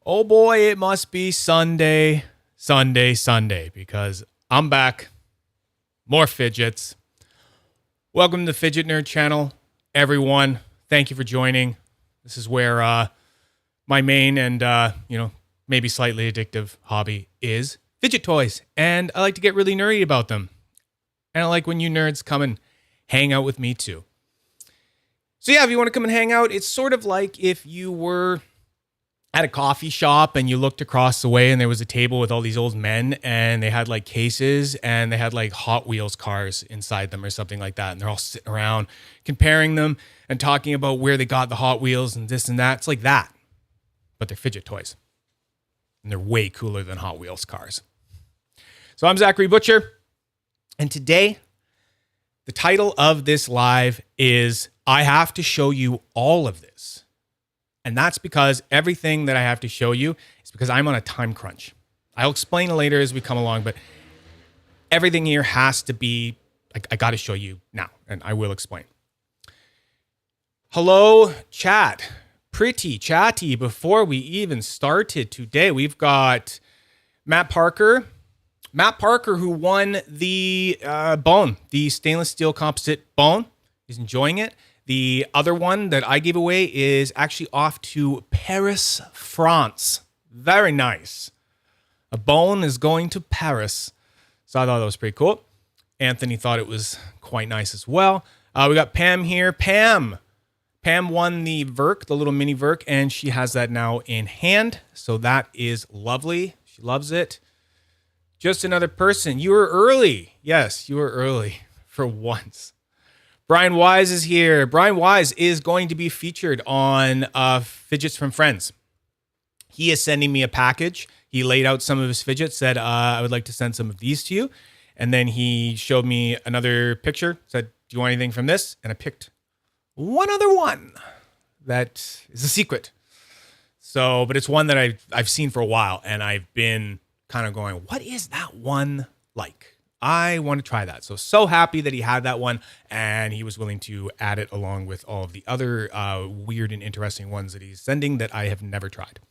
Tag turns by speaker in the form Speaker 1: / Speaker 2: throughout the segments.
Speaker 1: Oh boy, it must be Sunday, because I'm back. More fidgets. Welcome to the Fidget Nerd channel, everyone. Thank you for joining. This is where my main and, maybe slightly addictive hobby is fidget toys. And I like to get really nerdy about them. And I like when you nerds come and hang out with me too. So yeah, if you want to come and hang out, it's sort of like if you were at a coffee shop and you looked across the way and there was a table with all these old men and they had like cases and they had like Hot Wheels cars inside them or something like that. And they're all sitting around comparing them and talking about where they got the Hot Wheels and this and that. It's like that, but they're fidget toys and they're way cooler than Hot Wheels cars. So I'm Zachary Butcher. And today the title of this live is I have to show you all of this. And that's because everything that I have to show you is because I'm on a time crunch. I'll explain later as we come along, but everything here has to be, I got to show you now, and I will explain. Hello, chat. Pretty chatty before we even started today. We've got Matt Parker. Matt Parker, who won the bone, the stainless steel composite bone. He's enjoying it. The other one that I gave away is actually off to Paris, France. Very nice. A bone is going to Paris. So I thought that was pretty cool. Anthony thought it was quite nice as well. We got Pam here. Pam won the Verk, the little mini Verk, and she has that now in hand. So that is lovely. She loves it. Just another person. You were early. Yes, you were early for once. Brian Wise is here. Brian Wise is going to be featured on Fidgets from Friends. He is sending me a package. He laid out some of his fidgets, said, I would like to send some of these to you. And then he showed me another picture, said, do you want anything from this? And I picked one other one that is a secret. So, but it's one that I've seen for a while, and I've been kind of going, what is that one like? I want to try that. So happy that he had that one and he was willing to add it along with all of the other weird and interesting ones that he's sending that I have never tried.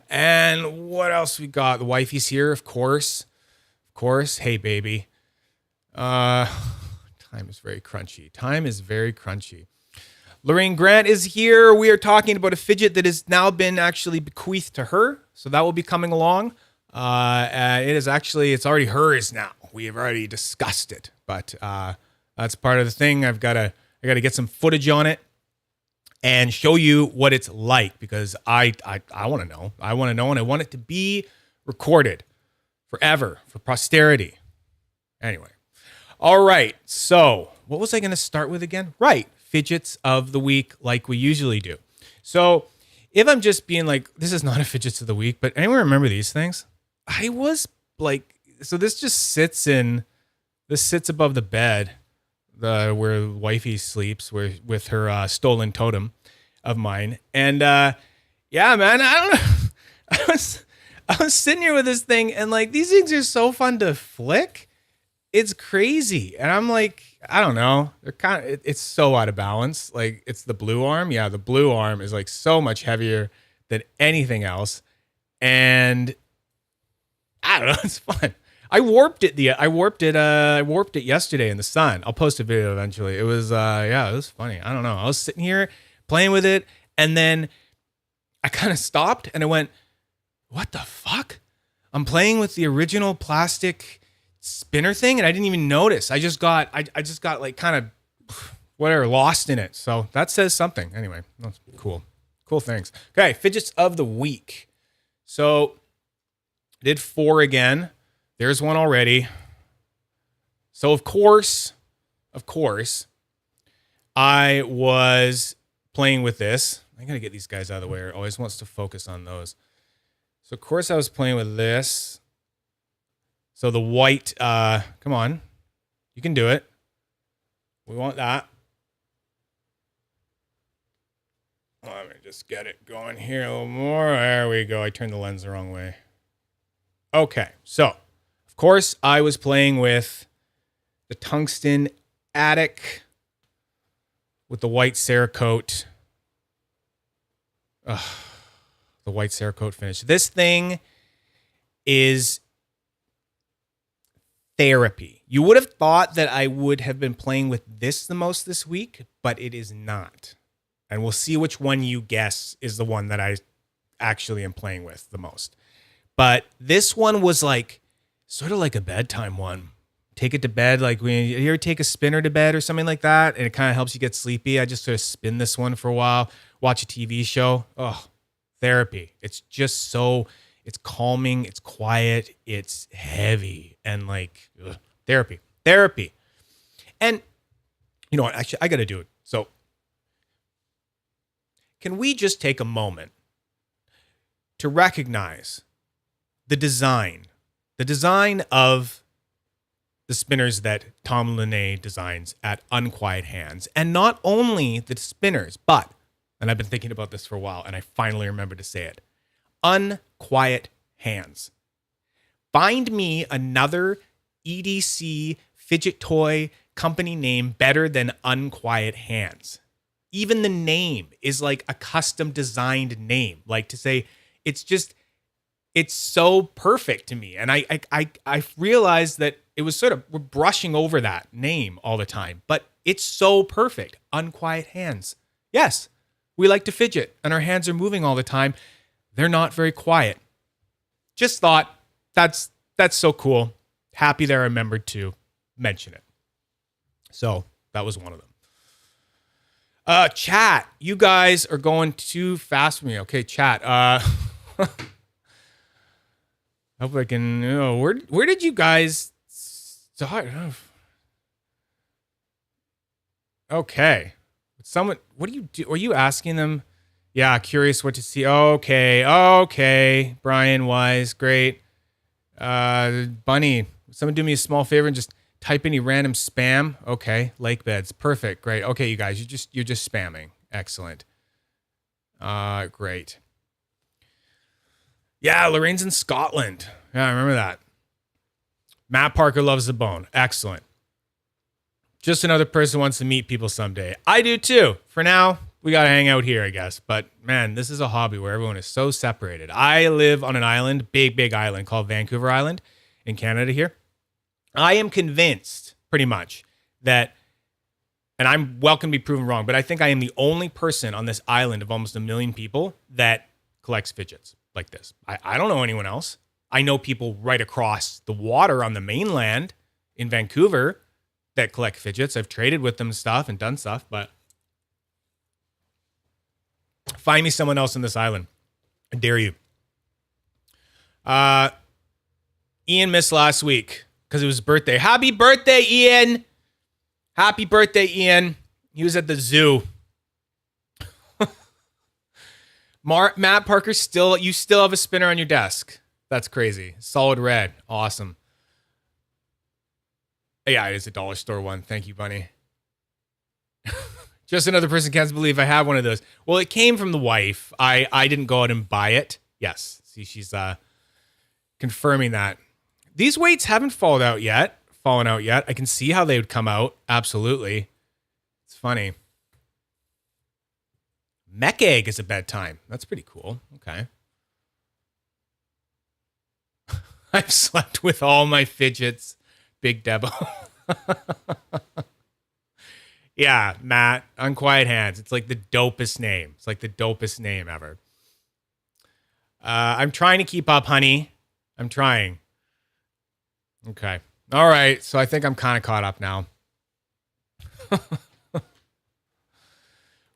Speaker 1: And what else we got? The wifey's here, of course. Of course. Hey, baby. Time is very crunchy. Lorraine Grant is here. We are talking about a fidget that has now been actually bequeathed to her. So that will be coming along. It's already hers now. We have already discussed it, but that's part of the thing. I got to get some footage on it and show you what it's like because I want to know. I want to know, and I want it to be recorded forever for posterity. Anyway, all right. So what was I going to start with again? Right, fidgets of the week, like we usually do. So if I'm just being like, this is not a fidgets of the week, but anyone remember these things? I was like, so this sits above the bed, where wifey sleeps, with her stolen totem of mine. And yeah, man, I don't know. I was sitting here with this thing, and like these things are so fun to flick. It's crazy, and I'm like, I don't know. They're it's so out of balance. Like it's the blue arm. Yeah, the blue arm is like so much heavier than anything else, and I don't know. It's fun. I warped it yesterday in the sun. I'll post a video eventually. It was, it was funny. I don't know. I was sitting here playing with it, and then I kind of stopped and I went, what the fuck? I'm playing with the original plastic spinner thing, and I didn't even notice. I just got like kind of whatever lost in it. So that says something. Anyway, that's cool. Cool things. Okay, fidgets of the week. So did 4 again. There's one already. So of course, I was playing with this. I gotta get these guys out of the way. It always wants to focus on those. So of course I was playing with this. So the white, come on. You can do it. We want that. Let me just get it going here a little more. There we go. I turned the lens the wrong way. Okay, so of course I was playing with the tungsten attic with the white Cerakote The white Cerakote finish. This thing is therapy. You would have thought that I would have been playing with this the most this week, but it is not. And we'll see which one you guess is the one that I actually am playing with the most. But this one was like sort of like a bedtime one. Take it to bed, like when you ever take a spinner to bed or something like that, and it kind of helps you get sleepy. I just sort of spin this one for a while, watch a TV show. Oh, therapy. It's just so, it's calming, it's quiet, it's heavy, and like therapy. And you know what? Actually, I got to do it. So can we just take a moment to recognize the design of the spinners that Tom Linné designs at Unquiet Hands. And not only the spinners, but, and I've been thinking about this for a while, and I finally remembered to say it, Unquiet Hands. Find me another EDC fidget toy company name better than Unquiet Hands. Even the name is like a custom designed name. Like to say, it's so perfect to me. And I realized that it was sort of, we're brushing over that name all the time, but it's so perfect. Unquiet Hands. Yes, we like to fidget and our hands are moving all the time. They're not very quiet. Just thought that's so cool. Happy that I remembered to mention it. So that was one of them. Chat, you guys are going too fast for me. Okay, chat. Hope I can, where did you guys start? Okay. Someone, what do you do? Are you asking them? Yeah, curious what to see. Okay. Brian Wise, great. Bunny, someone do me a small favor and just type any random spam. Okay, lake beds, perfect, great. Okay, you guys, you're just spamming. Excellent. Great. Yeah, Lorraine's in Scotland. Yeah, I remember that. Matt Parker loves the bone. Excellent. Just another person who wants to meet people someday. I do too. For now, we got to hang out here, I guess. But man, this is a hobby where everyone is so separated. I live on an island, big island called Vancouver Island in Canada here. I am convinced pretty much that, and I'm welcome to be proven wrong, but I think I am the only person on this island of almost 1 million people that collects fidgets like this. I don't know anyone else. I know people right across the water on the mainland in Vancouver that collect fidgets. I've traded with them and stuff and done stuff, but find me someone else on this island. I dare you. Ian missed last week because it was his birthday. Happy birthday, Ian. Happy birthday, Ian. He was at the zoo. Matt Parker, you still have a spinner on your desk. That's crazy. Solid red. Awesome. Yeah, it is a dollar store one. Thank you, Bunny. Just another person can't believe I have one of those. Well, it came from the wife. I didn't go out and buy it. Yes. See, she's confirming that. These weights haven't fallen out yet. I can see how they would come out. Absolutely. It's funny. Mech egg is a bedtime. That's pretty cool. Okay. I've slept with all my fidgets. Big Debo. Yeah, Matt, Unquiet Hands. It's like the dopest name. It's like the dopest name ever. I'm trying to keep up, honey. I'm trying. Okay. All right. So I think I'm kind of caught up now.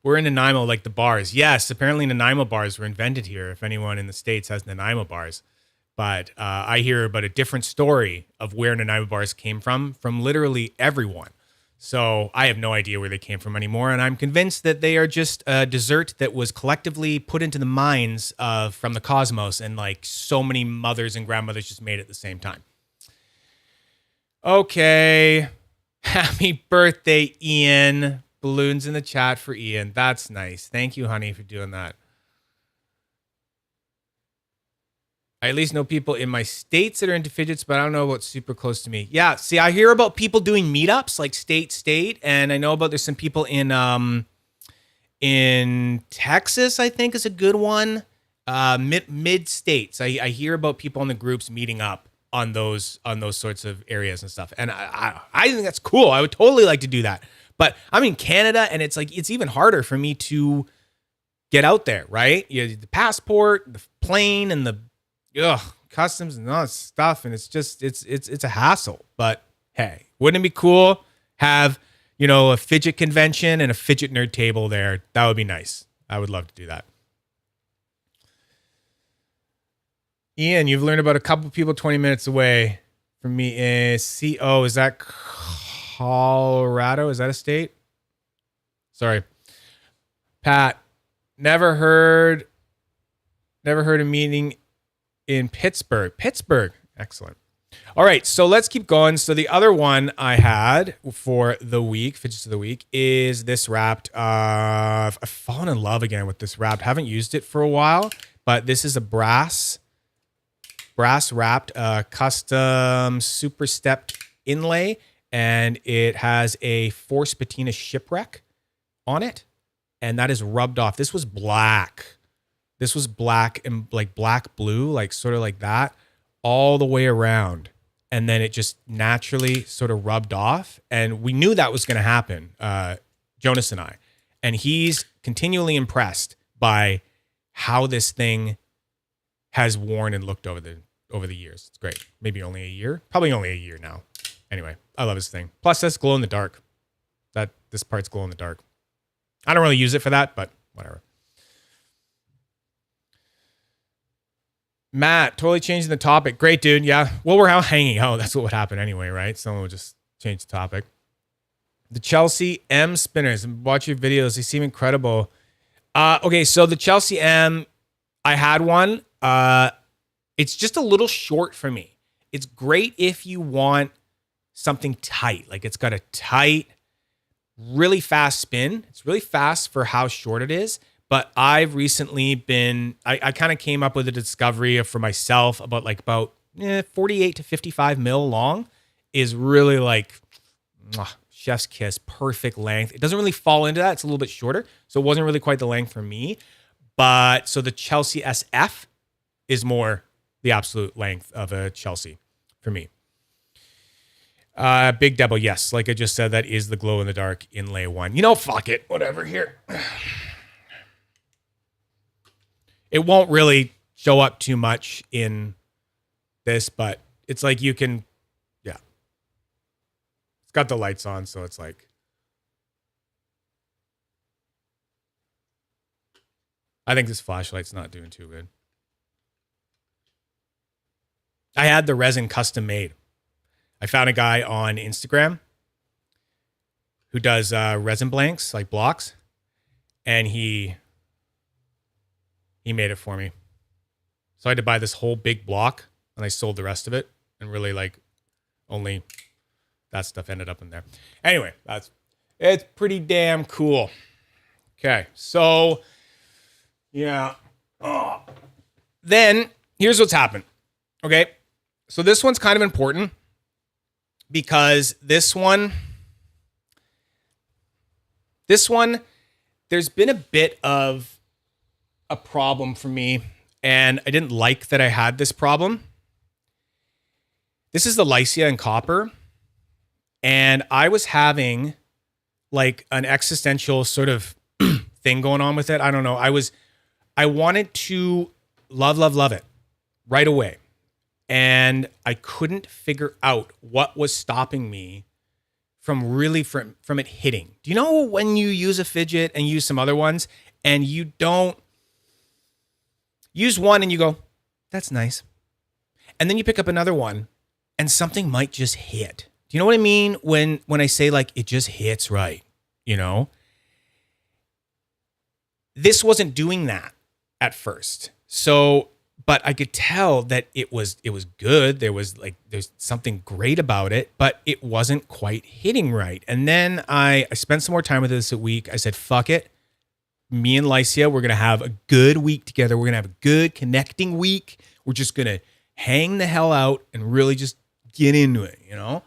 Speaker 1: We're in Nanaimo, like the bars. Yes, apparently Nanaimo bars were invented here, if anyone in the States has Nanaimo bars. But I hear about a different story of where Nanaimo bars came from literally everyone. So I have no idea where they came from anymore, and I'm convinced that they are just a dessert that was collectively put into the minds from the cosmos, and like so many mothers and grandmothers just made it at the same time. Okay. Happy birthday, Ian. Balloons in the chat for Ian. That's nice. Thank you, honey, for doing that. I at least know people in my states that are into fidgets, but I don't know about super close to me. Yeah, see, I hear about people doing meetups like state, and I know about there's some people in Texas, I think is a good one. mid states. I hear about people in the groups meeting up on those sorts of areas and stuff. And I think that's cool. I would totally like to do that. But I'm in Canada, and it's like it's even harder for me to get out there, right? You have the passport, the plane, and the customs and all that stuff, and it's just it's a hassle. But hey, wouldn't it be cool have a fidget convention and a fidget nerd table there? That would be nice. I would love to do that. Ian, you've learned about a couple people 20 minutes away from me. CO, is that Colorado? Is that a state? Sorry. Pat, never heard a meeting in Pittsburgh. Pittsburgh. Excellent. All right, so let's keep going. So the other one I had for the week, Fidgets of the Week, is this wrapped. I've fallen in love again with this wrapped. Haven't used it for a while, but this is a brass wrapped custom super stepped inlay, and it has a Force Patina shipwreck on it, and that is rubbed off. This was black. This was black and like black blue, like sort of like that, all the way around. And then it just naturally sort of rubbed off. And we knew that was going to happen, Jonas and I. And he's continually impressed by how this thing has worn and looked over the years. It's great. Maybe only a year. Probably only a year now. Anyway, I love this thing. Plus, that's glow in the dark. This part's glow in the dark. I don't really use it for that, but whatever. Matt, totally changing the topic. Great, dude. Yeah. Well, we're out hanging out. That's what would happen anyway, right? Someone would just change the topic. The Chelsea M spinners. Watch your videos. They seem incredible. Okay, so the Chelsea M, I had one. It's just a little short for me. It's great if you want something tight. Like it's got a tight, really fast spin. It's really fast for how short it is. But I've recently been, I kind of came up with a discovery for myself about 48 to 55 mil long is really like chef's kiss, perfect length. It doesn't really fall into that. It's a little bit shorter. So it wasn't really quite the length for me. But so the Chelsea SF is more the absolute length of a Chelsea for me. Big Devil, yes. Like I just said, that is the glow in the dark inlay one. Fuck it. Whatever here. It won't really show up too much in this, but it's like you can, yeah. It's got the lights on, so it's like. I think this flashlight's not doing too good. I had the resin custom made. I found a guy on Instagram who does resin blanks, like blocks, and he made it for me. So I had to buy this whole big block, and I sold the rest of it, and really only that stuff ended up in there. Anyway, it's pretty damn cool. Okay, so yeah. Then here's what's happened. Okay, so this one's kind of important because this one, there's been a bit of a problem for me, and I didn't like that I had this problem. This is the Lycia in copper, and I was having an existential sort of thing going on with it. I don't know. I wanted to love it right away, and I couldn't figure out what was stopping me from it hitting. Do you know when you use a fidget and use some other ones and you don't use one and you go, that's nice. And then you pick up another one and something might just hit. Do you know what I mean? When I say it just hits right, This wasn't doing that at first. So, but I could tell that it was good. There's something great about it, but it wasn't quite hitting right. And then I spent some more time with this a week. I said, fuck it. Me and Lycia, we're going to have a good week together. We're going to have a good connecting week. We're just going to hang the hell out and really just get into it, And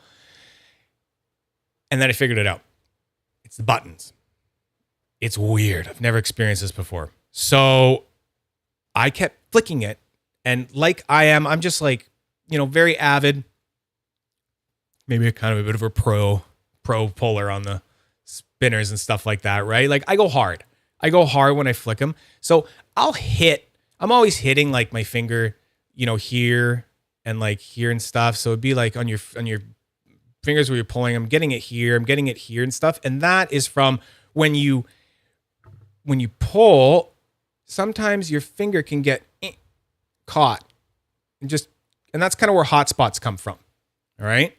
Speaker 1: then I figured it out. It's the buttons. It's weird. I've never experienced this before. So I kept flicking it. And like I'm just like, very avid, maybe a kind of a bit of a pro puller on the spinners and stuff like that, right? Like I go hard when I flick them. So I'm always hitting like my finger, here and like here and stuff. So it'd be like on your fingers where you're pulling, I'm getting it here and stuff. And that is from when you pull, sometimes your finger can get caught and that's kind of where hot spots come from. All right.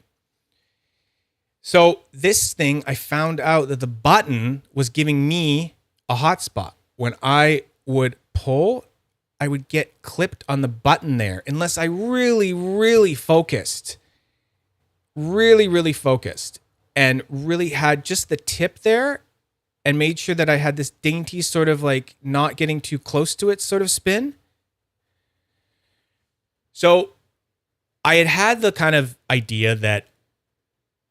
Speaker 1: So this thing, I found out that the button was giving me a hot spot. When I would pull, I would get clipped on the button there unless I really, really focused. Really focused and really had just the tip there and made sure that I had this dainty sort of like not getting too close to it sort of spin. So I had the kind of idea that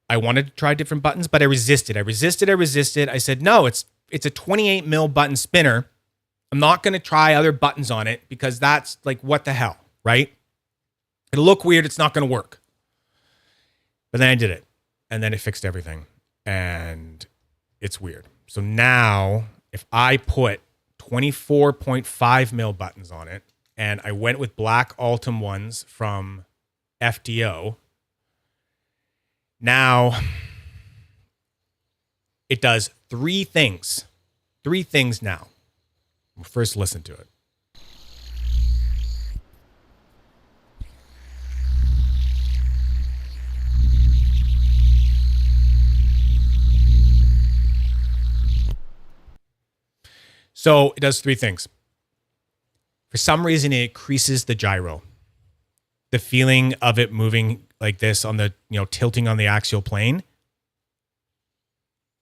Speaker 1: I wanted to try different buttons, but I resisted. I said, no, it's a 28 mil button spinner. I'm not going to try other buttons on it because that's like, what the hell, right? It'll look weird. It's not going to work. But then I did it and then it fixed everything and it's weird. So now if I put 24.5 mil buttons on it and I went with black Ultem ones from FDO, now it does three things now. We'll first listen to it. So it does three things. For some reason, it increases the gyro. The feeling of it moving like this on the, tilting on the axial plane,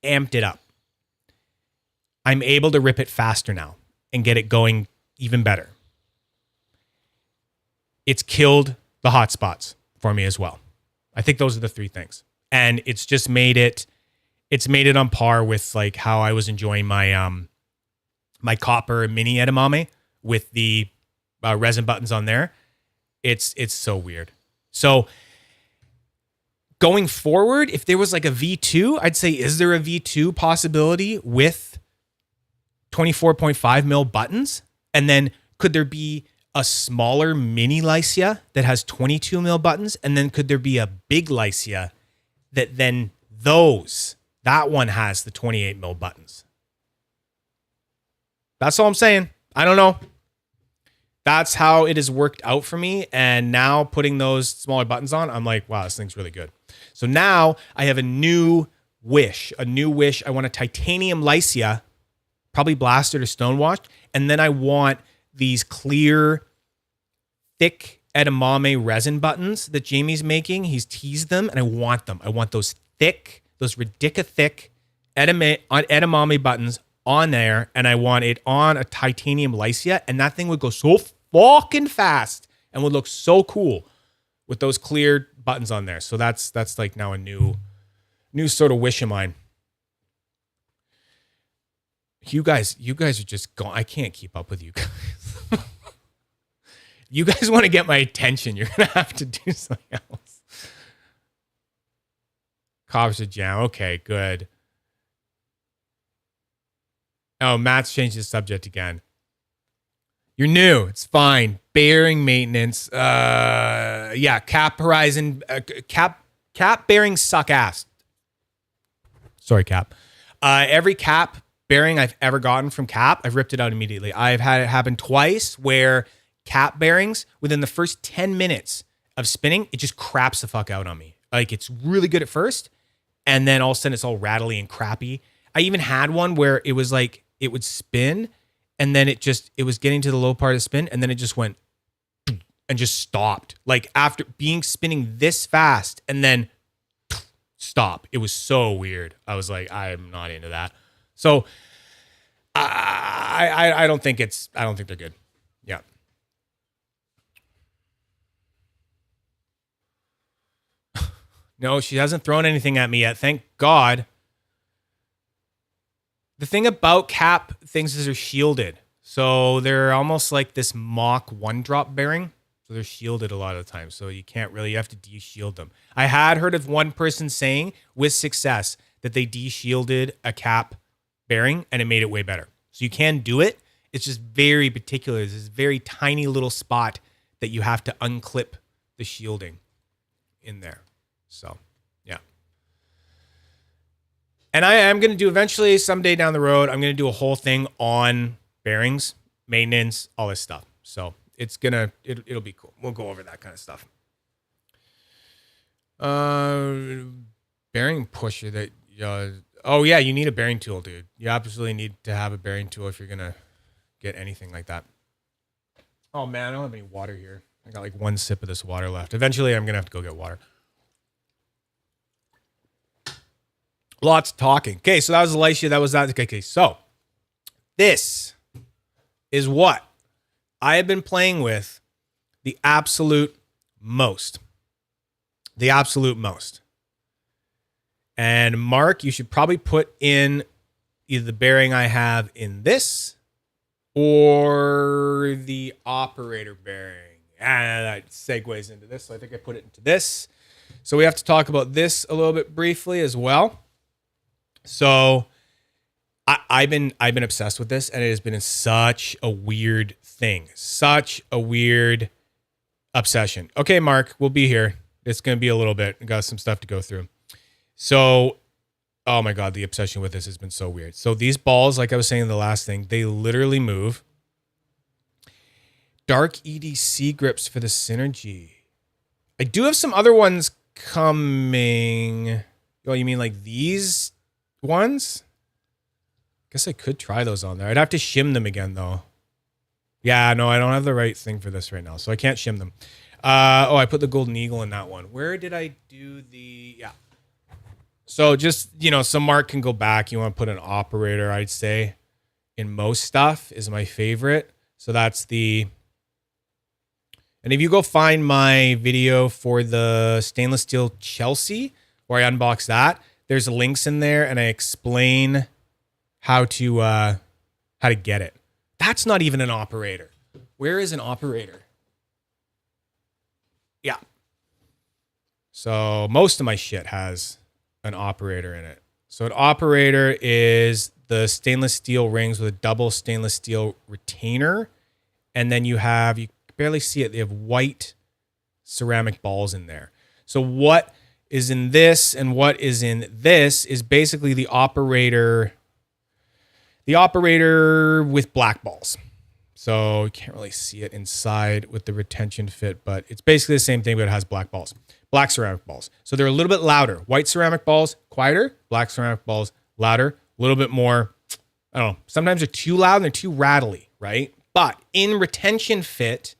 Speaker 1: amped it up. I'm able to rip it faster now and get it going even better. It's killed the hot spots for me as well. I think those are the three things. And it's just made it on par with like how I was enjoying my, my copper mini edamame with the resin buttons on there. It's so weird. So going forward, if there was like a V2, I'd say, is there a V2 possibility with 24.5 mil buttons? And then could there be a smaller mini Lycia that has 22 mil buttons? And then could there be a big Lycia that then that one has the 28 mil buttons? That's all I'm saying. I don't know. That's how it has worked out for me. And now putting those smaller buttons on, I'm like, wow, this thing's really good. So now I have a new wish. I want a titanium Lycia, probably blasted or stonewashed. And then I want these clear, thick edamame resin buttons that Jamie's making. He's teased them and I want them. I want those thick, those ridiculous thick edamame buttons on there, and I want it on a titanium Lycia, and that thing would go so fucking fast and would look so cool with those clear buttons on there. So that's like now a new sort of wish of mine. You guys are just gone. I can't keep up with you guys. You guys want to get my attention, you're gonna have to do something else. Cobb's a jam. Okay, good. Oh, Matt's changed his subject again. You're new. It's fine. Bearing maintenance. Yeah, cap horizon. Cap bearings suck ass. Sorry, Cap. Every cap bearing I've ever gotten from Cap, I've ripped it out immediately. I've had it happen twice where cap bearings, within the first 10 minutes of spinning, it just craps the fuck out on me. Like, it's really good at first, and then all of a sudden it's all rattly and crappy. I even had one where it was like, it would spin and then it was getting to the low part of the spin and then it just went and just stopped. Like after being spinning this fast and then stop. It was so weird. I was like, I'm not into that. So I don't think they're good. Yeah. No, she hasn't thrown anything at me yet. Thank God. The thing about cap things is they're shielded. So they're almost like this mock one drop bearing. So they're shielded a lot of the time. So you can't really, you have to de-shield them. I had heard of one person saying with success that they de-shielded a cap bearing and it made it way better. So you can do it. It's just very particular. There's this very tiny little spot that you have to unclip the shielding in there. So, yeah. And I am going to do eventually someday down the road, I'm going to do a whole thing on bearings, maintenance, all this stuff. So it'll be cool. We'll go over that kind of stuff. Bearing pusher that, oh yeah, you need a bearing tool, dude. You absolutely need to have a bearing tool if you're going to get anything like that. Oh man, I don't have any water here. I got like one sip of this water left. Eventually I'm going to have to go get water. Lots of talking. Okay, so that was Elisha. That was that. Okay, so this is what I have been playing with the absolute most. The absolute most. And Mark, you should probably put in either the bearing I have in this or the operator bearing. And that segues into this. So I think I put it into this. So we have to talk about this a little bit briefly as well. So I've been obsessed with this, and it has been such a weird thing, such a weird obsession. Okay, Mark, we'll be here. It's going to be a little bit. I got some stuff to go through. So, oh my God, the obsession with this has been so weird. So these balls, like I was saying in the last thing, they literally move. Dark EDC grips for the Synergy. I do have some other ones coming. Oh, you mean like these ones? Guess I could try those on there. I'd have to shim them again though. Yeah, no, I don't have the right thing for this right now, so I can't shim them. Oh, I put the Golden Eagle in that one. Where did I do the... Yeah. So just, so Mark can go back. You want to put an operator, I'd say, in most stuff is my favorite. So that's the... And if you go find my video for the stainless steel Chelsea, where I unbox that, there's links in there, and I explain how to get it. That's not even an operator. Where is an operator? Yeah. So most of my shit has an operator in it. So an operator is the stainless steel rings with a double stainless steel retainer. And then you can barely see it. They have white ceramic balls in there. So what is in this and what is in this is basically the operator with black balls. So you can't really see it inside with the retention fit, but it's basically the same thing, but it has black balls, black ceramic balls. So they're a little bit louder. White ceramic balls, quieter. Black ceramic balls, louder. A little bit more, I don't know. Sometimes they're too loud and they're too rattly, right? But in retention fit,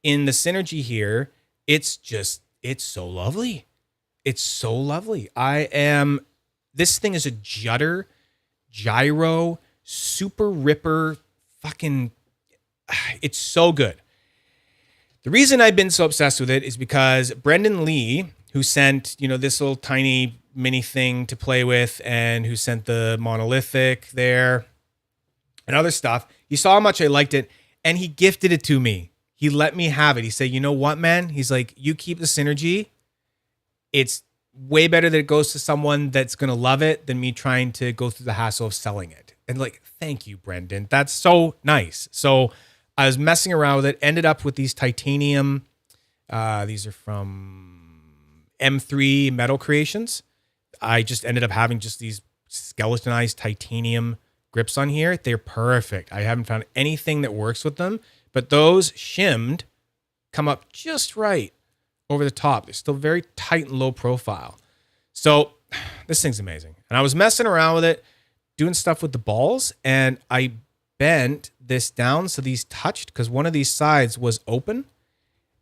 Speaker 1: in the Synergy here, it's so lovely. It's so lovely. This thing is a Judder, gyro, super ripper, fucking, it's so good. The reason I've been so obsessed with it is because Brendan Lee, who sent, this little tiny mini thing to play with and who sent the monolithic there and other stuff, he saw how much I liked it and he gifted it to me. He let me have it. He said, you know what, man? He's like, you keep the Synergy. It's way better that it goes to someone that's going to love it than me trying to go through the hassle of selling it. And like, thank you, Brendan. That's so nice. So I was messing around with it, ended up with these titanium. These are from M3 Metal Creations. I just ended up having just these skeletonized titanium grips on here. They're perfect. I haven't found anything that works with them, but those shimmed come up just right over the top. They're still very tight and low profile. So this thing's amazing. And I was messing around with it, doing stuff with the balls, and I bent this down so these touched because one of these sides was open.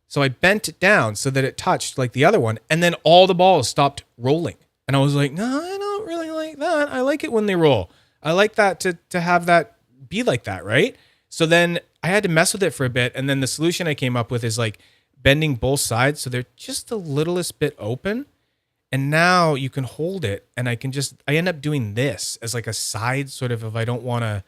Speaker 1: So I bent it down so that it touched like the other one, and then all the balls stopped rolling. And I was like, no, I don't really like that. I like it when they roll. I like that to have that be like that, right? So then I had to mess with it for a bit, and then the solution I came up with is like bending both sides so they're just the littlest bit open. And now you can hold it, and I end up doing this as like a side sort of if I don't want to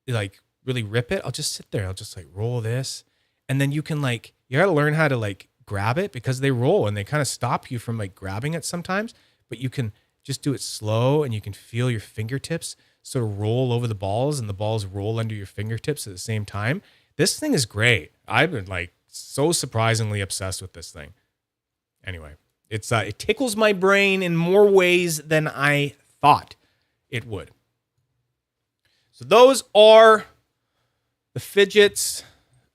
Speaker 1: like really rip it, I'll just sit there. I'll just like roll this. And then you can like, you got to learn how to like grab it because they roll and they kind of stop you from like grabbing it sometimes, but you can just do it slow and you can feel your fingertips sort of roll over the balls and the balls roll under your fingertips at the same time. This thing is great. I've been like so surprisingly obsessed with this thing. Anyway, it tickles my brain in more ways than I thought it would. So those are the fidgets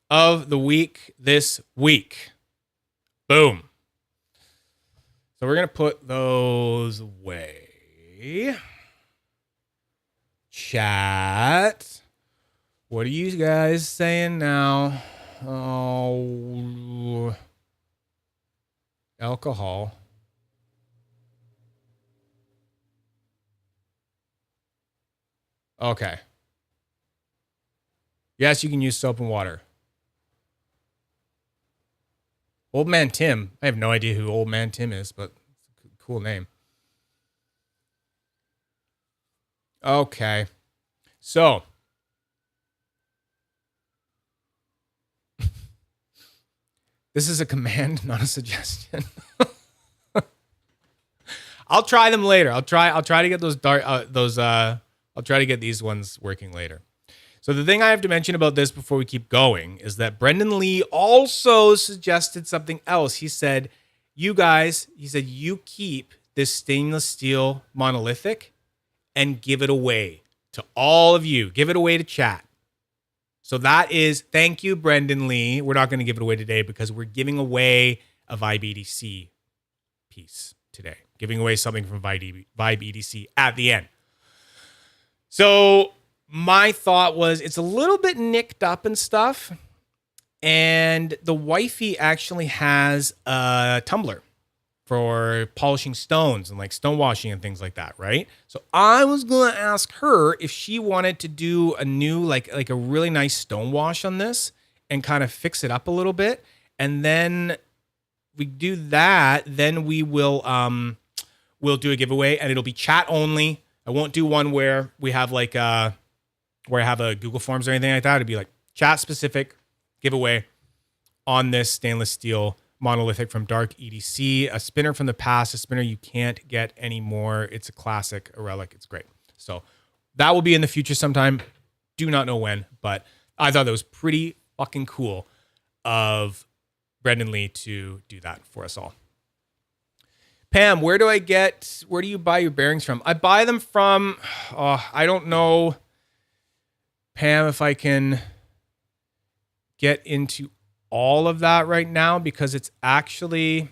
Speaker 1: of the week this week. Boom. So we're going to put those away. Chat. What are you guys saying now? Oh, alcohol. Okay. Yes, you can use soap and water. Old Man Tim. I have no idea who Old Man Tim is, but it's a cool name. Okay. So. This is a command, not a suggestion. I'll try them later. I'll try to get I'll try to get these ones working later. So the thing I have to mention about this before we keep going is that Brendan Lee also suggested something else. He said, you keep this stainless steel monolithic and give it away to all of you. Give it away to chat. So that is, thank you, Brendan Lee. We're not going to give it away today because we're giving away a Vibe EDC piece today. Giving away something from Vibe EDC at the end. So my thought was it's a little bit nicked up and stuff. And the wifey actually has a tumbler for polishing stones and like stone washing and things like that, right? So I was going to ask her if she wanted to do a new, like a really nice stone wash on this and kind of fix it up a little bit. And then we do that, then we will, we'll do a giveaway and it'll be chat only. I won't do one where we have like, where I have a Google Forms or anything like that. It'd be like chat specific giveaway on this stainless steel monolithic from Dark EDC, a spinner from the past, a spinner you can't get anymore. It's a classic, a relic. It's great. So that will be in the future sometime. Do not know when, but I thought that was pretty fucking cool of Brendan Lee to do that for us all. Pam, where do you buy your bearings from? I buy them from, I don't know, Pam, if I can get into all of that right now because it's actually,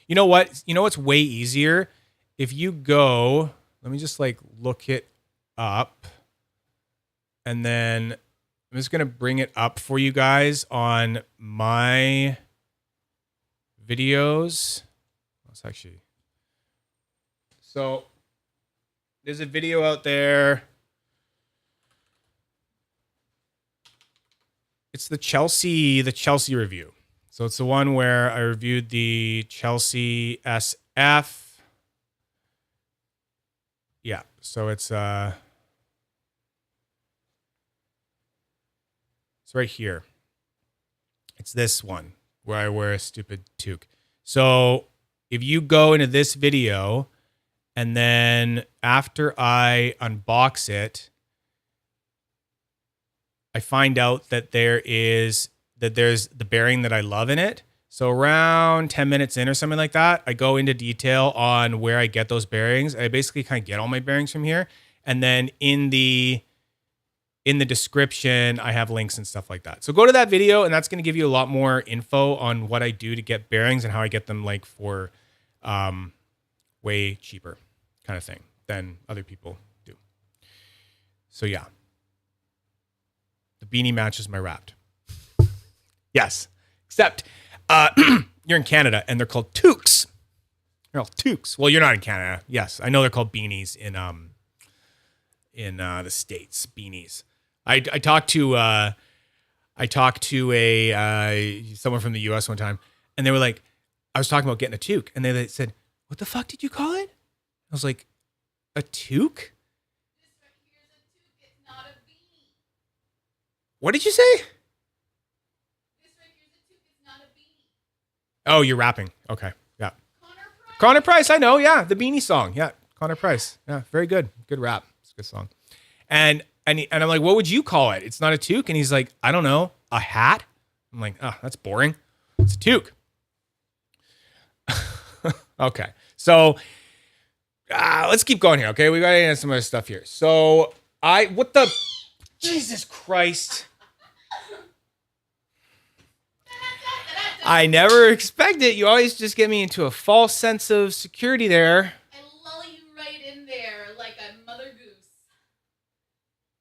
Speaker 1: you know what's way easier? If you go, let me just like look it up and then I'm just going to bring it up for you guys on my videos. Let's actually, so there's a video out there. It's the Chelsea review. So it's the one where I reviewed the Chelsea SF. Yeah. So it's right here. It's this one where I wear a stupid toque. So if you go into this video and then after I unbox it, I find out that there's the bearing that I love in it. So around 10 minutes in or something like that, I go into detail on where I get those bearings. I basically kind of get all my bearings from here. And then in the description, I have links and stuff like that. So go to that video and that's going to give you a lot more info on what I do to get bearings and how I get them like for way cheaper kind of thing than other people do. So yeah. The beanie matches my wrapped. Yes. Except you're in Canada and they're called toques. They're all toques. Well, you're not in Canada. Yes. I know they're called beanies in the States. Beanies. I talked to someone from the US one time and they were like, I was talking about getting a toque and they said, what the fuck did you call it? I was like, a toque? What did you say? Oh, you're rapping. Okay. Yeah. Connor Price, I know. Yeah. The Beanie song. Yeah. Connor Price. Yeah. Very good. Good rap. It's a good song. And I'm like, what would you call it? It's not a toque. And he's like, I don't know. A hat? I'm like, oh, that's boring. It's a toque. Okay. So let's keep going here. Okay. We got to answer some other stuff here. So what the, Jesus Christ. I never expect it. You always just get me into a false sense of security there.
Speaker 2: I lull you right in there like a mother goose.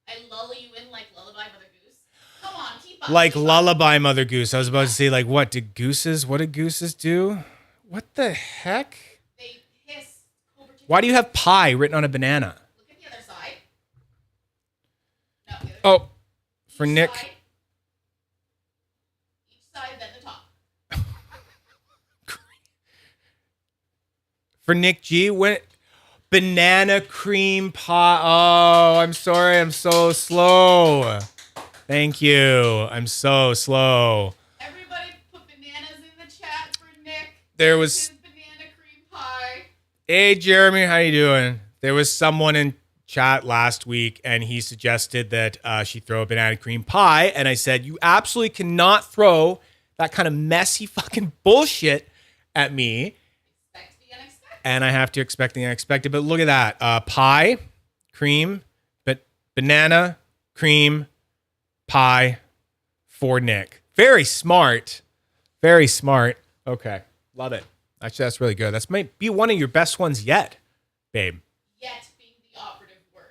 Speaker 2: I lull you in like lullaby mother goose. Come on, keep up.
Speaker 1: Like lullaby mother goose. I was about to say, like, what do gooses do? What the heck?
Speaker 2: They hiss.
Speaker 1: Why do you have pie written on a banana?
Speaker 2: Look at the other side. No, the other
Speaker 1: Oh, for Nick.
Speaker 2: side. Each side, then the top.
Speaker 1: For Nick G, when banana cream pie. Oh, I'm sorry. I'm so slow. Thank you. I'm so slow.
Speaker 2: Everybody put bananas in the chat for Nick.
Speaker 1: There was
Speaker 2: His banana cream pie.
Speaker 1: Hey, Jeremy, how you doing? There was someone in chat last week, and he suggested that she throw a banana cream pie, and I said, you absolutely cannot throw that kind of messy fucking bullshit at me.
Speaker 2: Expect the unexpected.
Speaker 1: And I have to expect the unexpected. But look at that. Pie, cream, but banana, cream, pie for Nick. Very smart. Very smart. Okay. Love it. Actually, that's really good. That's might be one of your best ones yet, babe.
Speaker 2: Yet being the operative word.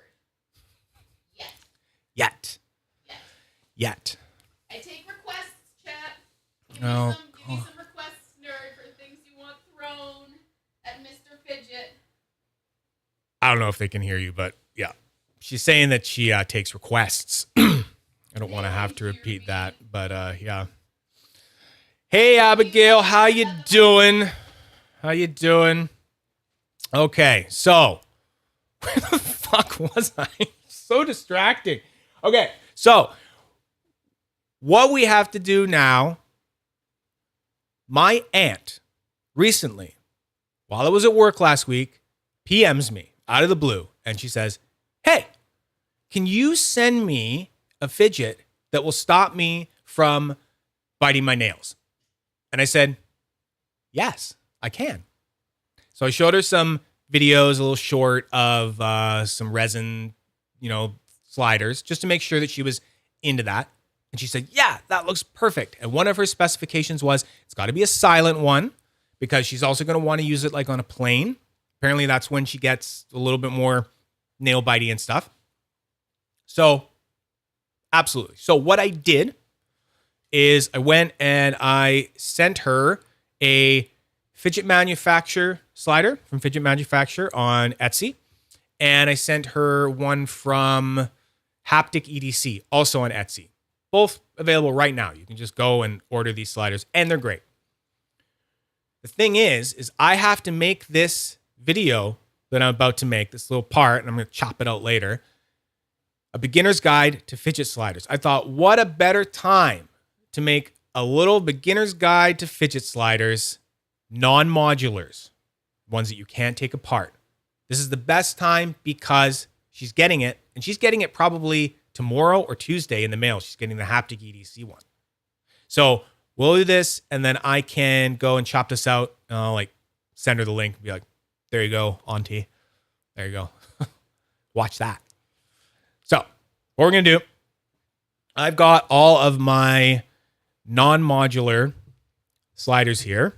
Speaker 2: Yet.
Speaker 1: Yet.
Speaker 2: Yet.
Speaker 1: Yet.
Speaker 2: I take requests, chat. Give
Speaker 1: Oh,
Speaker 2: me some requests, nerd, for things you want thrown at Mr. Fidget.
Speaker 1: I don't know if they can hear you, but yeah. She's saying that she takes requests. I don't want to have to repeat that, but yeah. Hey, Abigail, how you doing? How you doing? Okay, so where the fuck was I? So distracting. Okay, so what we have to do now, my aunt recently, while I was at work last week, PMs me out of the blue, and she says, hey, can you send me a fidget that will stop me from biting my nails? And I said, yes, I can. So I showed her some videos, a little short of some resin, sliders, just to make sure that she was into that. And she said, yeah, that looks perfect. And one of her specifications was it's got to be a silent one because she's also going to want to use it like on a plane. Apparently that's when she gets a little bit more nail bitey and stuff. So absolutely. So what I did is I went and I sent her a Fidget Manufacturer slider from Fidget Manufacturer on Etsy. And I sent her one from Haptic EDC, also on Etsy. Both available right now. You can just go and order these sliders, and they're great. The thing is I have to make this video that I'm about to make, this little part, and I'm going to chop it out later, a beginner's guide to fidget sliders. I thought, what a better time to make a little beginner's guide to fidget sliders, non-modulars, ones that you can't take apart. This is the best time because she's getting it, and she's getting it probably tomorrow or Tuesday in the mail. She's getting the Haptic EDC one. So we'll do this, and then I can go and chop this out, and I'll send her the link and be like, there you go, auntie. There you go. Watch that. So what we're going to do, I've got all of my non-modular sliders here.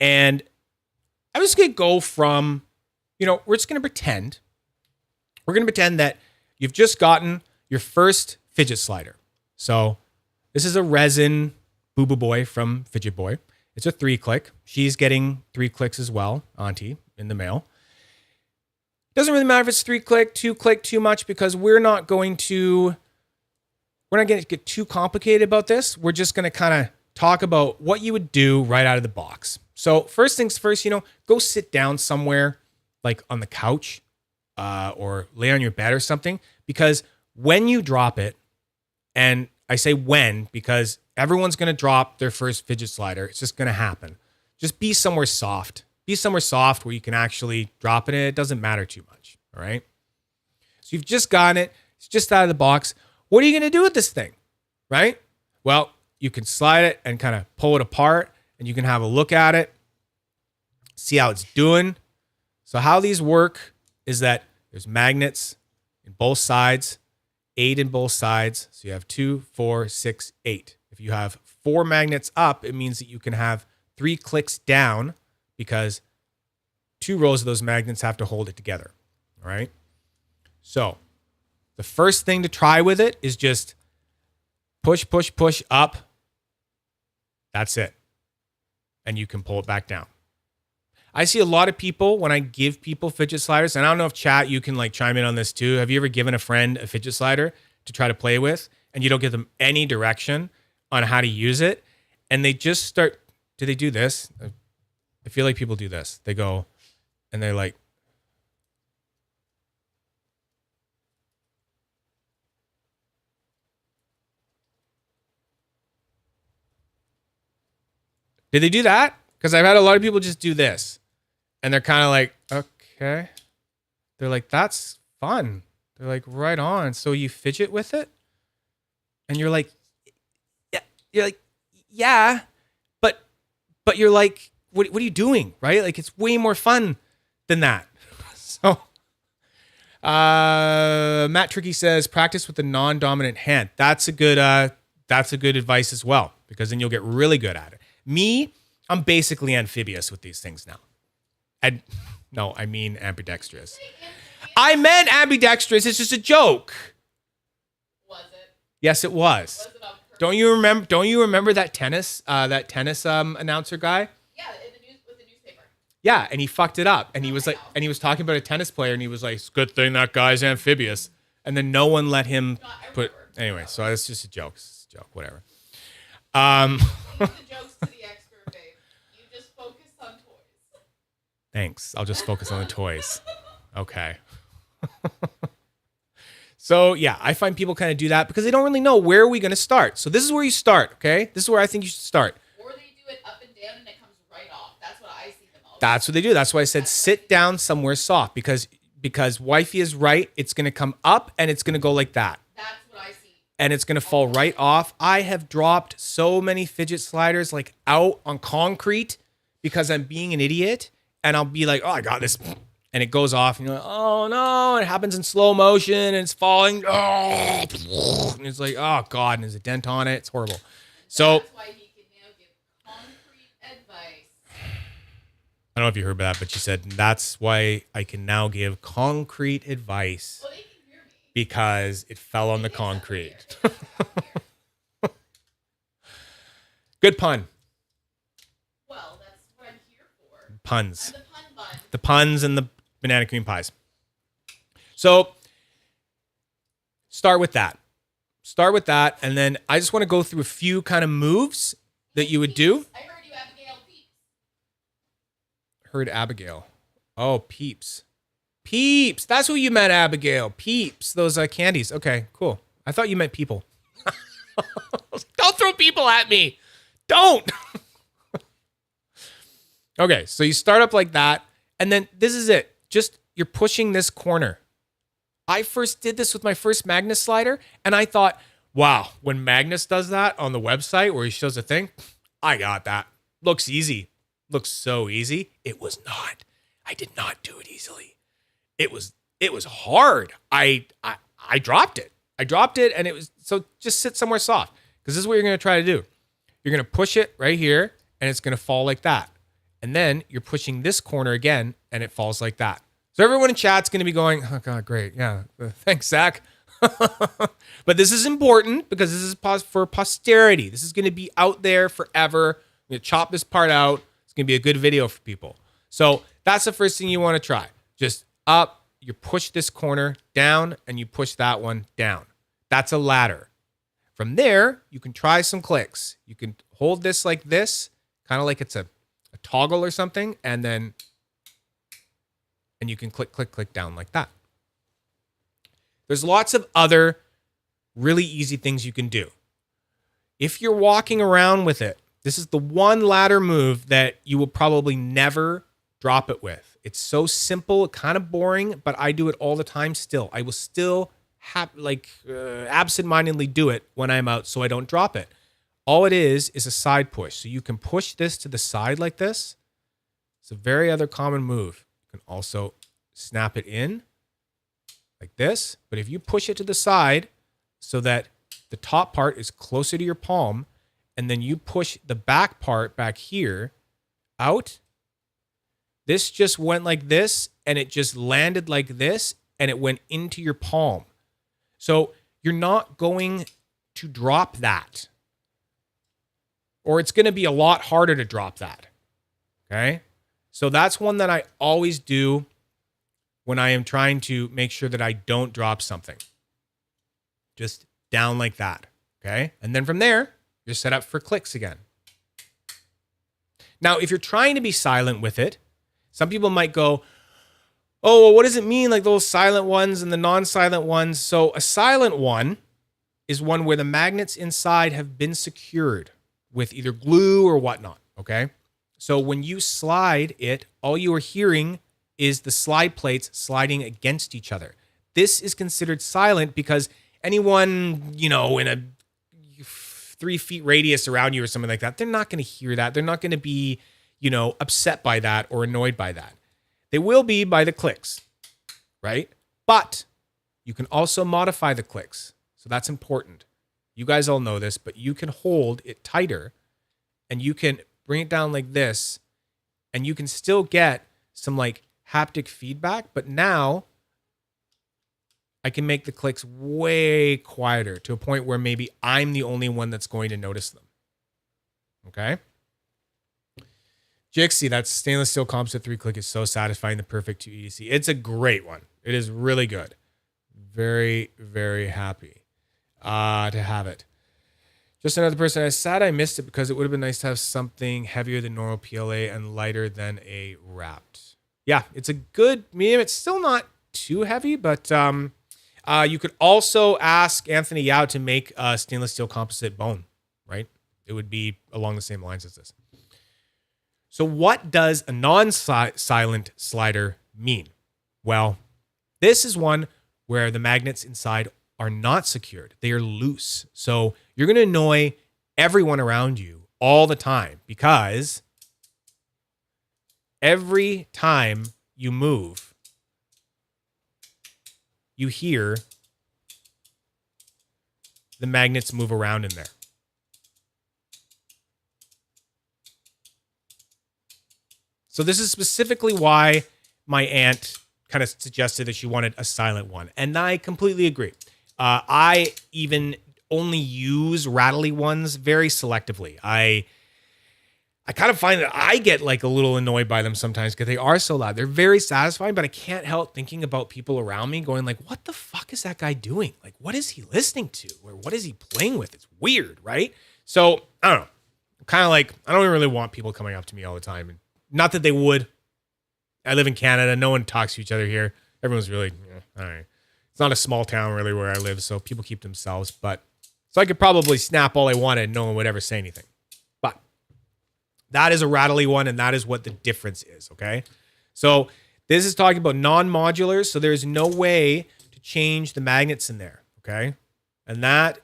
Speaker 1: And I'm just going to go from, we're just going to pretend. We're going to pretend that you've just gotten your first fidget slider. So this is a resin Boo Boo Boy from Fidget Boy. It's a 3-click. She's getting 3 clicks as well, auntie, in the mail. Doesn't really matter if it's 3-click, 2-click, too much, because we're not going to get too complicated about this. We're just going to kind of talk about what you would do right out of the box. So first things first, go sit down somewhere like on the couch or lay on your bed or something, because when you drop it, and I say when because everyone's going to drop their first fidget slider. It's just going to happen. Just be somewhere soft. Be somewhere soft where you can actually drop it in. It doesn't matter too much. All right. So you've just gotten it. It's just out of the box. What are you going to do with this thing? Right? Well, you can slide it and kind of pull it apart and you can have a look at it. See how it's doing. So how these work is that there's magnets in both sides, 8 in both sides. So you have 2, 4, 6, 8. If you have 4 magnets up, it means that you can have 3 clicks down because 2 rows of those magnets have to hold it together. All right. So the first thing to try with it is just push, push, push up. That's it. And you can pull it back down. I see a lot of people when I give people fidget sliders, and I don't know if chat, you can like chime in on this too. Have you ever given a friend a fidget slider to try to play with and you don't give them any direction on how to use it? And they just start, do they do this? I feel like people do this. They go and they're like, did they do that? Because I've had a lot of people just do this. And they're kind of like, okay. They're like, that's fun. They're like, right on. So you fidget with it? And you're like, yeah. You're like, yeah. But you're like, what are you doing? Right? Like, it's way more fun than that. So, Matt Tricky says, practice with the non-dominant hand. That's a good advice as well, because then you'll get really good at it. Me, I'm basically amphibious with these things now. No, I mean ambidextrous. I meant ambidextrous. It's just a joke.
Speaker 2: Was it?
Speaker 1: Yes, it was.
Speaker 2: Was it on purpose?
Speaker 1: Don't you remember that tennis announcer guy?
Speaker 2: Yeah, with the newspaper.
Speaker 1: Yeah, and he fucked it up. And he was like, and he was talking about a tennis player, and he was like, it's a good thing that guy's amphibious. And then no one let him put. Anyway, so it's just a joke. It's a joke. Whatever.
Speaker 2: Leave the jokes to the expert, babe. You just focus on toys.
Speaker 1: Thanks. I'll just focus on the toys. Okay. So yeah, I find people kind of do that because they don't really know where are we going to start. So this is where you start. Okay. This is where I think you should start.
Speaker 2: Or they do it up and down and it comes right off. That's what I see the most.
Speaker 1: That's what they do. That's why I said sit down somewhere soft because wifey is right. It's going to come up and it's going to go like that.
Speaker 2: That's what I see.
Speaker 1: And it's going to fall right off. I have dropped so many fidget sliders like out on concrete because I'm being an idiot. And I'll be like, oh, I got this. And it goes off. And you're like, oh, no. It happens in slow motion. And it's falling. Oh. And it's like, oh, God. And there's a dent on it. It's horrible. So
Speaker 2: That's why he can now give concrete advice.
Speaker 1: I don't know if you heard about that, but she said, that's why I can now give concrete advice.
Speaker 2: Well, they can hear me.
Speaker 1: Because it fell on the concrete. Good pun.
Speaker 2: Well, that's what I'm here for.
Speaker 1: Puns.
Speaker 2: I'm the pun bun.
Speaker 1: The puns and the banana cream pies. So start with that. And then I just want to go through a few kind of moves that you would do.
Speaker 2: I heard you, Abigail Peeps.
Speaker 1: Heard Abigail. Oh, Peeps. Peeps. That's what you meant, Abigail. Peeps. Those candies. Okay, cool. I thought you meant people. Don't throw people at me. Don't. Okay, so you start up like that. And then this is it. Just you're pushing this corner. I first did this with my first Magnus slider. And I thought, wow, when Magnus does that on the website where he shows a thing, I got that. Looks easy. Looks so easy. It was not. I did not do it easily. It was hard. I dropped it. And it was, so just sit somewhere soft because this is what you're going to try to do. You're going to push it right here and it's going to fall like that. And then you're pushing this corner again and it falls like that. So everyone in chat's going to be going, oh God, great. Yeah. Thanks, Zach. But this is important because this is for posterity. This is going to be out there forever. I'm going to chop this part out. It's going to be a good video for people. So that's the first thing you want to try. Just up, you push this corner down, and you push that one down. That's a ladder. From there, you can try some clicks. You can hold this like this, kind of like it's a toggle or something, and you can click, click, click down like that. There's lots of other really easy things you can do. If you're walking around with it, this is the one ladder move that you will probably never drop it with. It's so simple, kind of boring, but I do it all the time still. I will still absentmindedly do it when I'm out so I don't drop it. All it is a side push. So you can push this to the side like this. It's a very other common move. You can also snap it in like this. But if you push it to the side so that the top part is closer to your palm, and then you push the back part back here out, this just went like this, and it just landed like this, and it went into your palm. So you're not going to drop that. Or it's going to be a lot harder to drop that. Okay? So that's one that I always do when I am trying to make sure that I don't drop something. Just down like that. Okay? And then from there, you're set up for clicks again. Now, if you're trying to be silent with it, some people might go, oh, well, what does it mean, like those silent ones and the non-silent ones? So a silent one is one where the magnets inside have been secured with either glue or whatnot, okay? So when you slide it, all you are hearing is the slide plates sliding against each other. This is considered silent because anyone, in a 3 feet radius around you or something like that, they're not going to hear that. They're not going to be, upset by that or annoyed by that. They will be by the clicks, right? But you can also modify the clicks. So that's important. You guys all know this, but you can hold it tighter and you can bring it down like this and you can still get some like haptic feedback, but now I can make the clicks way quieter to a point where maybe I'm the only one that's going to notice them. Okay? Jixie, that stainless steel composite 3-click is so satisfying, the perfect 2 EDC. It's a great one. It is really good. Very, very happy to have it. Just another person. I sad I missed it because it would have been nice to have something heavier than normal PLA and lighter than a wrapped. Yeah, it's a good medium. It's still not too heavy, but you could also ask Anthony Yao to make a stainless steel composite bone, right? It would be along the same lines as this. So what does a non-silent slider mean? Well, this is one where the magnets inside are not secured. They are loose. So you're going to annoy everyone around you all the time because every time you move, you hear the magnets move around in there. So this is specifically why my aunt kind of suggested that she wanted a silent one. And I completely agree. I even only use rattly ones very selectively. I kind of find that I get like a little annoyed by them sometimes because they are so loud. They're very satisfying, but I can't help thinking about people around me going like, what the fuck is that guy doing? Like, what is he listening to? Or what is he playing with? It's weird, right? So, I don't know. Kind of like, I don't really want people coming up to me all the time. And not that they would. I live in Canada. No one talks to each other here. Everyone's really, all right. It's not a small town really where I live, so people keep themselves. But so I could probably snap all I wanted and no one would ever say anything. But that is a rattly one, and that is what the difference is, okay? So this is talking about non-modulars, so there's no way to change the magnets in there, okay? And that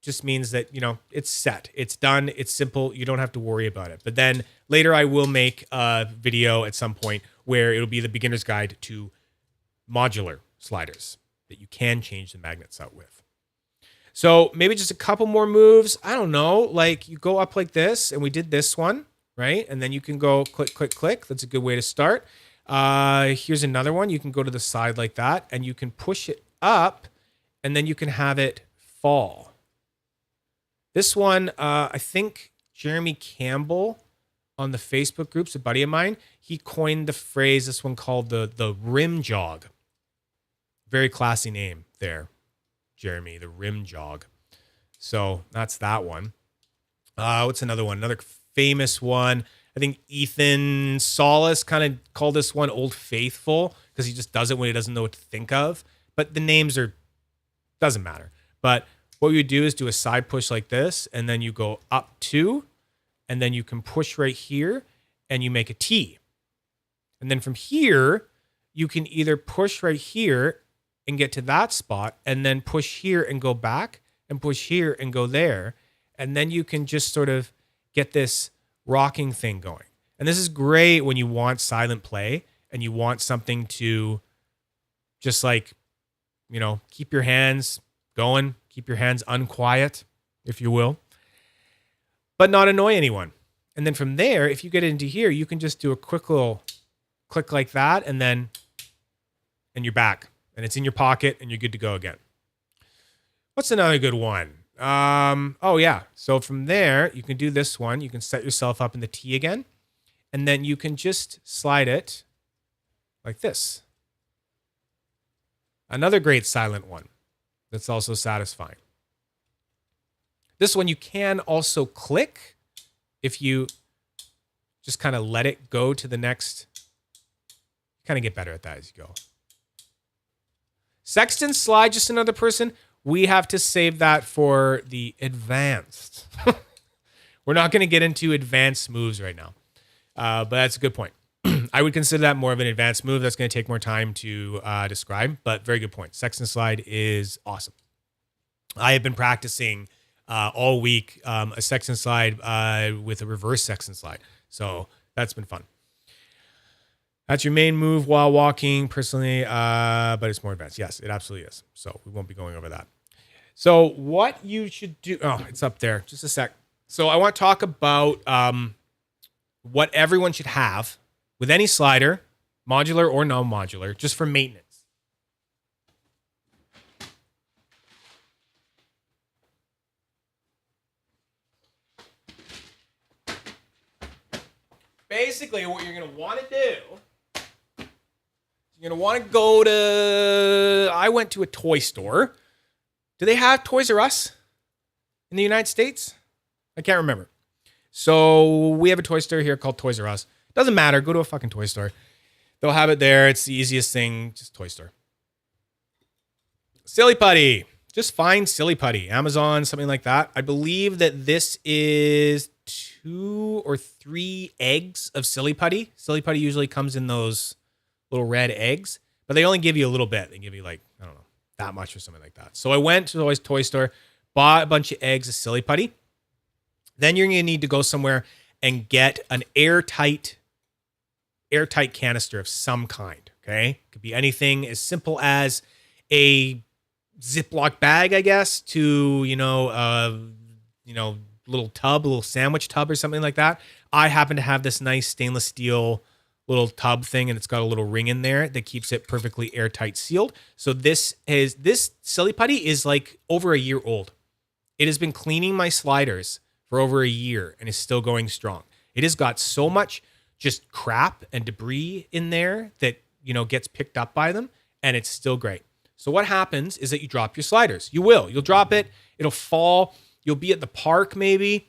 Speaker 1: just means that, it's set. It's done. It's simple. You don't have to worry about it. But then later I will make a video at some point where it'll be the beginner's guide to modular sliders that you can change the magnets out with. So maybe just a couple more moves. I don't know. Like you go up like this, and we did this one, right? And then you can go click, click, click. That's a good way to start. Here's another one. You can go to the side like that, and you can push it up, and then you can have it fall. This one, I think Jeremy Campbell on the Facebook groups, a buddy of mine, he coined the phrase, this one called the rim jog. Very classy name there, Jeremy, the rim jog. So that's that one. What's another one? Another famous one. I think Ethan Solis kind of called this one Old Faithful because he just does it when he doesn't know what to think of. But the names doesn't matter. But what you do is do a side push like this, and then you go up 2, and then you can push right here, and you make a T. And then from here, you can either push right here and get to that spot, and then push here and go back, and push here and go there. And then you can just sort of get this rocking thing going. And this is great when you want silent play and you want something to just like, you know, keep your hands going, keep your hands unquiet, if you will, but not annoy anyone. And then from there, if you get into here, you can just do a quick little click like that, and then, and you're back, and it's in your pocket, and you're good to go again. What's another good one? Oh yeah. So from there, you can do this one. You can set yourself up in the T again, and then you can just slide it like this. Another great silent one that's also satisfying. This one you can also click if you just kind of let it go to the next. Kind of get better at that as you go. Sexton slide, just another person. We have to save that for the advanced. We're not going to get into advanced moves right now, but that's a good point. I would consider that more of an advanced move. That's going to take more time to describe, but very good point. Sexton slide is awesome. I have been practicing all week a Sexton slide with a reverse Sexton slide. So that's been fun. That's your main move while walking personally, but it's more advanced. Yes, it absolutely is. So we won't be going over that. So what you should do, oh, it's up there. Just a sec. So I want to talk about what everyone should have with any slider, modular or non-modular, just for maintenance. Basically, what you're going to want to do, you're going to want to go to, I went to a toy store. Do they have Toys R Us in the United States? I can't remember. So we have a toy store here called Toys R Us. Doesn't matter. Go to a fucking toy store. They'll have it there. It's the easiest thing. Just toy store. Silly putty. Just find silly putty. Amazon, something like that. I believe that this is 2 or 3 eggs of silly putty. Silly putty usually comes in those little red eggs, but they only give you a little bit. They give you like, I don't know, that much or something like that. So I went to the toy store, bought a bunch of eggs of silly putty. Then you're going to need to go somewhere and get an airtight canister of some kind, okay? Could be anything as simple as a Ziploc bag, I guess, to, little tub, a little sandwich tub or something like that. I happen to have this nice stainless steel little tub thing, and it's got a little ring in there that keeps it perfectly airtight sealed. So this silly putty is like over a year old. It has been cleaning my sliders for over a year and is still going strong. It has got so much just crap and debris in there that, gets picked up by them, and it's still great. So what happens is that you drop your sliders. You'll drop it. It'll fall. You'll be at the park maybe.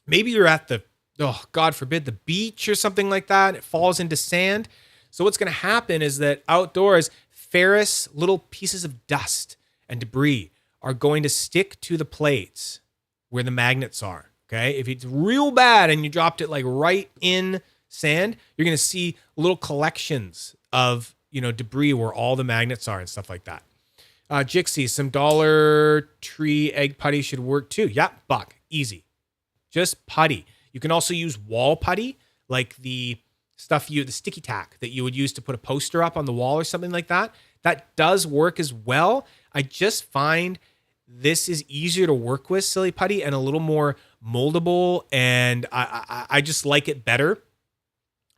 Speaker 1: Maybe you're at the, oh, God forbid, the beach or something like that. It falls into sand. So what's going to happen is that outdoors, ferrous little pieces of dust and debris are going to stick to the plates where the magnets are, okay? If it's real bad and you dropped it like right in sand, you're going to see little collections of, debris where all the magnets are and stuff like that. Jixie, some Dollar Tree egg putty should work too. Yeah, buck, easy. Just putty. You can also use wall putty, like the sticky tack that you would use to put a poster up on the wall or something like that. That does work as well. I just find this is easier to work with, silly putty, and a little more moldable, and I just like it better.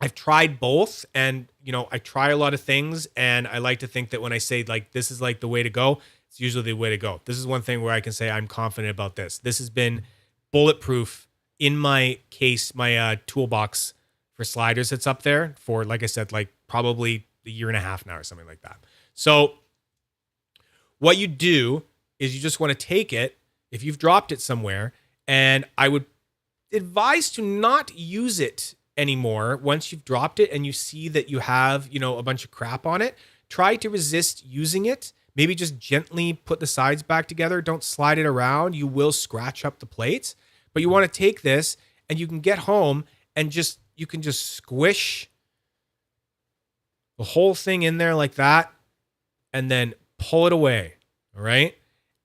Speaker 1: I've tried both, and I try a lot of things, and I like to think that when I say like this is like the way to go, it's usually the way to go. This is one thing where I can say I'm confident about this. This has been bulletproof in my case, my toolbox for sliders that's up there for, like I said, like probably a year and a half now or something like that. So what you do is you just want to take it if you've dropped it somewhere, and I would advise to not use it anymore once you've dropped it and you see that you have, a bunch of crap on it. Try to resist using it, maybe just gently put the sides back together. Don't slide it around. You will scratch up the plates. But you want to take this and you can get home and you can just squish the whole thing in there like that and then pull it away. All right.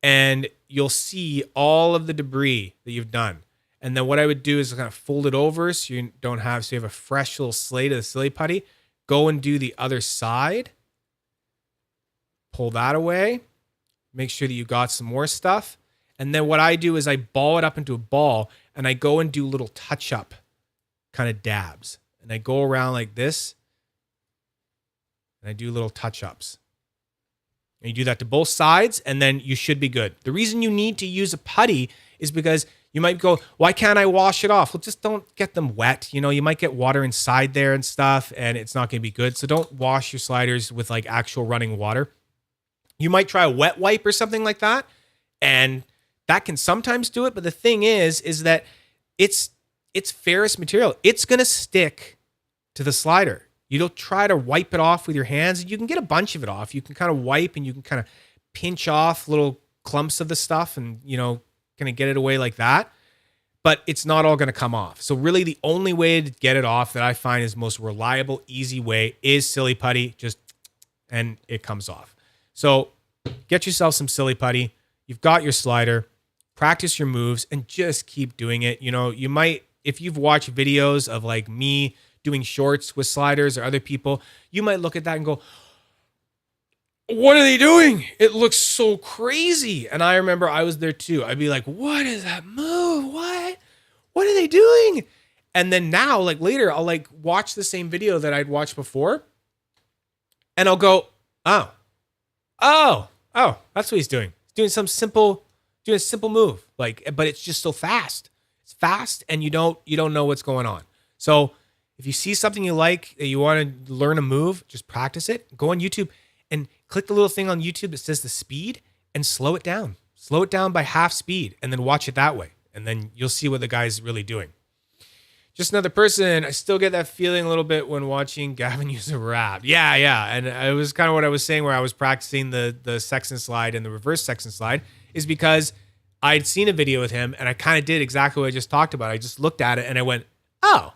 Speaker 1: And you'll see all of the debris that you've done. And then what I would do is kind of fold it over so you have a fresh little slate of the silly putty. Go and do the other side. Pull that away. Make sure that you got some more stuff. And then what I do is I ball it up into a ball and I go and do little touch-up kind of dabs. And I go around like this and I do little touch-ups. And you do that to both sides and then you should be good. The reason you need to use a putty is because you might go, why can't I wash it off? Well, just don't get them wet. You know, you might get water inside there and stuff and it's not going to be good. So don't wash your sliders with like actual running water. You might try a wet wipe or something like that. And that can sometimes do it. But the thing is that it's ferrous material. It's going to stick to the slider. You don't try to wipe it off with your hands. You can get a bunch of it off. You can kind of wipe and you can kind of pinch off little clumps of the stuff and, you know, kind of get it away like that. But it's not all going to come off. So really the only way to get it off that I find is most reliable, easy way is silly putty. And it comes off. So get yourself some silly putty. You've got your slider. Practice your moves and just keep doing it. You know, you might, if you've watched videos of like me doing shorts with sliders or other people, you might look at that and go, what are they doing? It looks so crazy. And I remember I was there too. I'd be like, what is that move? What are they doing? And then now, like later, I'll like watch the same video that I'd watched before and I'll go, oh, that's what he's doing. He's doing a simple move, like, but it's just so fast. It's fast, and you don't know what's going on. So if you see something you like, that you want to learn a move, just practice it. Go on YouTube and click the little thing on YouTube that says the speed and slow it down. Slow it down by half speed, and then watch it that way, and then you'll see what the guy's really doing. Just another person. I still get that feeling a little bit when watching Gavin use a wrap. Yeah. And it was kind of what I was saying where I was practicing the Sexton slide and the reverse Sexton slide is because I'd seen a video with him and I kind of did exactly what I just talked about. I just looked at it and I went, oh,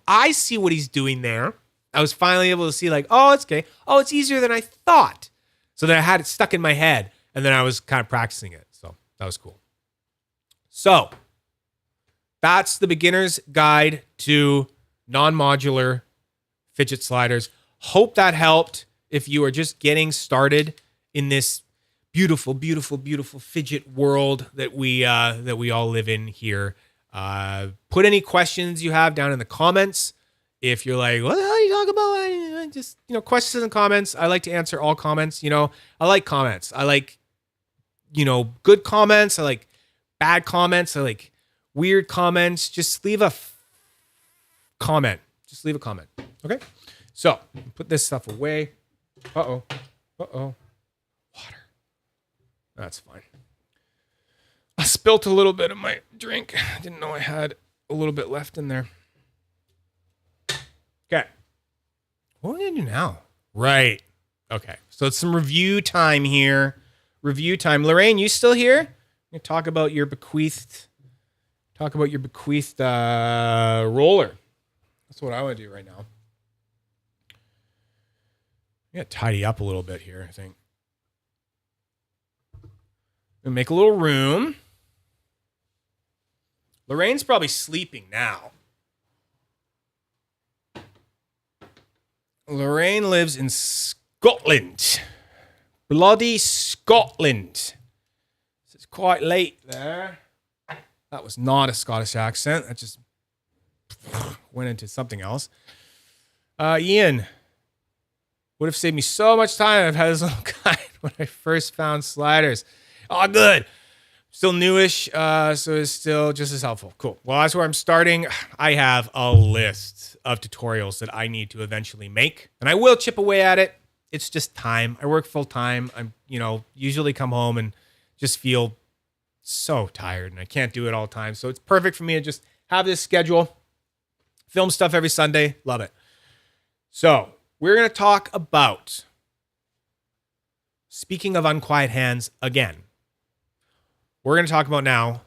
Speaker 1: I see what he's doing there. I was finally able to see like, oh, it's okay. Oh, it's easier than I thought. So then I had it stuck in my head and then I was kind of practicing it. So that was cool. So that's the beginner's guide to non-modular fidget sliders. Hope that helped if you are just getting started in this beautiful, beautiful, beautiful fidget world that we all live in here. Put any questions you have down in the comments. If you're like, what the hell are you talking about? Just, questions and comments. I like to answer all comments. I like comments. I like, good comments. I like bad comments. I like weird comments. Just leave a comment. Just leave a comment. Okay. So put this stuff away. Uh-oh. Water. That's fine. I spilt a little bit of my drink. I didn't know I had a little bit left in there. Okay. What are we going to do now? Right. Okay. So it's some review time here. Review time. Lorraine, you still here? I'm going to talk about your bequeathed roller. That's what I want to do right now. I'm going to tidy up a little bit here, I think. Gonna make a little room. Lorraine's probably sleeping now. Lorraine lives in Scotland. Bloody Scotland. It's quite late there. That was not a Scottish accent. That just went into something else. Ian. Would have saved me so much time if I've had this little guide when I first found sliders. Oh, good. Still newish, so it's still just as helpful. Cool. Well, that's where I'm starting. I have a list of tutorials that I need to eventually make, and I will chip away at it. It's just time. I work full time. I'm, usually come home and just feel so tired, and I can't do it all the time. So it's perfect for me to just have this schedule, film stuff every Sunday. Love it. So we're going to talk about speaking of unquiet hands again, we're going to talk about now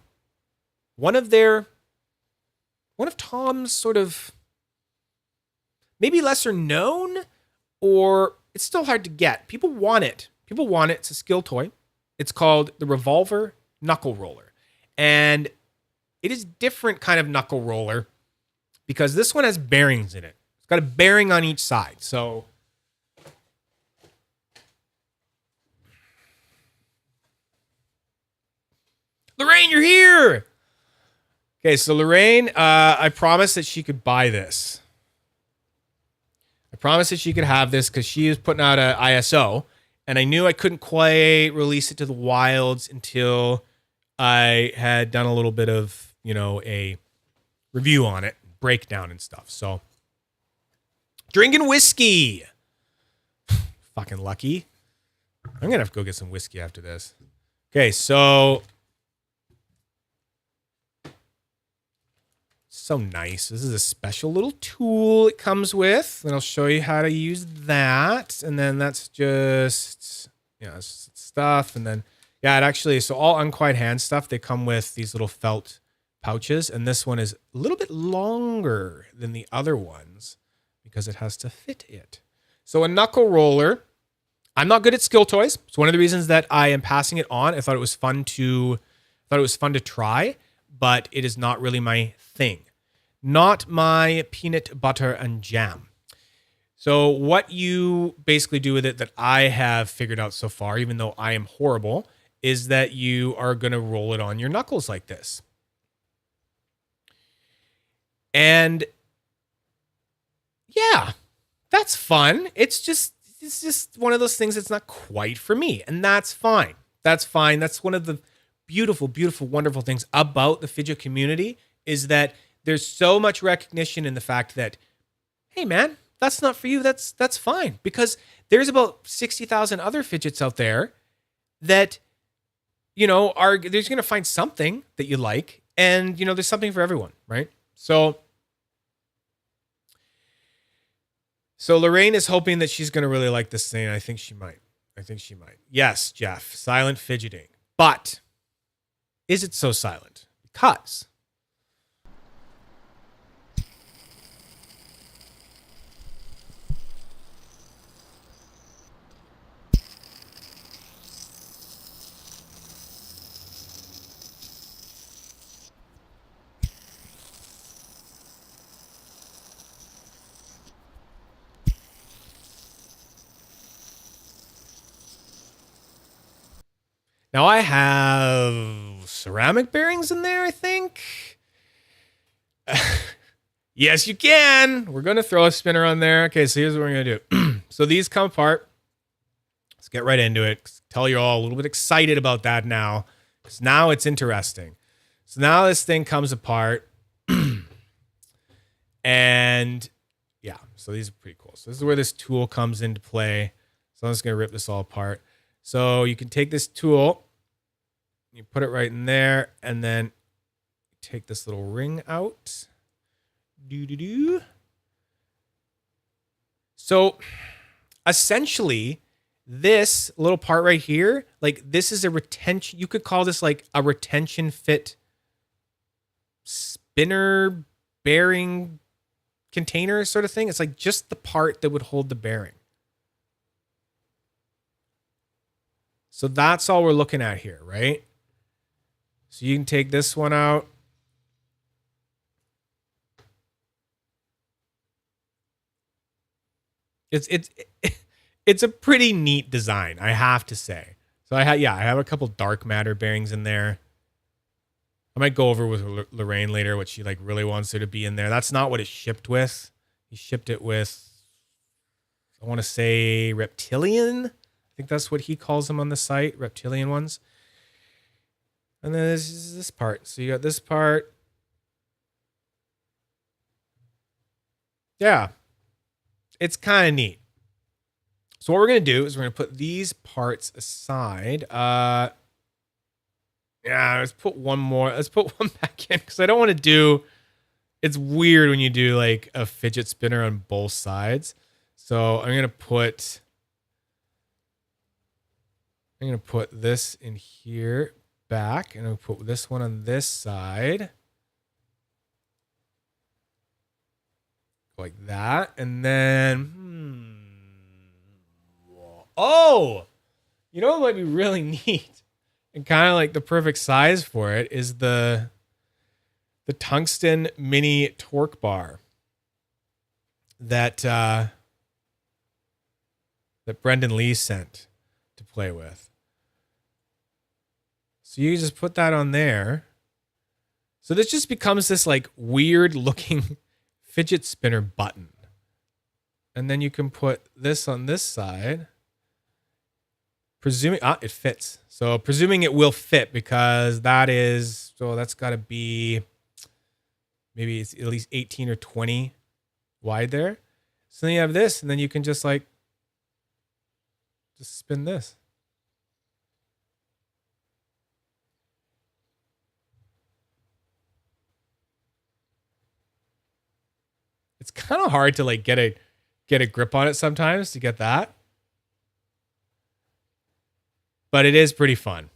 Speaker 1: one of Tom's sort of maybe lesser known, or it's still hard to get. People want it. It's a skill toy. It's called the Revolver Knuckle Roller. And it is different kind of knuckle roller because this one has bearings in it. It's got a bearing on each side. So Lorraine, you're here. Okay, so Lorraine, I promised that she could buy this. I promised that she could have this because she is putting out an ISO, and I knew I couldn't quite release it to the wilds until I had done a little bit of, a review on it, breakdown and stuff. So, drinking whiskey. Fucking lucky. I'm going to have to go get some whiskey after this. Okay, so nice. This is a special little tool it comes with, and I'll show you how to use that. And then that's just, it's stuff. And then, it actually, so all Unquiet Hand stuff, they come with these little felt pouches. And this one is a little bit longer than the other ones because it has to fit it. So a knuckle roller, I'm not good at skill toys. It's one of the reasons that I am passing it on. I thought it was fun to try, but it is not really my thing. Not my peanut butter and jam. So what you basically do with it that I have figured out so far, even though I am horrible, is that you are going to roll it on your knuckles like this. And yeah, that's fun. It's just one of those things that's not quite for me. And that's fine. That's fine. That's one of the beautiful, beautiful, wonderful things about the fidget community is that there's so much recognition in the fact that, hey man, that's not for you. That's fine. Because there's about 60,000 other fidgets out there that, there's going to find something that you like. And, there's something for everyone, right? So Lorraine is hoping that she's going to really like this thing. I think she might. Yes, Jeff, silent fidgeting. But is it so silent? Because now I have ceramic bearings in there, I think. Yes, you can. We're going to throw a spinner on there. Okay, so here's what we're going to do. So these come apart. Let's get right into it. Tell you all a little bit excited about that now, because now it's interesting. So now this thing comes apart. And yeah, so these are pretty cool. So this is where this tool comes into play. So I'm just going to rip this all apart. So you can take this tool, you put it right in there, and then take this little ring out. So essentially, this little part right here, like this is a retention. You could call this like a retention fit spinner bearing container sort of thing. It's like just the part that would hold the bearing. So that's all we're looking at here, right? So you can take this one out. It's a pretty neat design, I have to say. So I have a couple dark matter bearings in there. I might go over with Lorraine later what she like really wants there to be in there. That's not what it's shipped with. He shipped it with, I want to say reptilian. I think that's what he calls them on the site, reptilian ones. And then there's this part. So you got this part. Yeah. It's kind of neat. So what we're going to do is we're going to put these parts aside. Let's put one more. Let's put one back in because I don't want to do, it's weird when you do like a fidget spinner on both sides. So I'm going to put I'm going to put this in here back, and I'll put this one on this side. Like that. And then, oh, you know what might be really neat and kind of like the perfect size for it is the tungsten mini torque bar that that Brendan Lee sent to play with. So you just put that on there. So this just becomes this like weird looking fidget spinner button. And then you can put this on this side. Presuming, it fits. So presuming it will fit because that is, so that's got to be, maybe it's at least 18 or 20 wide there. So then you have this, and then you can just spin this. It's kind of hard to like get a grip on it sometimes to get that. But it is pretty fun.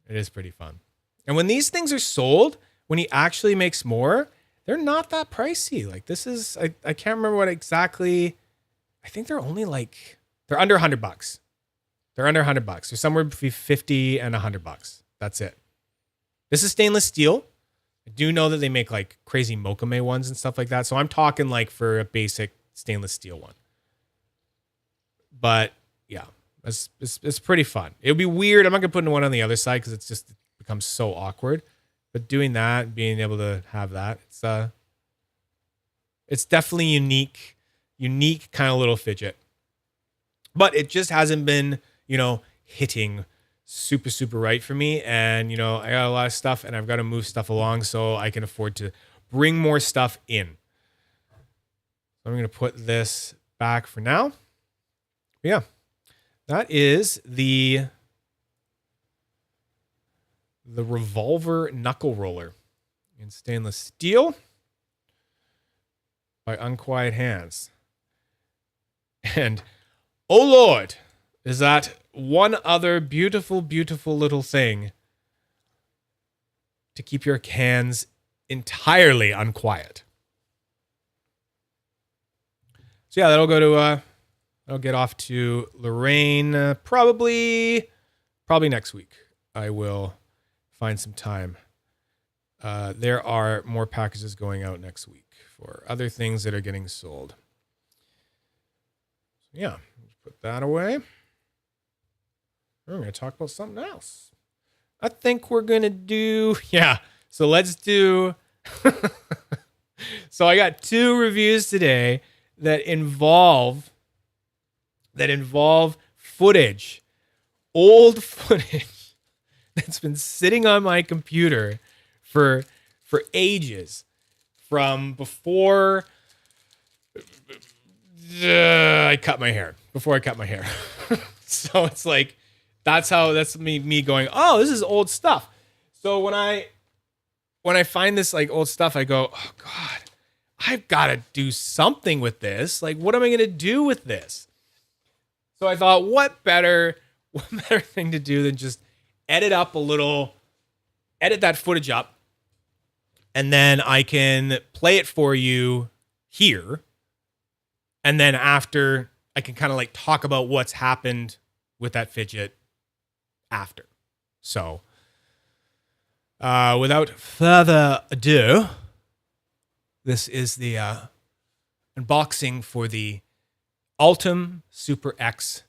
Speaker 1: It is pretty fun. And when these things are sold, when he actually makes more, they're not that pricey. Like this is, I can't remember what exactly, I think they're only like, they're under $100. They're under $100. They're somewhere between 50 and $100. That's it. This is stainless steel. I do know that they make like crazy Mokame ones and stuff like that. So I'm talking like for a basic stainless steel one. But yeah, it's pretty fun. It would be weird. I'm not going to put one on the other side because it becomes so awkward. But doing that, being able to have that, it's definitely unique kind of little fidget. But it just hasn't been, hitting super right for me. And, I got a lot of stuff and I've got to move stuff along so I can afford to bring more stuff in. So I'm going to put this back for now. Yeah, that is the Revolver knuckle roller in stainless steel by Unquiet Hands. And, oh Lord, is that one other beautiful little thing to keep your hands entirely unquiet. So yeah, that'll go to, I'll get off to Lorraine probably next week. I will find some time. There are more packages going out next week for other things that are getting sold. So yeah, put that away. We're going to talk about something else. I think we're going to do, so let's do, so I got 2 reviews today that involve footage, old footage that's been sitting on my computer for ages from before I cut my hair. So it's like, that's me going, oh, this is old stuff. So when I find this like old stuff, I go, oh God, I've got to do something with this. Like, what am I going to do with this? So I thought, what better thing to do than just edit that footage up, and then I can play it for you here. And then after, I can kind of like talk about what's happened with that fidget after. So, without further ado, this is the unboxing for the Ultem Super X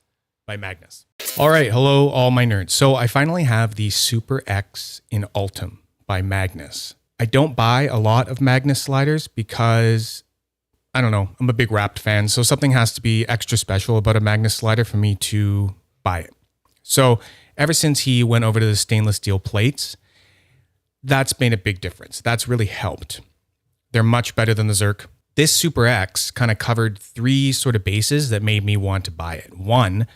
Speaker 1: by MAGNUS. All right, hello all my nerds. So I finally have the Super X in Ultem by MAGNUS. I don't buy a lot of MAGNUS sliders because, I don't know, I'm a big Wrapped fan, so something has to be extra special about a MAGNUS slider for me to buy it. So ever since he went over to the stainless steel plates, that's made a big difference. That's really helped. They're much better than the Zerk. This Super X kind of covered 3 sort of bases that made me want to buy it. One,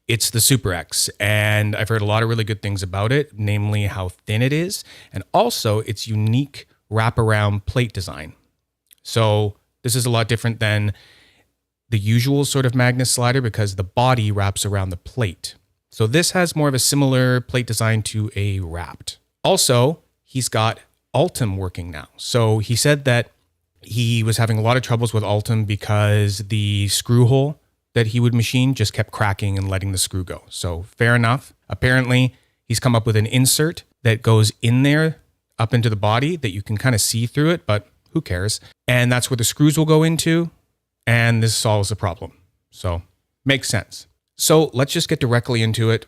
Speaker 1: it's the Super X, and I've heard a lot of really good things about it, namely how thin it is, and also its unique wraparound plate design. So this is a lot different than the usual sort of MAGNUS slider because the body wraps around the plate. So this has more of a similar plate design to a wrapped. Also, he's got Ultem working now. So he said that he was having a lot of troubles with Ultem because the screw hole that he would machine just kept cracking and letting the screw go. So fair enough. Apparently, he's come up with an insert that goes in there up into the body that you can kind of see through it, but who cares? And that's where the screws will go into, and this solves the problem. So makes sense. So let's just get directly into it,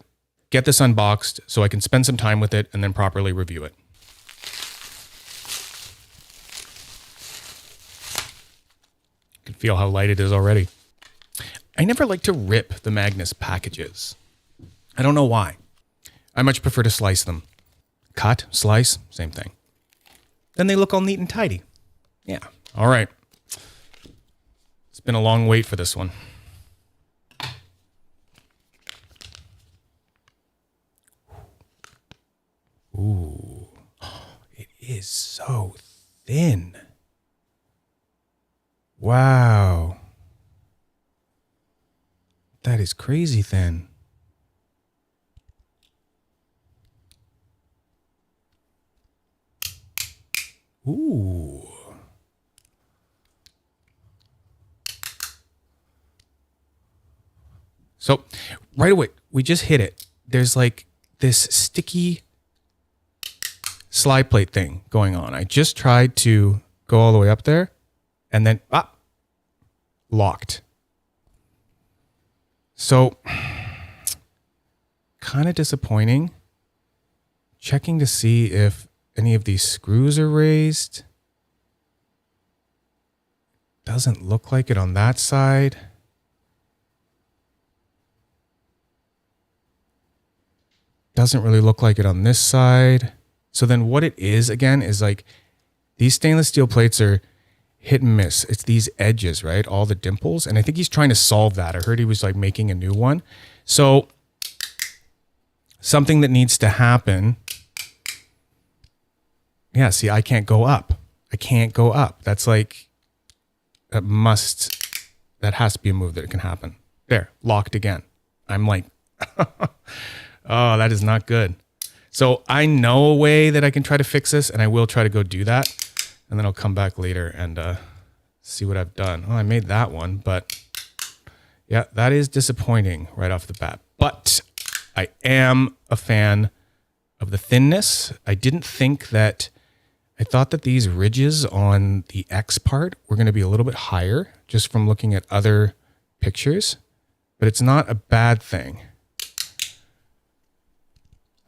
Speaker 1: get this unboxed so I can spend some time with it and then properly review it. You can feel how light it is already. I never like to rip the Magnus packages. I don't know why. I much prefer to slice them. Cut, slice, same thing. Then they look all neat and tidy. Yeah, all right. It's been a long wait for this one. Ooh, it is so thin. Wow. That is crazy thin. Ooh. So right away, we just hit it. There's like this sticky slide plate thing going on. I just tried to go all the way up there and then locked. So kind of disappointing. Checking to see if any of these screws are raised. Doesn't look like it on that side. Doesn't really look like it on this side. So then what it is again is like these stainless steel plates are hit and miss. It's these edges, right? All the dimples. And I think he's trying to solve that. I heard he was like making a new one. So something that needs to happen. Yeah, see, I can't go up. I can't go up. That's like, that has to be a move that it can happen. There, locked again. I'm like, oh, that is not good. So I know a way that I can try to fix this, and I will try to go do that. And then I'll come back later and see what I've done. Oh, I made that one, but yeah, that is disappointing right off the bat. But I am a fan of the thinness. I thought that these ridges on the X part were going to be a little bit higher just from looking at other pictures, but it's not a bad thing.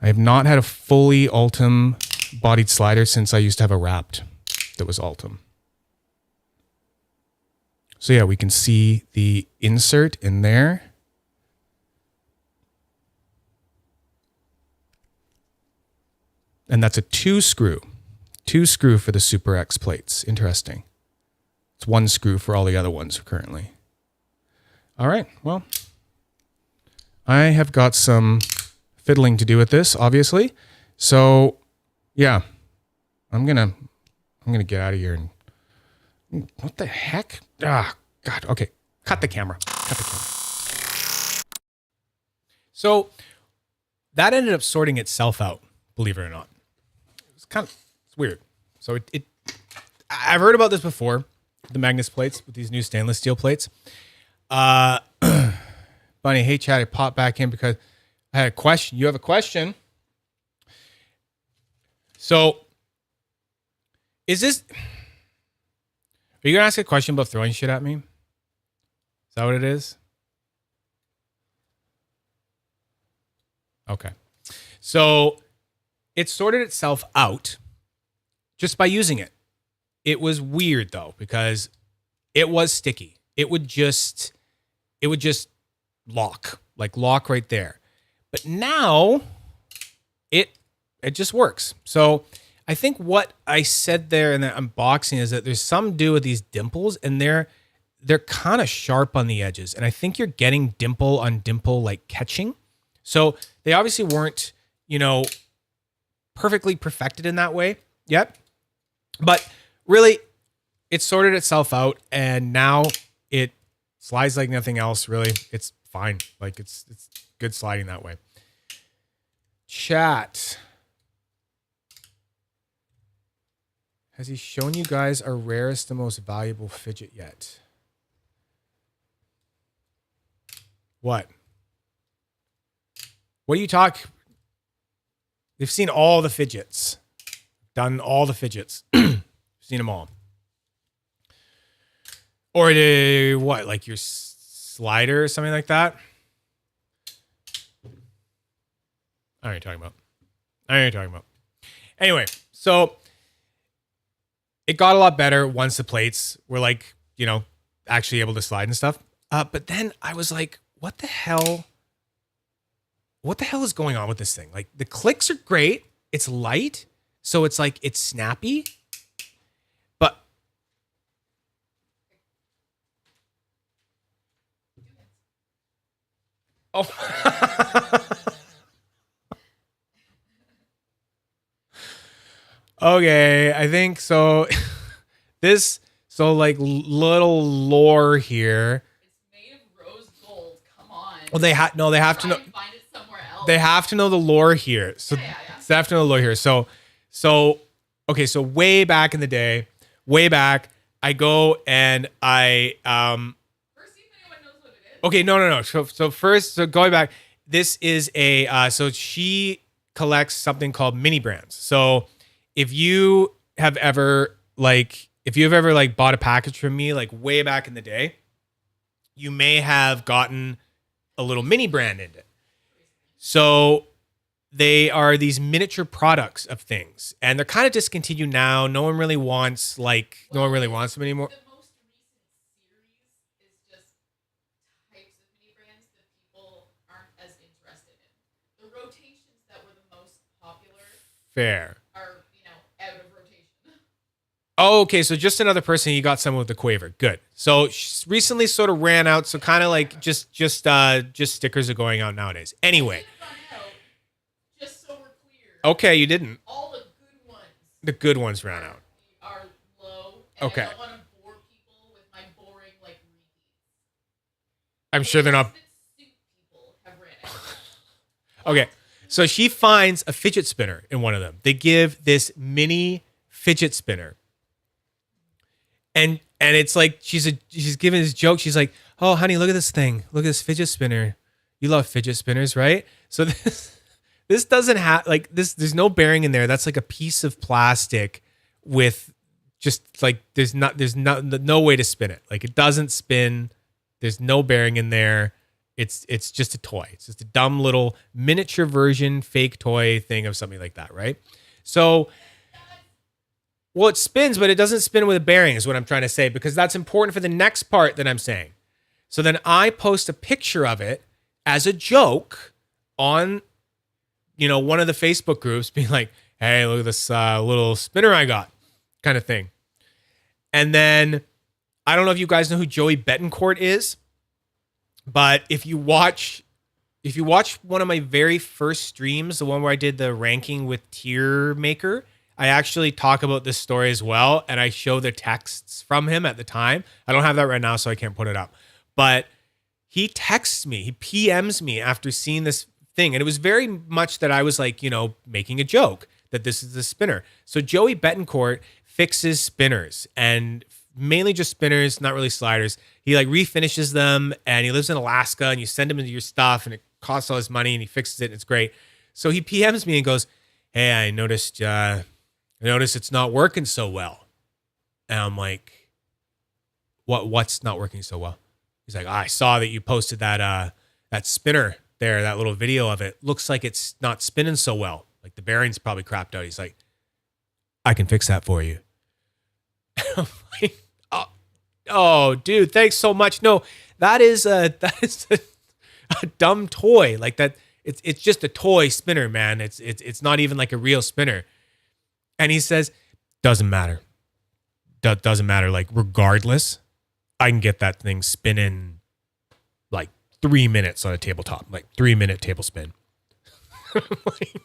Speaker 1: I have not had a fully Ultem bodied slider since I used to have a wrapped that was Ultem. So yeah, we can see the insert in there. And that's a two screw for the Super X plates. Interesting. It's one screw for all the other ones currently. All right, well, I have got some fiddling to do with this, obviously. So yeah, I'm gonna get out of here and what the heck? Ah, God. Okay, cut the camera. Cut the camera. So that ended up sorting itself out, believe it or not. It's weird. So I've heard about this before, the Magnus plates with these new stainless steel plates. Bunny, hey Chad, I popped back in because I had a question. You have a question? So are you gonna ask a question about throwing shit at me? Is that what it is? Okay. So it sorted itself out just by using it. It was weird though, because it was sticky. It would just lock right there. But now it just works. So I think what I said there in the unboxing is that there's some do with these dimples, and they're kind of sharp on the edges. And I think you're getting dimple on dimple like catching. So they obviously weren't, perfectly perfected in that way yet. But really, it sorted itself out, and now it slides like nothing else, really. It's fine. Like it's good sliding that way. Chat. Has he shown you guys our rarest and most valuable fidget yet? What? What do you talk? They've seen all the fidgets. Done all the fidgets. Seen them all. Or what? Like your slider or something like that? I don't know what you're talking about. I don't know what you're talking about. Anyway, so it got a lot better once the plates were like, you know, actually able to slide and stuff. But then I was like, what the hell? What the hell is going on with this thing? Like the clicks are great. It's light. So it's like, it's snappy. But oh. Okay, I think so. So like little lore here.
Speaker 2: It's made of rose gold. Come on.
Speaker 1: Well, they have to know.
Speaker 2: Find it somewhere else.
Speaker 1: They have to know the lore here. So
Speaker 2: Yeah.
Speaker 1: they have to know the lore here. So okay. So way back in the day, I go and I
Speaker 2: First, see if anyone knows what it is.
Speaker 1: Okay, no. So first, going back, this is a so she collects something called mini brands. So if you have ever bought a package from me like way back in the day, you may have gotten a little mini brand in it. So they are these miniature products of things, and they're kind of discontinued now. No one really wants them anymore.
Speaker 2: The most recent series is just types of mini brands that people aren't as interested in. The rotations that were the most popular
Speaker 1: Fair.
Speaker 2: are, out of rotation.
Speaker 1: Oh, okay. So just another person. You got someone with the Quaver. Good. So she recently sort of ran out. So kind of like just stickers are going out nowadays. Anyway.
Speaker 2: Run out, just so we're clear.
Speaker 1: Okay, you didn't.
Speaker 2: All the good ones.
Speaker 1: The good ones ran out.
Speaker 2: Are low. And
Speaker 1: Okay.
Speaker 2: I don't want to bore people with my boring repeats.
Speaker 1: I'm sure they're not.
Speaker 2: The soup people have ran out.
Speaker 1: Okay. So she finds a fidget spinner in one of them. They give this mini fidget spinner. And it's like she's giving this joke. She's like, "Oh, honey, look at this thing. Look at this fidget spinner. You love fidget spinners, right?" So this doesn't have like this. There's no bearing in there. That's like a piece of plastic with just like there's no way to spin it. Like it doesn't spin. There's no bearing in there. It's just a toy. It's just a dumb little miniature version, fake toy thing of something like that, right? So, well, it spins, but it doesn't spin with a bearing is what I'm trying to say, because that's important for the next part that I'm saying. So then I post a picture of it as a joke on, one of the Facebook groups being like, "Hey, look at this little spinner I got," kind of thing. And then I don't know if you guys know who Joey Betancourt is. But if you watch one of my very first streams, the one where I did the ranking with Tier Maker, I actually talk about this story as well, and I show the texts from him at the time. I don't have that right now, so I can't put it up. But he texts me, he PMs me after seeing this thing, and it was very much that I was like, making a joke that this is the spinner. So Joey Betancourt fixes spinners, and mainly just spinners, not really sliders. He like refinishes them, and he lives in Alaska, and you send him into your stuff and it costs all his money, and he fixes it and it's great. So he PMs me and goes, "Hey, I noticed it's not working so well." And I'm like, what's not working so well? He's like, "I saw that you posted that spinner there, that little video of it. Looks like it's not spinning so well. Like the bearing's probably crapped out." He's like, "I can fix that for you." And I'm like, oh, dude, thanks so much. No, that is a dumb toy. Like that, it's just a toy spinner, man. It's not even like a real spinner. And he says, "Doesn't matter. Doesn't matter. Like regardless, I can get that thing spinning like 3 minutes on a tabletop, like 3-minute table spin." Like,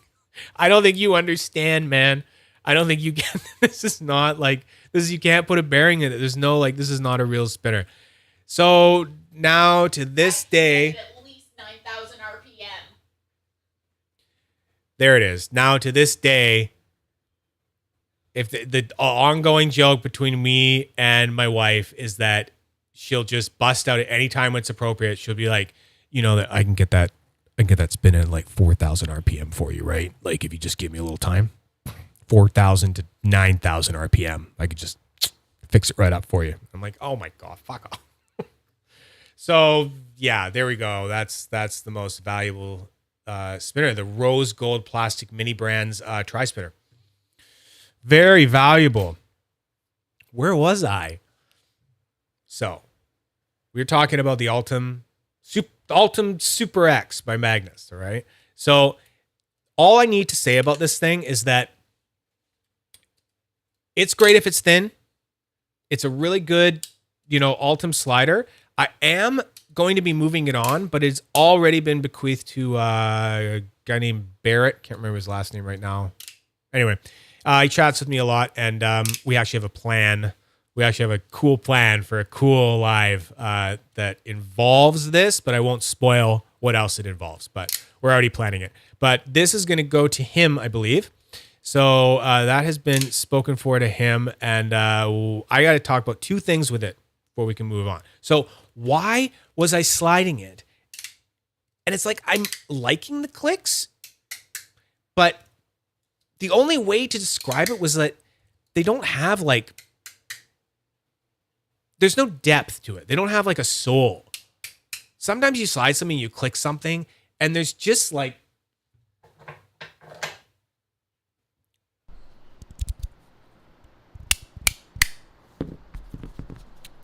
Speaker 1: I don't think you understand, man. I don't think you can. This is not like this. You can't put a bearing in it. There's no like. This is not a real spinner. So now to this day,
Speaker 2: at least 9,000 RPM.
Speaker 1: There it is. Now, to this day, if the ongoing joke between me and my wife is that she'll just bust out at any time when it's appropriate. She'll be like, you know, that I can get that spinning at like 4,000 RPM for you, right? Like if you just give me a little time, 4,000 to 9,000 RPM, I could just fix it right up for you. I'm like, oh my God, fuck off. So yeah, there we go. That's the most valuable spinner, the rose gold plastic mini brands tri-spinner. Very valuable. Where was I? So we were talking about the Ultem Super X by Magnus. All right. So all I need to say about this thing is that it's great if it's thin. It's a really good, Ultem slider. I am going to be moving it on, but it's already been bequeathed to a guy named Barrett. Can't remember his last name right now. Anyway, he chats with me a lot, and we actually have a plan. We actually have a cool plan for a cool live that involves this, but I won't spoil what else it involves. But we're already planning it. But this is going to go to him, I believe. So that has been spoken for to him, and I got to talk about two things with it before we can move on. So why was I sliding it? And it's like I'm liking the clicks, but the only way to describe it was that they don't have like, there's no depth to it. They don't have like a soul. Sometimes you slide something, you click something, and there's just like,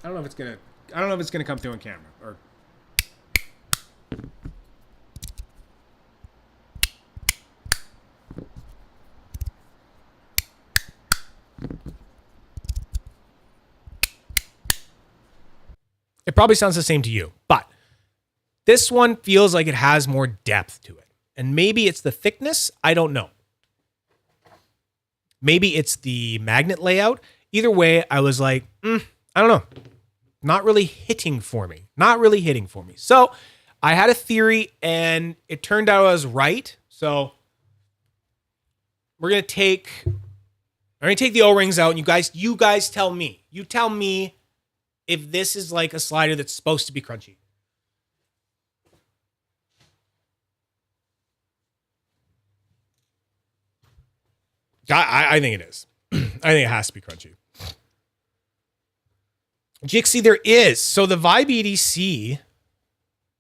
Speaker 1: I don't know if it's gonna come through on camera or. It probably sounds the same to you, but this one feels like it has more depth to it. And maybe it's the thickness. I don't know. Maybe it's the magnet layout. Either way, I was like, I don't know. Not really hitting for me. So I had a theory and it turned out I was right. So I'm going to take the O-rings out and you guys tell me. You tell me if this is like a slider that's supposed to be crunchy. I think it is. I think it has to be crunchy. Jixie, there is. So the Vibe EDC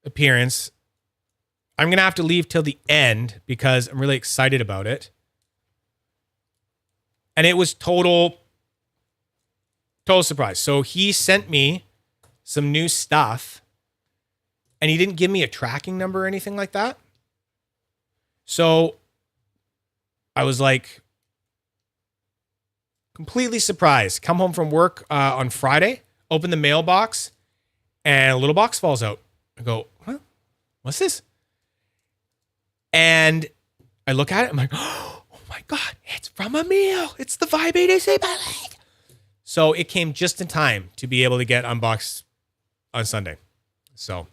Speaker 1: appearance, I'm going to have to leave till the end because I'm really excited about it. And it was total surprise. So he sent me some new stuff and he didn't give me a tracking number or anything like that. So I was like completely surprised. Come home from work on Friday, open the mailbox, and a little box falls out. I go, what? What's this? And I look at it. I'm like, oh my God, it's from Emil. It's the Vibe EDC palette. So it came just in time to be able to get unboxed on Sunday. So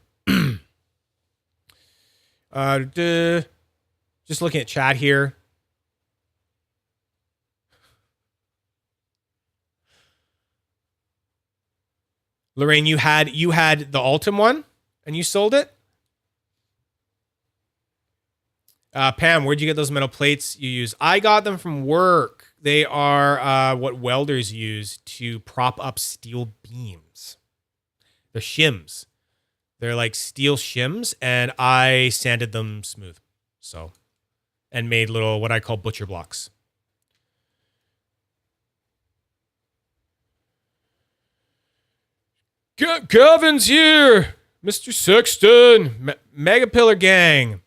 Speaker 1: just looking at chat here. Lorraine, you had the Ultem one and you sold it? Pam, where'd you get those metal plates you use? I got them from work. They are what welders use to prop up steel beams. They're shims. They're like steel shims, and I sanded them smooth. So, and made little, what I call butcher blocks. Kevin's here. Mr. Sexton. Mega Pillar Gang.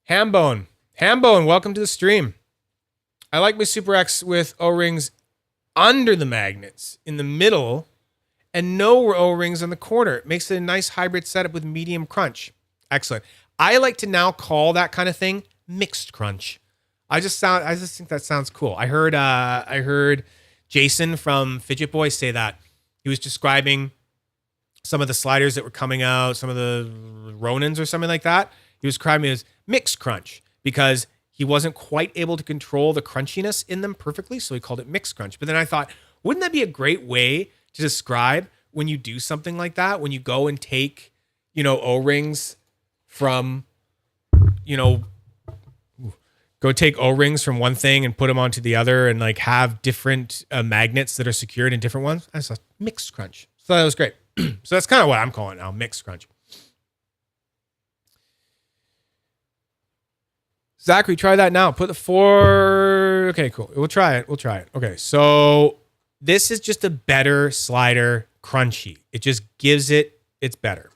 Speaker 1: Hambone, welcome to the stream. I like my Super X with O-rings under the magnets in the middle and no O-rings on the corner. It makes it a nice hybrid setup with medium crunch. Excellent. I like to now call that kind of thing mixed crunch. I just think that sounds cool. I heard Jason from Fidget Boy say that. He was describing some of the sliders that were coming out, some of the Ronins or something like that. He was describing it as mixed crunch because he wasn't quite able to control the crunchiness in them perfectly, so he called it mixed crunch. But then I thought, wouldn't that be a great way to describe when you do something like that, when you go and take, O-rings from, go take O-rings from one thing and put them onto the other and like have different magnets that are secured in different ones. I saw mixed crunch. So that was great. So that's kind of what I'm calling it now, mixed crunch. Zachary, try that now. Put the 4. Okay, cool. We'll try it. Okay, so this is just a better slider crunchy. It just gives it's better.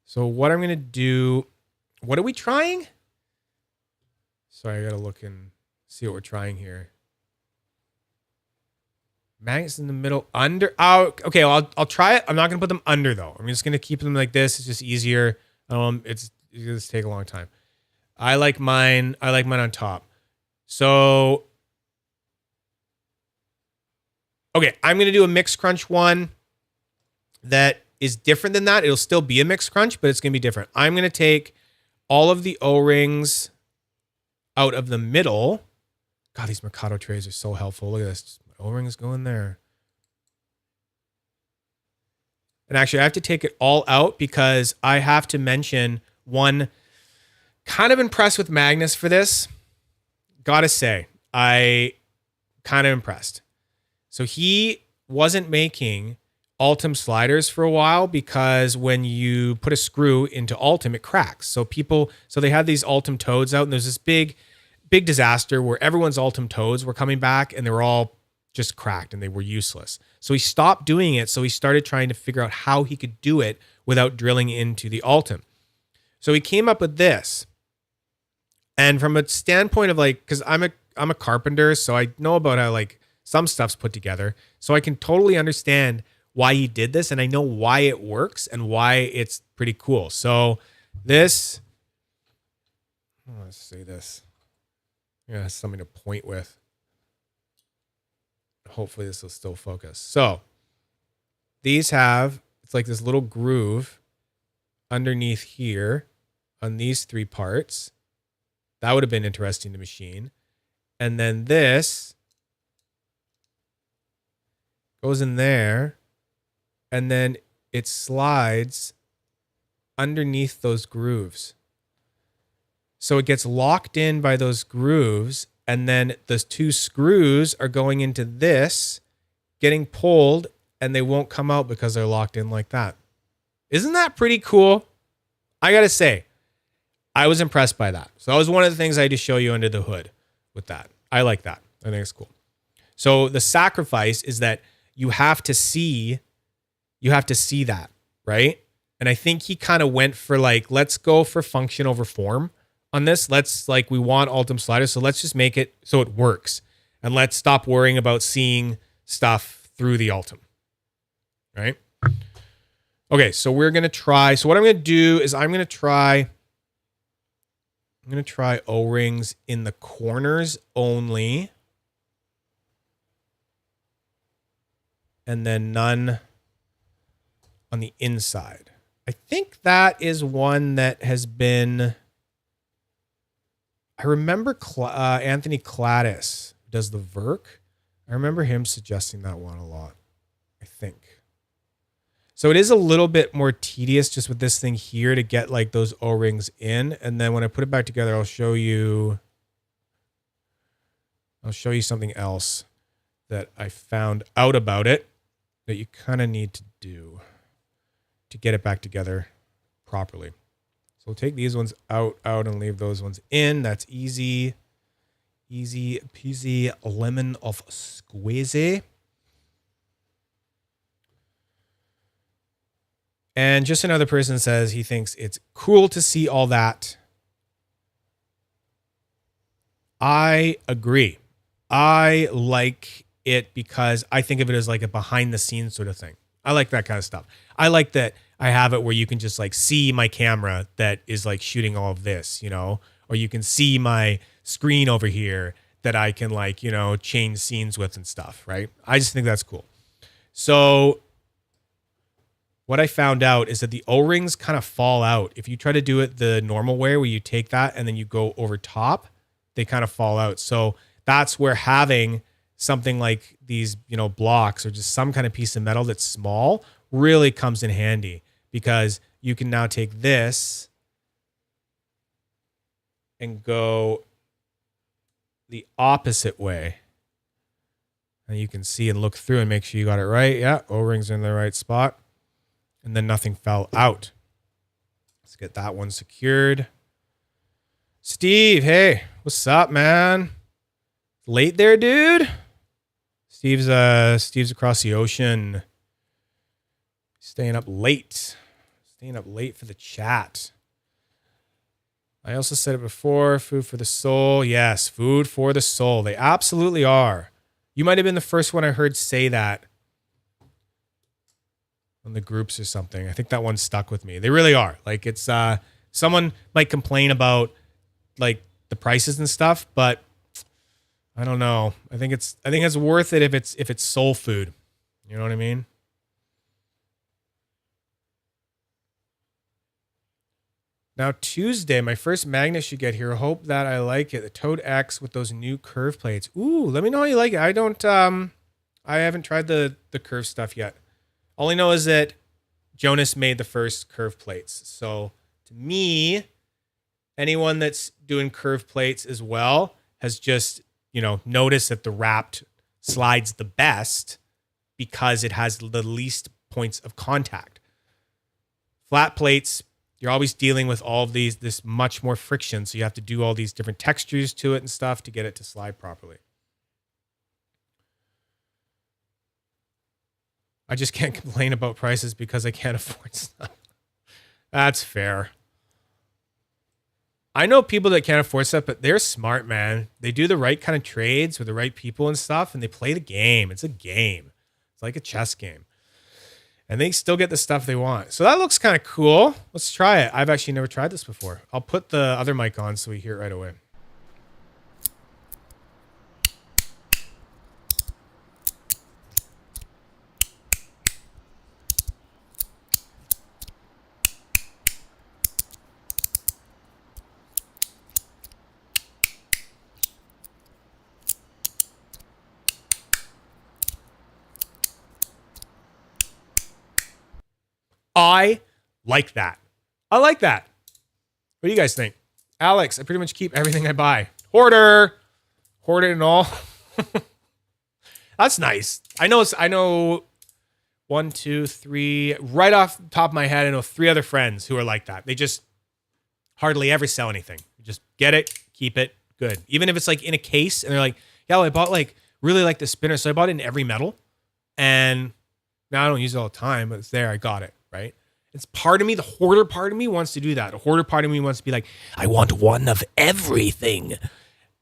Speaker 1: So what I'm going to do, what are we trying? Sorry, I got to look and see what we're trying here. Magnets in the middle, under. Oh, okay, well, I'll try it. I'm not going to put them under, though. I'm just going to keep them like this. It's just easier. It's going to take a long time. I like mine on top. So, okay, I'm going to do a mixed crunch one that is different than that. It'll still be a mixed crunch, but it's going to be different. I'm going to take all of the O-rings out of the middle. God, these Mercado trays are so helpful. Look at this. O-rings go in there. And actually, I have to take it all out because I have to mention one. Kind of impressed with Magnus for this. Gotta say, I kind of impressed. So he wasn't making Ultem sliders for a while because when you put a screw into Ultem, it cracks. So they had these Ultem toads out, and there's this big disaster where everyone's Ultem toads were coming back and they were all just cracked and they were useless. So he stopped doing it. So he started trying to figure out how he could do it without drilling into the Ultem. So he came up with this. And from a standpoint of like, because I'm a carpenter, so I know about how like some stuff's put together. So I can totally understand why he did this, and I know why it works and why it's pretty cool. So this, let's say this. Yeah, something to point with. Hopefully this will still focus. So these it's like this little groove underneath here on these 3 parts. That would have been interesting to machine. And then this goes in there, and then it slides underneath those grooves. So it gets locked in by those grooves, and then those 2 screws are going into this, getting pulled, and they won't come out because they're locked in like that. Isn't that pretty cool? I gotta say, I was impressed by that. So that was one of the things I had to show you under the hood with that. I like that. I think it's cool. So the sacrifice is that you have to see that, right? And I think he kind of went for like, let's go for function over form on this. We want Ultem sliders, so let's just make it so it works. And let's stop worrying about seeing stuff through the Ultem, right? Okay, so we're going to try. So what I'm going to do is I'm going to try O-rings in the corners only. And then none on the inside. I think that is one that has been... I remember Anthony Cladis does the Verk. I remember him suggesting that one a lot, I think. So it is a little bit more tedious just with this thing here to get like those O-rings in. And then when I put it back together, I'll show you something else that I found out about it that you kind of need to do to get it back together properly. So we'll take these ones out, and leave those ones in. That's easy. Easy peasy lemon of squeezy. And just another person says he thinks it's cool to see all that. I agree. I like it because I think of it as like a behind the scenes sort of thing. I like that kind of stuff. I like that I have it where you can just like see my camera that is like shooting all of this, or you can see my screen over here that I can like, change scenes with and stuff, right? I just think that's cool. So what I found out is that the O-rings kind of fall out. If you try to do it the normal way where you take that and then you go over top, they kind of fall out. So that's where having something like these, you know, blocks or just some kind of piece of metal that's small really comes in handy, because you can now take this and go the opposite way. And you can see and look through and make sure you got it right. Yeah, O-rings are in the right spot. And then nothing fell out. Let's get that one secured. Steve, hey, what's up, man? Late there, dude? Steve's across the ocean. Staying up late. Staying up late for the chat. I also said it before, food for the soul. Yes, food for the soul. They absolutely are. You might have been the first one I heard say that on the groups or something. I think that one stuck with me. They really are. Like, it's someone might complain about like the prices and stuff, but I don't know. I think it's worth it if it's soul food. You know what I mean? Now, Tuesday, my first Magnus you get here. Hope that I like it. The Toad X with those new curve plates. Ooh, let me know how you like it. I haven't tried the curve stuff yet. All I know is that Jonas made the first curve plates. So to me, anyone that's doing curve plates as well has just, you know, noticed that the wrapped slides the best because it has the least points of contact. Flat plates, you're always dealing with all of this much more friction. So you have to do all these different textures to it and stuff to get it to slide properly. I just can't complain about prices because I can't afford stuff. That's fair. I know people that can't afford stuff, but they're smart, man. They do the right kind of trades with the right people and stuff, and they play the game. It's a game. It's like a chess game. And they still get the stuff they want. So that looks kind of cool. Let's try it. I've actually never tried this before. I'll put the other mic on so we hear it right away. I like that. I like that. What do you guys think? Alex, I pretty much keep everything I buy. Hoarder it and all. That's nice. I know 1, 2, 3, right off the top of my head, I know 3 other friends who are like that. They just hardly ever sell anything. Just get it, keep it, good. Even if it's like in a case and they're like, yeah, well, I bought really like the spinner. So I bought it in every metal. And now I don't use it all the time, but it's there. I got it. Right? It's part of me, the hoarder part of me wants to do that. The hoarder part of me wants to be like, I want one of everything.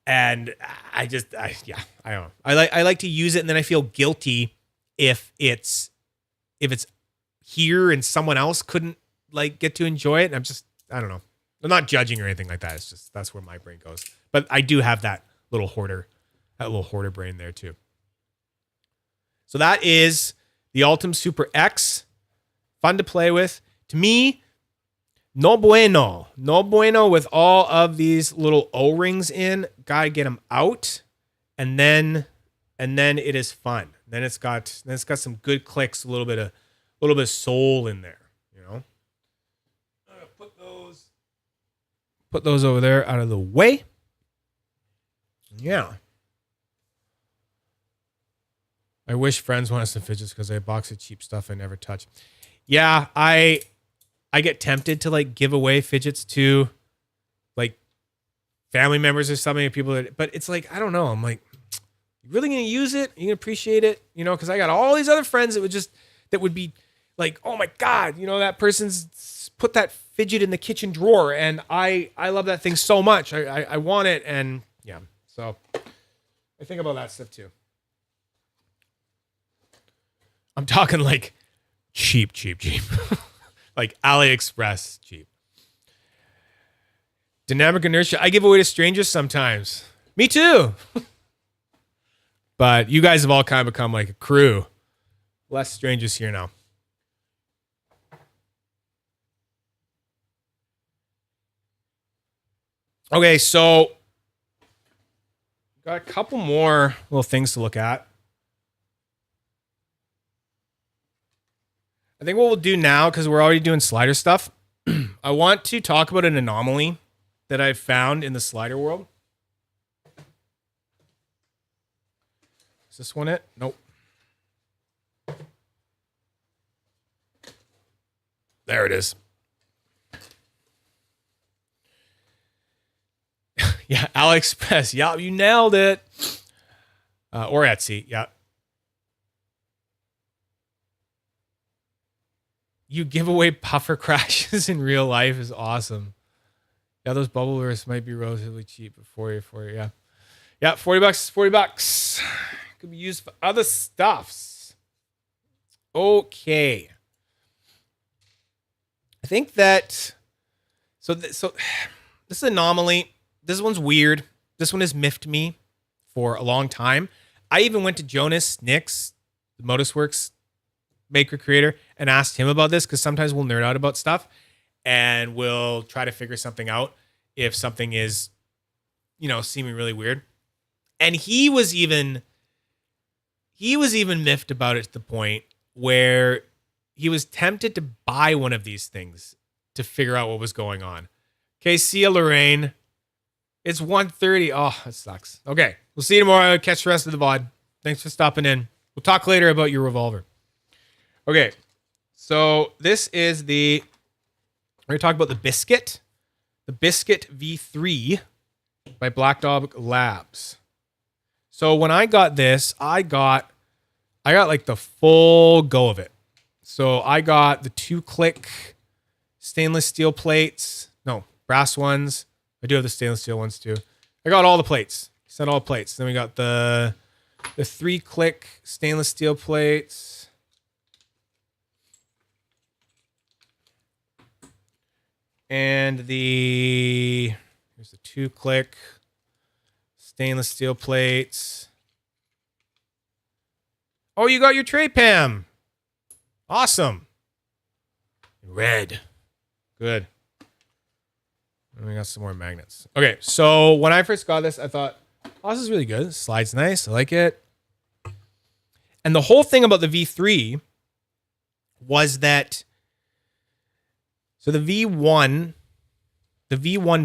Speaker 1: And I don't know. I like to use it, and then I feel guilty if it's here and someone else couldn't like get to enjoy it. And I don't know. I'm not judging or anything like that. It's just that's where my brain goes. But I do have that little hoarder brain there too. So that is the Ultem Super X. Fun to play with. To me, no bueno. No bueno with all of these little O-rings in. Gotta get them out. And then it is fun. Then it's got some good clicks, a little bit of soul in there, you know? Put those over there out of the way. Yeah. I wish friends wanted some fidgets because I have a box of cheap stuff I never touch. Yeah, I get tempted to like give away fidgets to like family members or something, people but it's like, I don't know. I'm like, you really gonna use it? You gonna appreciate it? You know, because I got all these other friends that would be like, oh my God, you know, that person's put that fidget in the kitchen drawer and I love that thing so much. I want it, and yeah. So I think about that stuff too. I'm talking like cheap. Like AliExpress cheap. Dynamic inertia. I give away to strangers sometimes. Me too. But you guys have all kind of become like a crew. Less strangers here now. Okay, so Got a couple more little things to look at. I think what we'll do now, because we're already doing slider stuff, I want to talk about an anomaly that I've found in the slider world. Is this one it? Nope. There it is. Yeah, AliExpress. Yeah, you nailed it. Or Etsy. Yeah. You give away puffer crashes in real life is awesome. Yeah, those bubble bursts might be relatively cheap, but 40, yeah. Yeah, $40, $40. Could be used for other stuffs. Okay. I think that, so this is an anomaly. This one's weird. This one has miffed me for a long time. I even went to Jonas Nix, the Modusworks maker creator, and asked him about this, because sometimes we'll nerd out about stuff and we'll try to figure something out if something is, seeming really weird. And he was even miffed about it to the point where he was tempted to buy one of these things to figure out what was going on. Okay, see ya, Lorraine. It's 1:30. Oh, that sucks. Okay, we'll see you tomorrow. Catch the rest of the VOD. Thanks for stopping in. We'll talk later about your revolver. Okay, so this is we're going to talk about the Biscuit V3 by BLACKDOG Labs. So when I got this, I got like the full go of it. So I got the 2-click stainless steel plates. No, brass ones. I do have the stainless steel ones too. I got all the plates. Sent all the plates. Then we got the 3-click stainless steel plates. And here's the 2-click stainless steel plates. Oh, you got your tray, Pam. Awesome. Red. Good. And we got some more magnets. Okay, so when I first got this, I thought, oh, this is really good. It slides nice. I like it. And the whole thing about the V3 was that, so the V1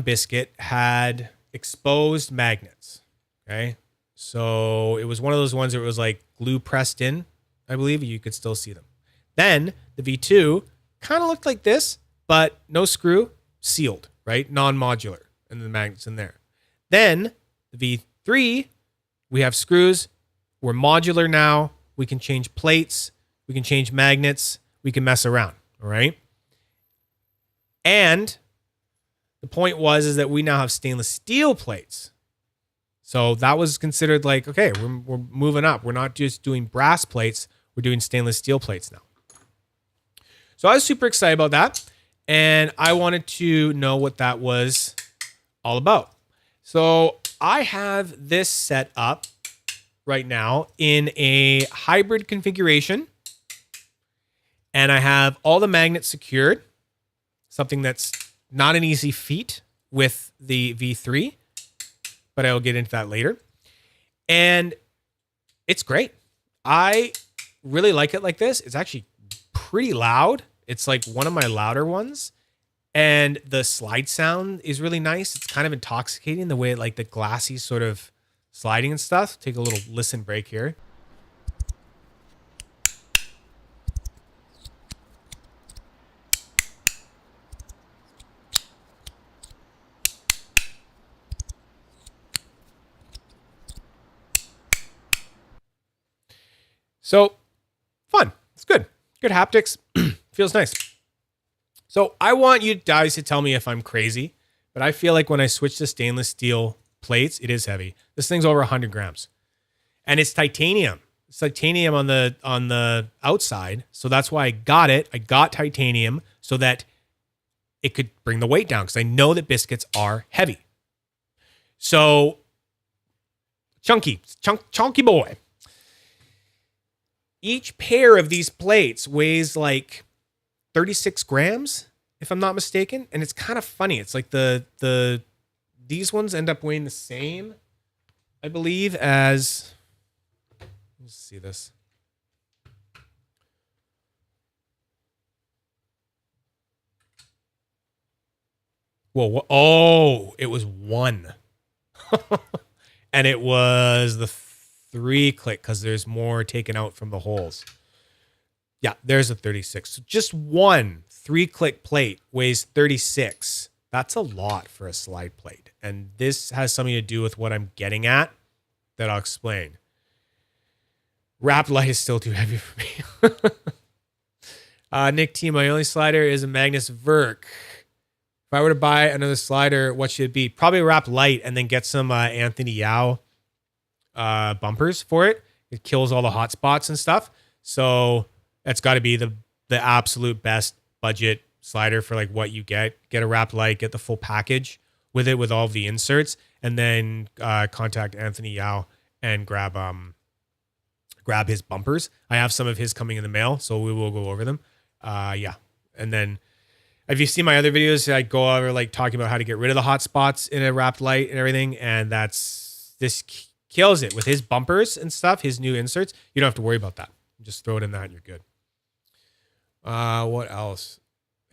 Speaker 1: Biscuit had exposed magnets. Okay. So it was one of those ones that was like glue pressed in, I believe. You could still see them. Then the V2 kind of looked like this, but no screw, sealed, right? Non-modular, and the magnets in there. Then the V3, we have screws. We're modular now. We can change plates. We can change magnets. We can mess around. All right. And the point is that we now have stainless steel plates. So that was considered like, okay, we're moving up. We're not just doing brass plates. We're doing stainless steel plates now. So I was super excited about that. And I wanted to know what that was all about. So I have this set up right now in a hybrid configuration. And I have all the magnets secured. Something that's not an easy feat with the V3, but I'll get into that later. And it's great. I really like it like this. It's actually pretty loud. It's like one of my louder ones. And the slide sound is really nice. It's kind of intoxicating the way like the glassy sort of sliding and stuff. Take a little listen break here. So fun. It's good. Good haptics. Feels nice. So I want you guys to tell me if I'm crazy, but I feel like when I switch to stainless steel plates, it is heavy. This thing's over 100 grams. And it's titanium. It's titanium on the outside. So that's why I got it. I got titanium so that it could bring the weight down, because I know that biscuits are heavy. So chunky boy. Each pair of these plates weighs like 36 grams, if I'm not mistaken. And it's kind of funny. It's like these ones end up weighing the same I believe, as, let's see this. Whoa, oh, it was 1. And it was the 3 click because there's more taken out from the holes. Yeah, there's a 36. So just 1 3 click plate weighs 36. That's a lot for a slide plate. And this has something to do with what I'm getting at that I'll explain. Wrapped light is still too heavy for me. Nick T, my only slider is a Magnus Verk. If I were to buy another slider, what should it be? Probably a wrapped light and then get some Anthony Yao bumpers for it. It kills all the hot spots and stuff. So that's got to be the absolute best budget slider for like what you get. Get a wrapped light, get the full package with it with all of the inserts, and then contact Anthony Yao and grab his bumpers. I have some of his coming in the mail, so we will go over them. Yeah. And then if you see my other videos, I go over like talking about how to get rid of the hot spots in a wrapped light and everything. And this kills it with his bumpers and stuff, his new inserts. You don't have to worry about that. Just throw it in that and you're good. What else?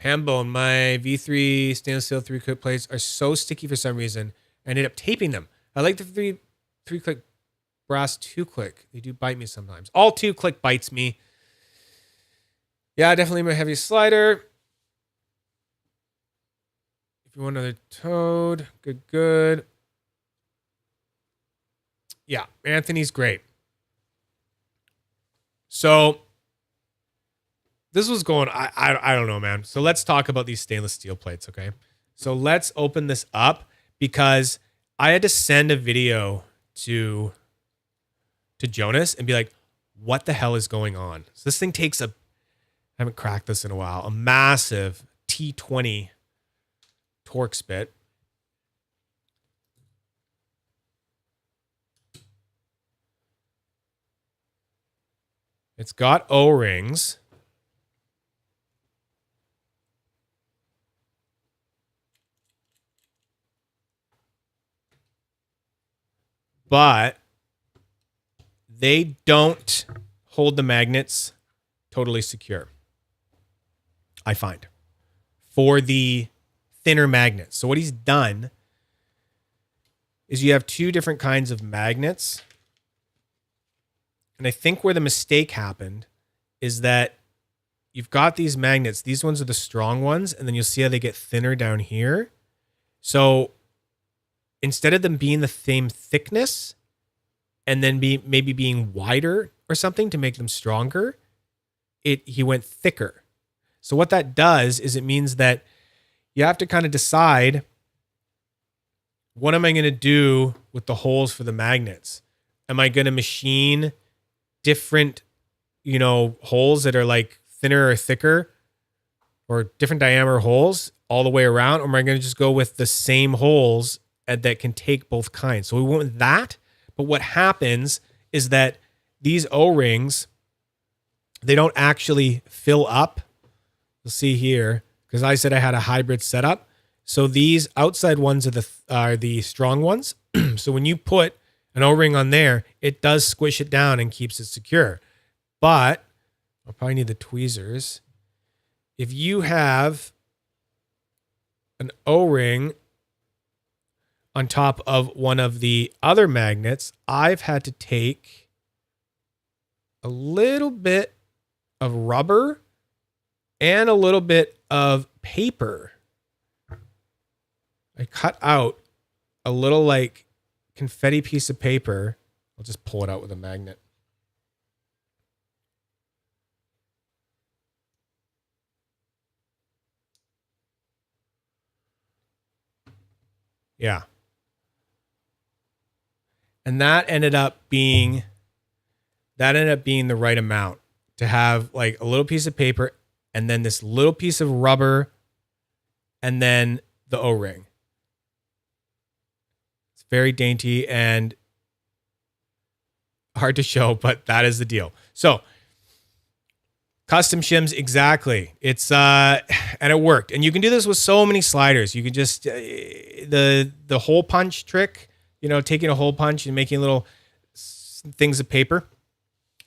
Speaker 1: Hambone, my V3 stainless steel 3-click plates are so sticky for some reason. I ended up taping them. I like the 3-click brass 2-click. They do bite me sometimes. All 2-click bites me. Yeah, definitely my heavy slider. If you want another toad, good. Yeah, Anthony's great. So this was going, I don't know, man. So let's talk about these stainless steel plates, okay? So let's open this up because I had to send a video to Jonas and be like, what the hell is going on? So this thing takes I haven't cracked this in a while, a massive T20 torque spit. It's got O-rings. But they don't hold the magnets totally secure, I find, for the thinner magnets. So what he's done is you have 2 different kinds of magnets. And I think where the mistake happened is that you've got these magnets. These ones are the strong ones. And then you'll see how they get thinner down here. So instead of them being the same thickness and then maybe being wider or something to make them stronger, he went thicker. So what that does is it means that you have to kind of decide, what am I going to do with the holes for the magnets? Am I going to machine different, holes that are like thinner or thicker or different diameter holes all the way around? Or am I going to just go with the same holes that can take both kinds? So we went with that. But what happens is that these O-rings, they don't actually fill up. You'll see here, because I said I had a hybrid setup. So these outside ones are the strong ones. So when you put an O-ring on there, it does squish it down and keeps it secure. But I'll probably need the tweezers. If you have an O-ring on top of one of the other magnets, I've had to take a little bit of rubber and a little bit of paper. I cut out a little like confetti piece of paper. I'll just pull it out with a magnet. Yeah. And that ended up being the right amount to have like a little piece of paper and then this little piece of rubber and then the O-ring. It's very dainty and hard to show, but that is the deal. So custom shims, exactly. It's and it worked. And you can do this with so many sliders. You can just the hole punch trick you know, taking a hole punch and making little things of paper.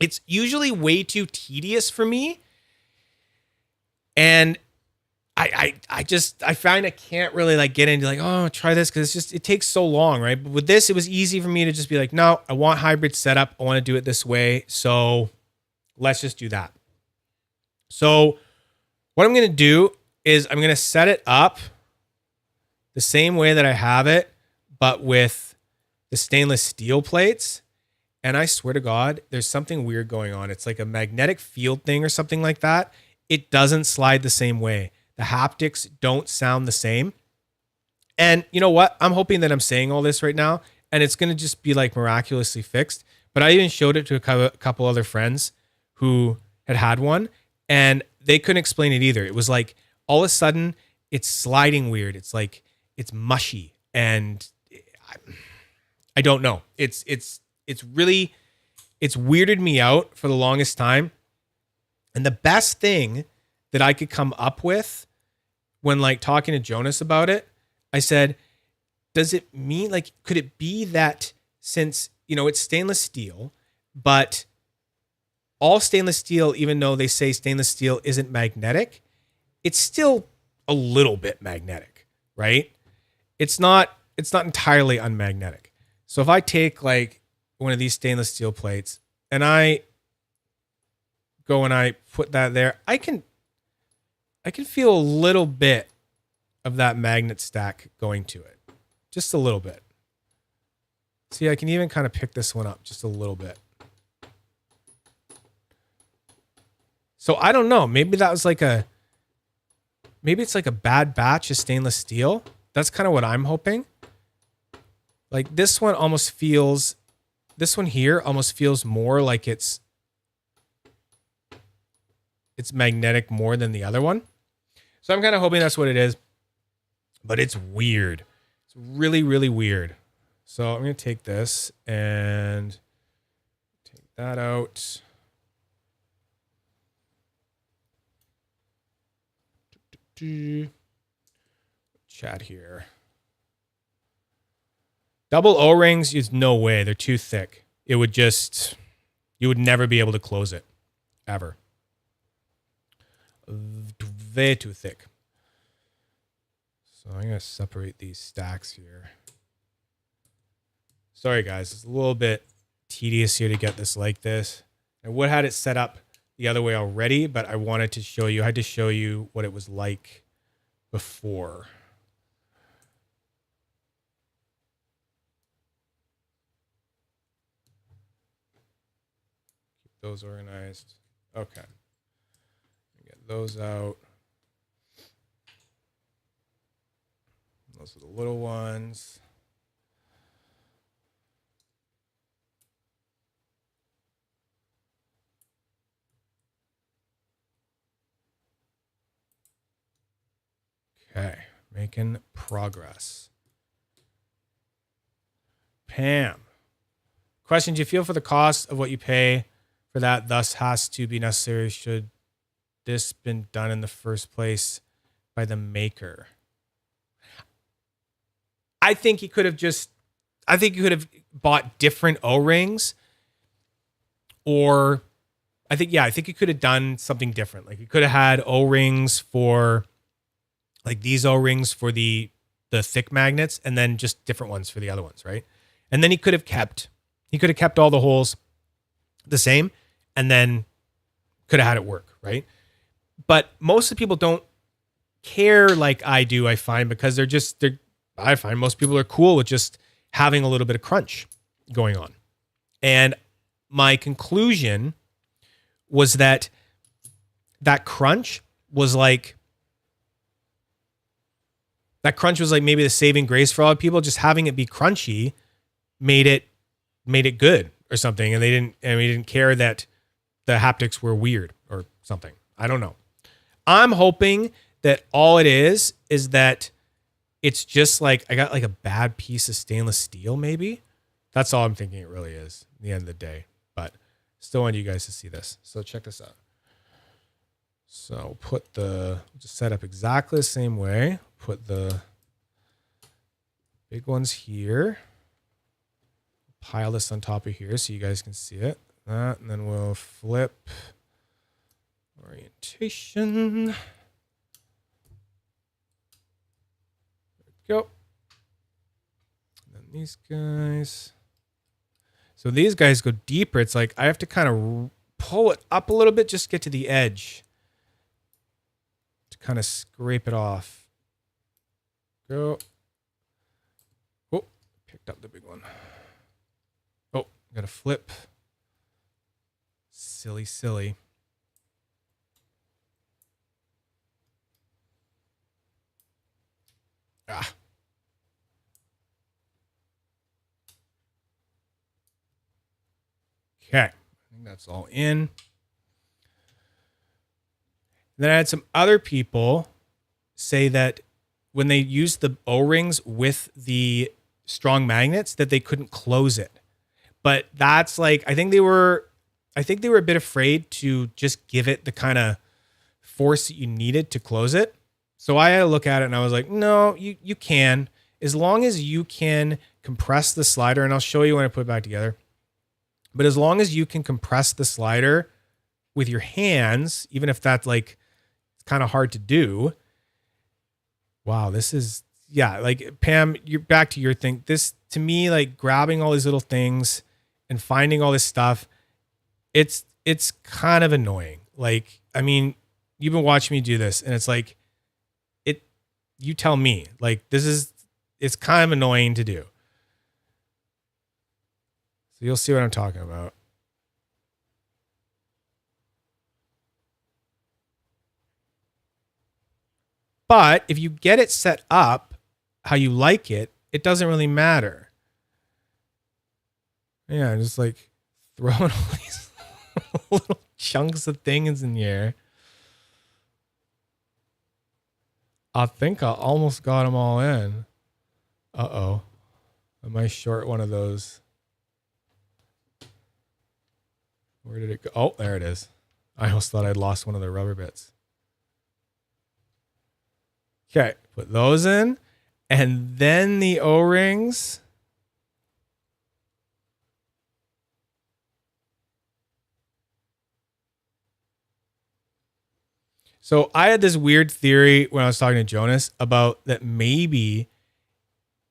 Speaker 1: It's usually way too tedious for me. And I find I can't really like get into like, oh, try this, because it takes so long, right? But with this, it was easy for me to just be like, no, I want hybrid setup. I want to do it this way. So let's just do that. So what I'm going to do is I'm going to set it up the same way that I have it, but with the stainless steel plates. And I swear to God, there's something weird going on. It's like a magnetic field thing or something like that. It doesn't slide the same way. The haptics don't sound the same. And you know what? I'm hoping that I'm saying all this right now and it's going to just be like miraculously fixed. But I even showed it to a couple other friends who had one and they couldn't explain it either. It was like all of a sudden it's sliding weird. It's like it's mushy and I don't know. It's weirded me out for the longest time. And the best thing that I could come up with when like talking to Jonas about it, I said, does it mean like, could it be that since, you know, it's stainless steel, but all stainless steel, even though they say stainless steel isn't magnetic, it's still a little bit magnetic, right? It's not entirely unmagnetic. So if I take like one of these stainless steel plates and I go and I put that there, I can feel a little bit of that magnet stack going to it. Just a little bit. See, I can even kind of pick this one up just a little bit. So I don't know. Maybe that was like maybe it's like a bad batch of stainless steel. That's kind of what I'm hoping. Like this one here almost feels more like it's magnetic more than the other one. So I'm kind of hoping that's what it is, but it's weird. It's really, really weird. So I'm going to take this and take that out. Chat here. Double O-rings, there's no way. They're too thick. You would never be able to close it. Ever. Way too thick. So I'm going to separate these stacks here. Sorry, guys. It's a little bit tedious here to get this like this. I would have had it set up the other way already, but I wanted to show you. I had to show you what it was like before. Keep those organized. Okay. Get those out. Those are the little ones. Okay, making progress. Pam. Question, do you feel for the cost of what you pay for that thus has to be necessary? Should this been done in the first place by the maker? I think he could have bought different O-rings, or I think he could have done something different. Like he could have had O-rings for like these O-rings for the thick magnets and then just different ones for the other ones, right? And then he could have kept all the holes the same and then could have had it work, right? But most of the people don't care like I do, I find, because I find most people are cool with just having a little bit of crunch going on. And my conclusion was that crunch was like maybe the saving grace for a lot of people. Just having it be crunchy made it good or something. And we didn't care that the haptics were weird or something. I don't know. I'm hoping that all it is that it's just like I got like a bad piece of stainless steel, maybe. That's all I'm thinking it really is at the end of the day. But still want you guys to see this. So check this out. So just set up exactly the same way. Put the big ones here. pile this on top of here so you guys can see it. That, and then we'll flip orientation. There we go. And then these guys. So these guys go deeper. It's like I have to kind of pull it up a little bit just to get to the edge to kind of scrape it off. Go. Oh, picked up the big one. Oh, gotta flip. Silly, silly. Ah. Okay, I think that's all in. Then I had some other people say that when they used the O-rings with the strong magnets that they couldn't close it. But that's like, I think they were a bit afraid to just give it the kind of force that you needed to close it. So I had to look at it and I was like, no, you can, as long as you can compress the slider, and I'll show you when I put it back together. But as long as you can compress the slider with your hands, even if that's like kind of hard to do. Wow, this is, yeah, like Pam, you're back to your thing. This, to me, like grabbing all these little things and finding all this stuff, it's kind of annoying. Like, I mean, you've been watching me do this and it's like, you tell me, like, it's kind of annoying to do. So you'll see what I'm talking about. But if you get it set up how you like it, it doesn't really matter. Yeah, just like throwing all these little chunks of things in the air. I think I almost got them all in. Uh-oh. Am I short one of those? Where did it go? Oh, there it is. I almost thought I'd lost one of the rubber bits. Okay, put those in. And then the O-rings. So I had this weird theory when I was talking to Jonas about that maybe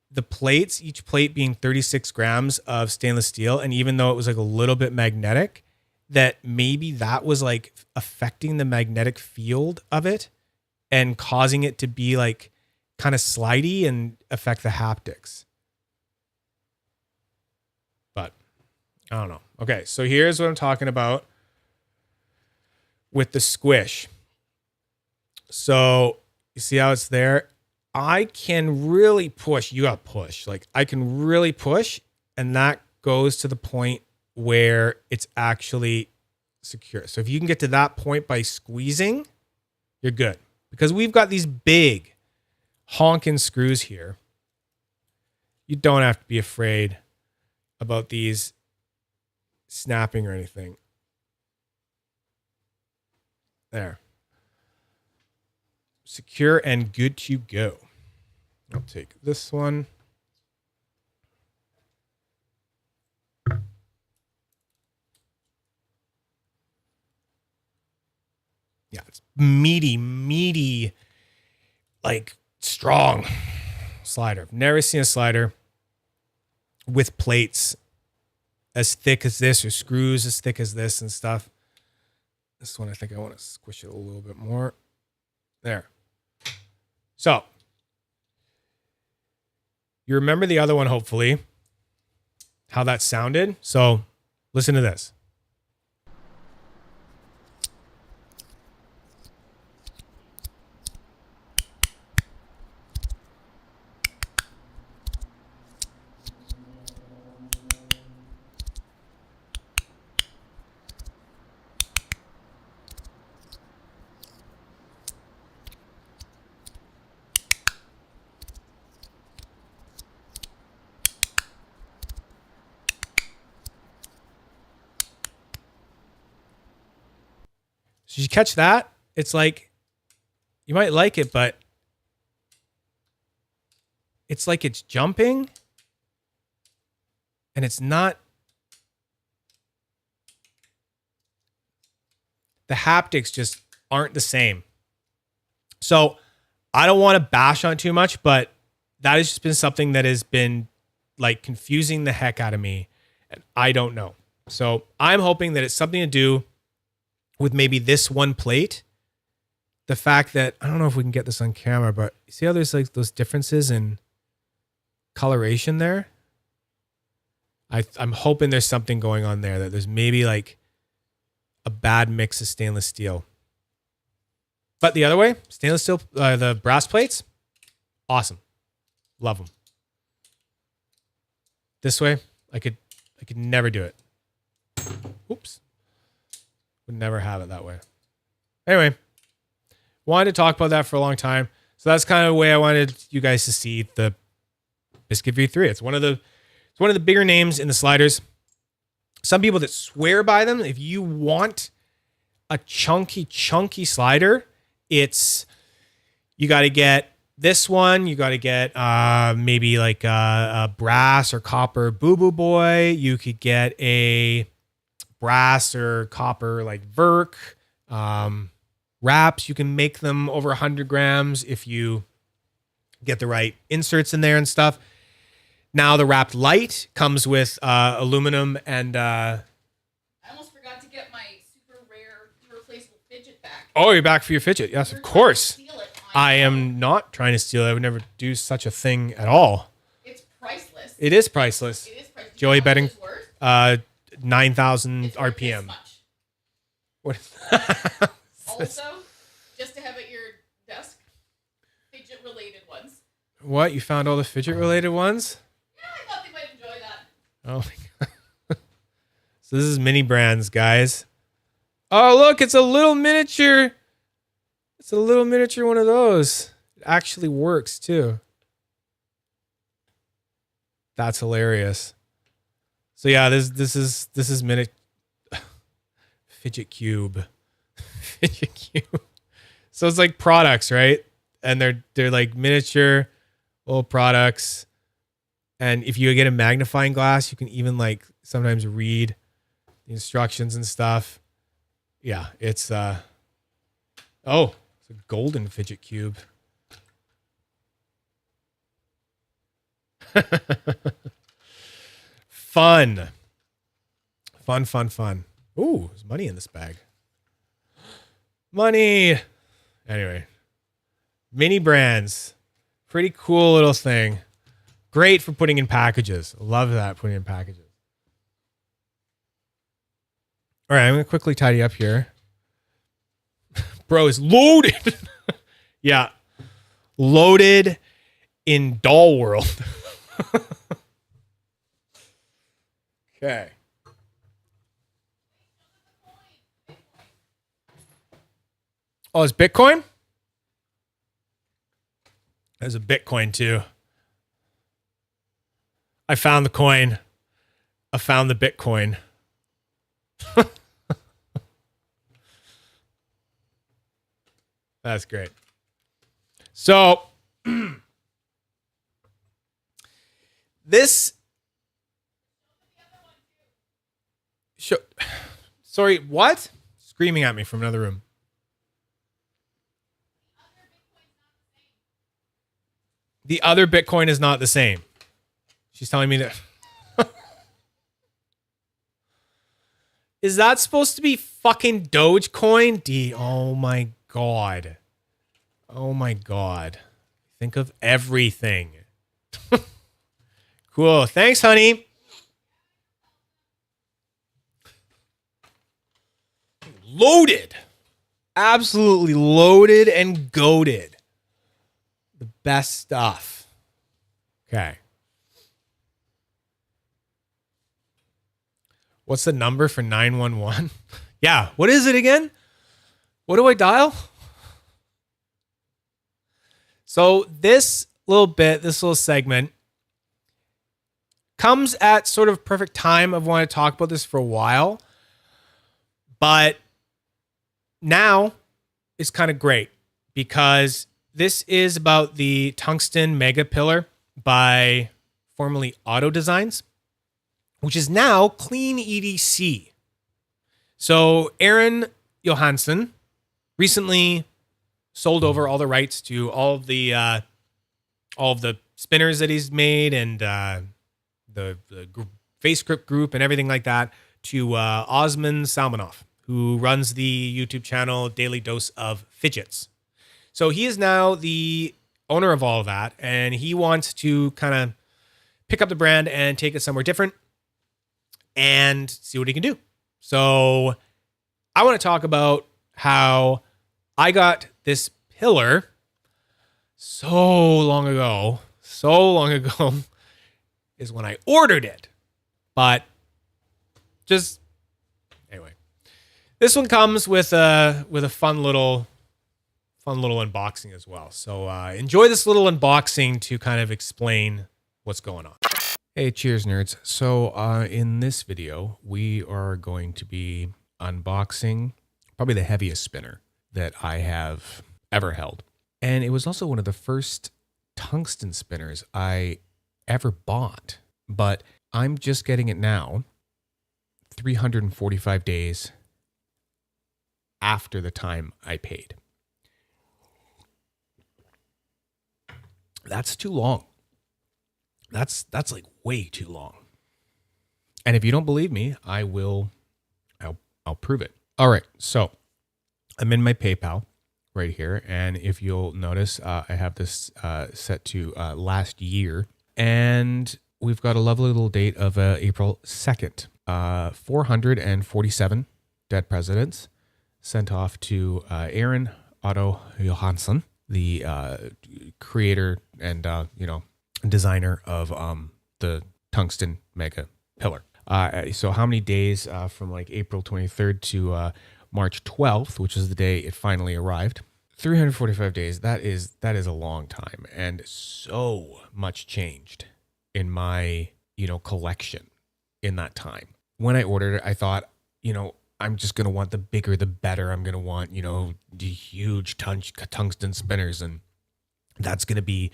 Speaker 1: the plates, each plate being 36 grams of stainless steel, and even though it was like a little bit magnetic, that maybe that was like affecting the magnetic field of it and causing it to be like kind of slidey and affect the haptics. But I don't know. Okay, so here's what I'm talking about with the squish. So you see how it's there? I can really push. You got to push. Like I can really push. And that goes to the point where it's actually secure. So if you can get to that point by squeezing, you're good. Because we've got these big honking screws here. You don't have to be afraid about these snapping or anything. There. Secure and good to go. I'll take this one. Yeah, it's meaty, like strong slider. Never seen a slider with plates as thick as this or screws as thick as this and stuff. This one, I think I want to squish it a little bit more. There. So, you remember the other one, hopefully, how that sounded. So, listen to this. Did you catch that? It's like, you might like it, but it's like it's jumping. And it's not, the haptics just aren't the same. So I don't want to bash on it too much, but that has just been something that has been like confusing the heck out of me. And I don't know. So I'm hoping that it's something to do with maybe this one plate. The fact that, I don't know if we can get this on camera, but you see how there's like those differences in coloration there? I'm hoping there's something going on there, that there's maybe like a bad mix of stainless steel. But the other way, stainless steel, the brass plates, awesome. Love them. This way, I could never do it. Oops. Would never have it that way. Anyway, wanted to talk about that for a long time. So that's kind of the way I wanted you guys to see the Biscuit V3. It's one of the bigger names in the sliders. Some people that swear by them. If you want a chunky slider, you got to get this one. You got to get maybe like a brass or copper Boo Boo Boy. You could get a brass or copper like Verk. Wraps, you can make them over 100 grams if you get the right inserts in there and stuff. Now the wrapped light comes with aluminum and...
Speaker 2: I almost forgot to get my super rare irreplaceable fidget back.
Speaker 1: Oh, you're back for your fidget. Yes, of course. I am not trying to steal it. I would never do such a thing at all.
Speaker 2: It's priceless.
Speaker 1: It is priceless.
Speaker 2: It is priceless.
Speaker 1: Joey betting 9,000 RPM. What?
Speaker 2: Also, just to have at your desk, fidget-related ones.
Speaker 1: What? You found all the fidget-related ones?
Speaker 2: Yeah, I thought they might enjoy that.
Speaker 1: Oh my god. So this is mini brands, guys. Oh, look, it's a little miniature. It's a little miniature one of those. It actually works too. That's hilarious. So yeah, this is mini Fidget Cube. Fidget Cube. So it's like products, right? And they're like miniature little products. And if you get a magnifying glass, you can even like sometimes read the instructions and stuff. Yeah, it's it's a golden Fidget Cube. Fun. Ooh, there's money in this bag. Money. Anyway, mini brands. Pretty cool little thing. Great for putting in packages. Love that, putting in packages. All right, I'm going to quickly tidy up here. Bro, it's loaded. Yeah. Loaded in doll world. Okay. Oh, it's Bitcoin? There's a Bitcoin too. I found the coin. I found the Bitcoin. That's great. So this sorry, what? Screaming at me from another room. The other Bitcoin is not the same. She's telling me that. Is that supposed to be fucking Dogecoin? Oh my God. Oh my God. Think of everything. Cool. Thanks, honey. Loaded. Absolutely loaded and goated. The best stuff. Okay. What's the number for 911? Yeah. What is it again? What do I dial? So this little segment comes at sort of perfect time. I've wanted to talk about this for a while, but now it's kind of great because this is about the tungsten mega pillar by formerly Auto Designs. which is now Clean EDC. So Aaron Johansson recently sold over all the rights to all of the spinners that he's made and the face grip group and everything like that to Osman Salmanoff, who runs the YouTube channel Daily Dose of Fidgets. So he is now the owner of all of that, and he wants to kind of pick up the brand and take it somewhere different and see what he can do. So I want to talk about how I got this pillar so long ago is when I ordered it. But just anyway, this one comes with a fun little unboxing as well. So enjoy this little unboxing to kind of explain what's going on. Hey, cheers, nerds. So in this video, we are going to be unboxing probably the heaviest spinner that I have ever held. And it was also one of the first tungsten spinners I ever bought. But I'm just getting it now, 345 days after the time I paid. That's too long. That's like way too long. And if you don't believe me, I'll prove it. All right, so I'm in my PayPal right here, and if you'll notice, I have this set to last year, and we've got a lovely little date of April 2nd. 447 dead presidents sent off to Aaron Otto Johansson, the creator and designer of the tungsten mega pillar. So how many days from like April 23rd to March 12th, which is the day it finally arrived? 345 days. That is a long time, and so much changed in my collection in that time. When I ordered it, I thought, I'm just gonna want the bigger the better. I'm gonna want the huge tungsten spinners, and that's gonna be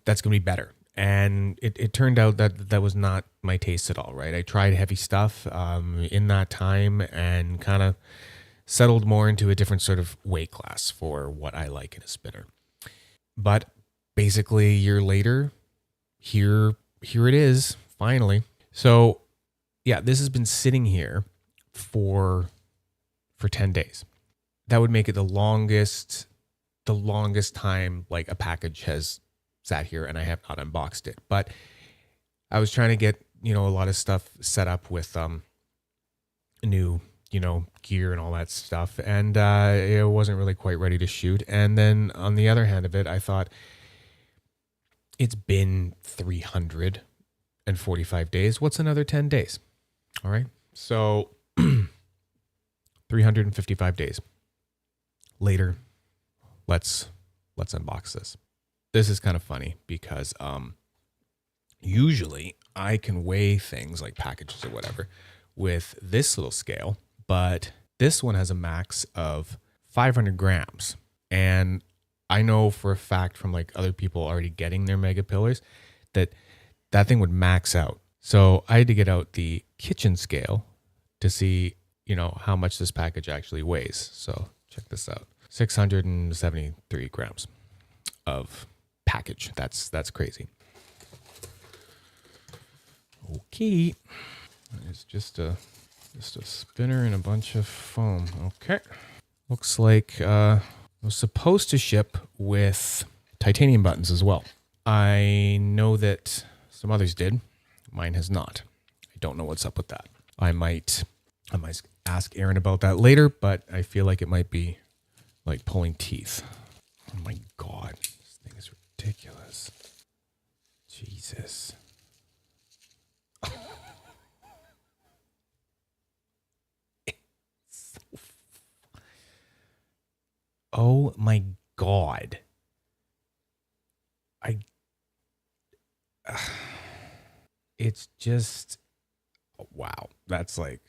Speaker 1: better. And it turned out that was not my taste at all, right? I tried heavy stuff in that time and kind of settled more into a different sort of weight class for what I like in a spinner. But basically a year later, here it is, finally. So yeah, this has been sitting here for 10 days. That would make it the longest time like a package has sat here and I have not unboxed it. But I was trying to get, a lot of stuff set up with new, gear and all that stuff. And it wasn't really quite ready to shoot. And then on the other hand of it, I thought it's been 345 days. What's another 10 days? All right. So 355 days later, let's unbox this. This is kind of funny because usually I can weigh things like packages or whatever with this little scale, but this one has a max of 500 grams. And I know for a fact from like other people already getting their mega pillars that thing would max out. So I had to get out the kitchen scale to see, how much this package actually weighs. So check this out. 673 grams of package. That's crazy. Okay. It's just a spinner and a bunch of foam. Okay. Looks like it was supposed to ship with titanium buttons as well. I know that some others did. Mine has not. I don't know what's up with that. I might ask Aaron about that later, but I feel like it might be like pulling teeth. Oh my God. This thing is ridiculous. Jesus. Oh my God. It's just, wow. That's like,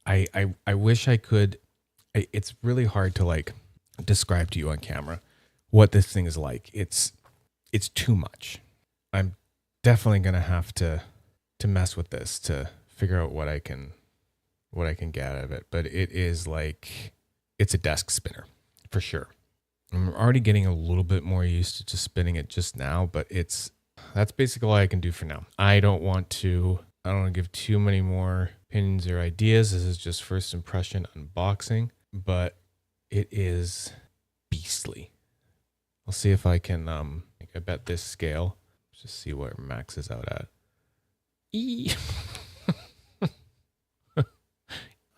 Speaker 1: I wish I could, it's really hard to like describe to you on camera what this thing is like. It's too much. I'm definitely going to have to mess with this to figure out what I can get out of it. But it is like, it's a desk spinner for sure. I'm already getting a little bit more used to just spinning it just now, but that's basically all I can do for now. I don't want to give too many more opinions or ideas. This is just first impression unboxing, but it is beastly. I'll see if I can, I bet this scale, just see what it maxes out at.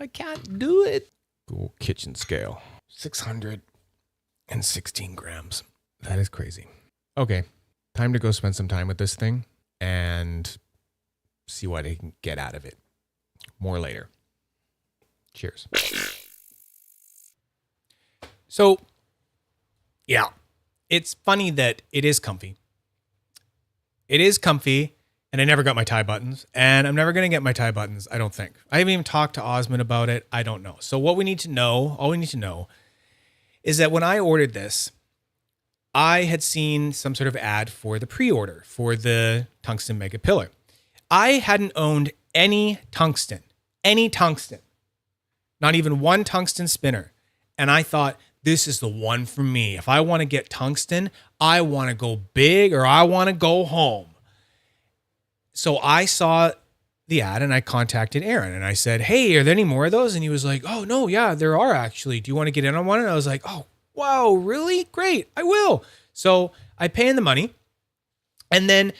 Speaker 1: I can't do it. Cool kitchen scale. 616 grams. That is crazy. Okay. Time to go spend some time with this thing and see what I can get out of it. More later. Cheers. So, yeah. It's funny that it is comfy. It is comfy. And I never got my tie buttons, and I'm never going to get my tie buttons, I don't think. I haven't even talked to Osmond about it. I don't know. So all we need to know is that when I ordered this, I had seen some sort of ad for the pre-order for the tungsten mega pillar. I hadn't owned any tungsten, not even one tungsten spinner. And I thought, this is the one for me. If I want to get tungsten, I want to go big or I want to go home. So I saw the ad and I contacted Aaron and I said, hey, are there any more of those? And he was like, oh, no, yeah, there are actually. Do you want to get in on one? And I was like, oh, wow, really? Great, I will. So I pay in the money and then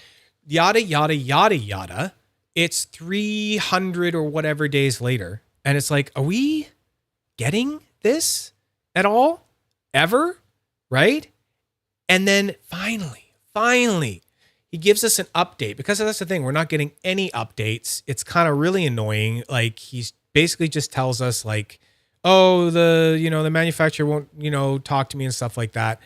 Speaker 1: yada, yada, yada, yada. It's 300 or whatever days later. And it's like, are we getting this at all? Ever? Right? And then finally, he gives us an update because that's the thing. We're not getting any updates. It's kind of really annoying. Like he's basically just tells us like, oh, the manufacturer won't, talk to me and stuff like that.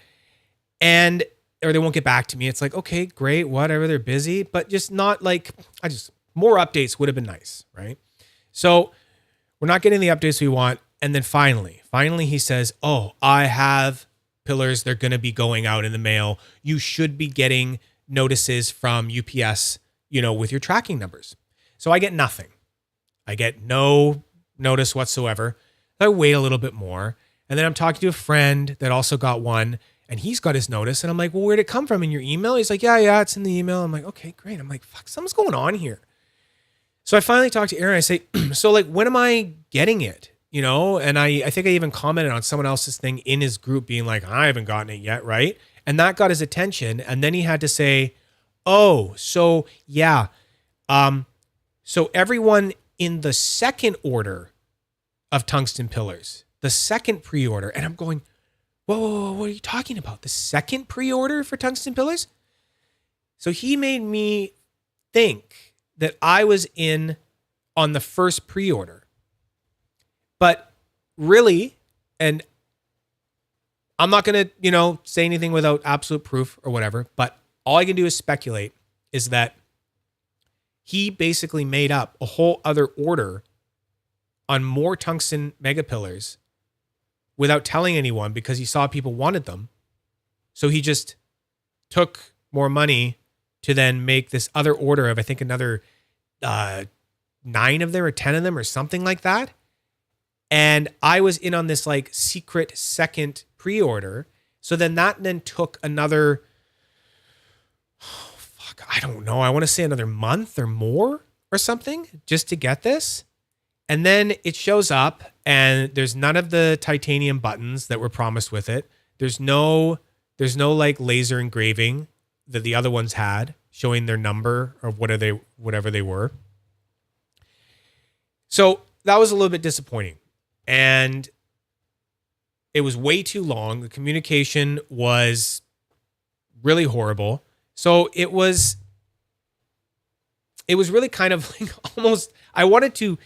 Speaker 1: Or they won't get back to me. It's like, okay, great, whatever. They're busy, but just not like, more updates would have been nice. Right. So we're not getting the updates we want. And then finally he says, oh, I have pillars. They're going to be going out in the mail. You should be getting notices from UPS, with your tracking numbers. So I get nothing. I get no notice whatsoever. I wait a little bit more. And then I'm talking to a friend that also got one and he's got his notice. And I'm like, well, where'd it come from? In your email? He's like, yeah, it's in the email. I'm like, okay, great. I'm like, fuck, something's going on here. So I finally talked to Aaron. I say, so like, when am I getting it? And I think I even commented on someone else's thing in his group being like, I haven't gotten it yet. Right. And that got his attention. And then he had to say, oh, so yeah. So everyone in the second order of tungsten pillars, the second pre-order. And I'm going, whoa, what are you talking about? The second pre-order for tungsten pillars? So he made me think that I was in on the first pre-order. But really, and I'm not going to, say anything without absolute proof or whatever, but all I can do is speculate is that he basically made up a whole other order on more tungsten mega pillars without telling anyone because he saw people wanted them. So he just took more money to then make this other order of, I think, another 9 of them or 10 of them or something like that. And I was in on this like secret second pre-order. So then that took another, I don't know. I want to say another month or more or something just to get this. And then it shows up and there's none of the titanium buttons that were promised with it. There's no like laser engraving that the other ones had showing their number or whatever they were. So that was a little bit disappointing. And it was way too long. The communication was really horrible. So it was really kind of like almost, I wanted to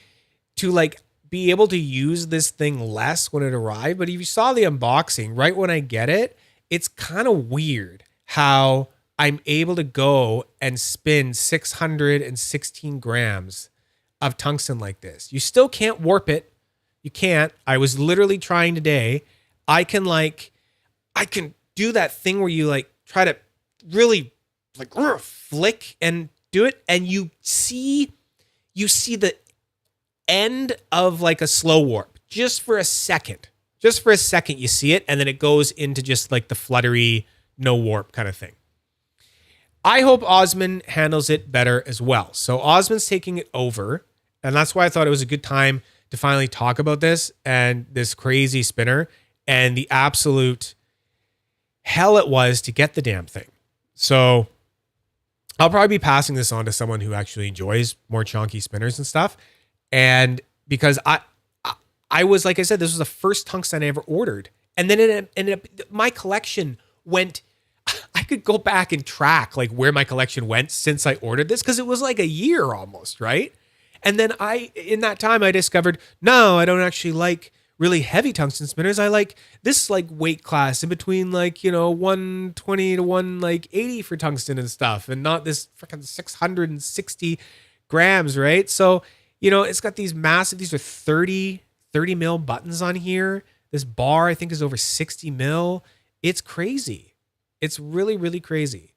Speaker 1: like be able to use this thing less when it arrived. But if you saw the unboxing, right when I get it, it's kind of weird how I'm able to go and spin 616 grams of tungsten like this. You still can't warp it. You can't. I was literally trying today. I can do that thing where you like try to really like flick and do it, and you see the end of like a slow warp just for a second. Just for a second, you see it, and then it goes into just like the fluttery, no warp kind of thing. I hope Osman handles it better as well. So Osman's taking it over, and that's why I thought it was a good time to finally talk about this and this crazy spinner and the absolute hell it was to get the damn thing. So I'll probably be passing this on to someone who actually enjoys more chunky spinners and stuff. And because I was, like I said, this was the first tungsten I ever ordered. And then my collection went, I could go back and track like where my collection went since I ordered this, because it was like a year almost, right? And then in that time, I discovered, no, I don't actually like really heavy tungsten spinners. I like this like weight class in between like, 120 to 180 for tungsten and stuff, and not this freaking 660 grams, right? So, it's got these massive, these are 30 mil buttons on here. This bar, I think, is over 60 mil. It's crazy. It's really, really crazy.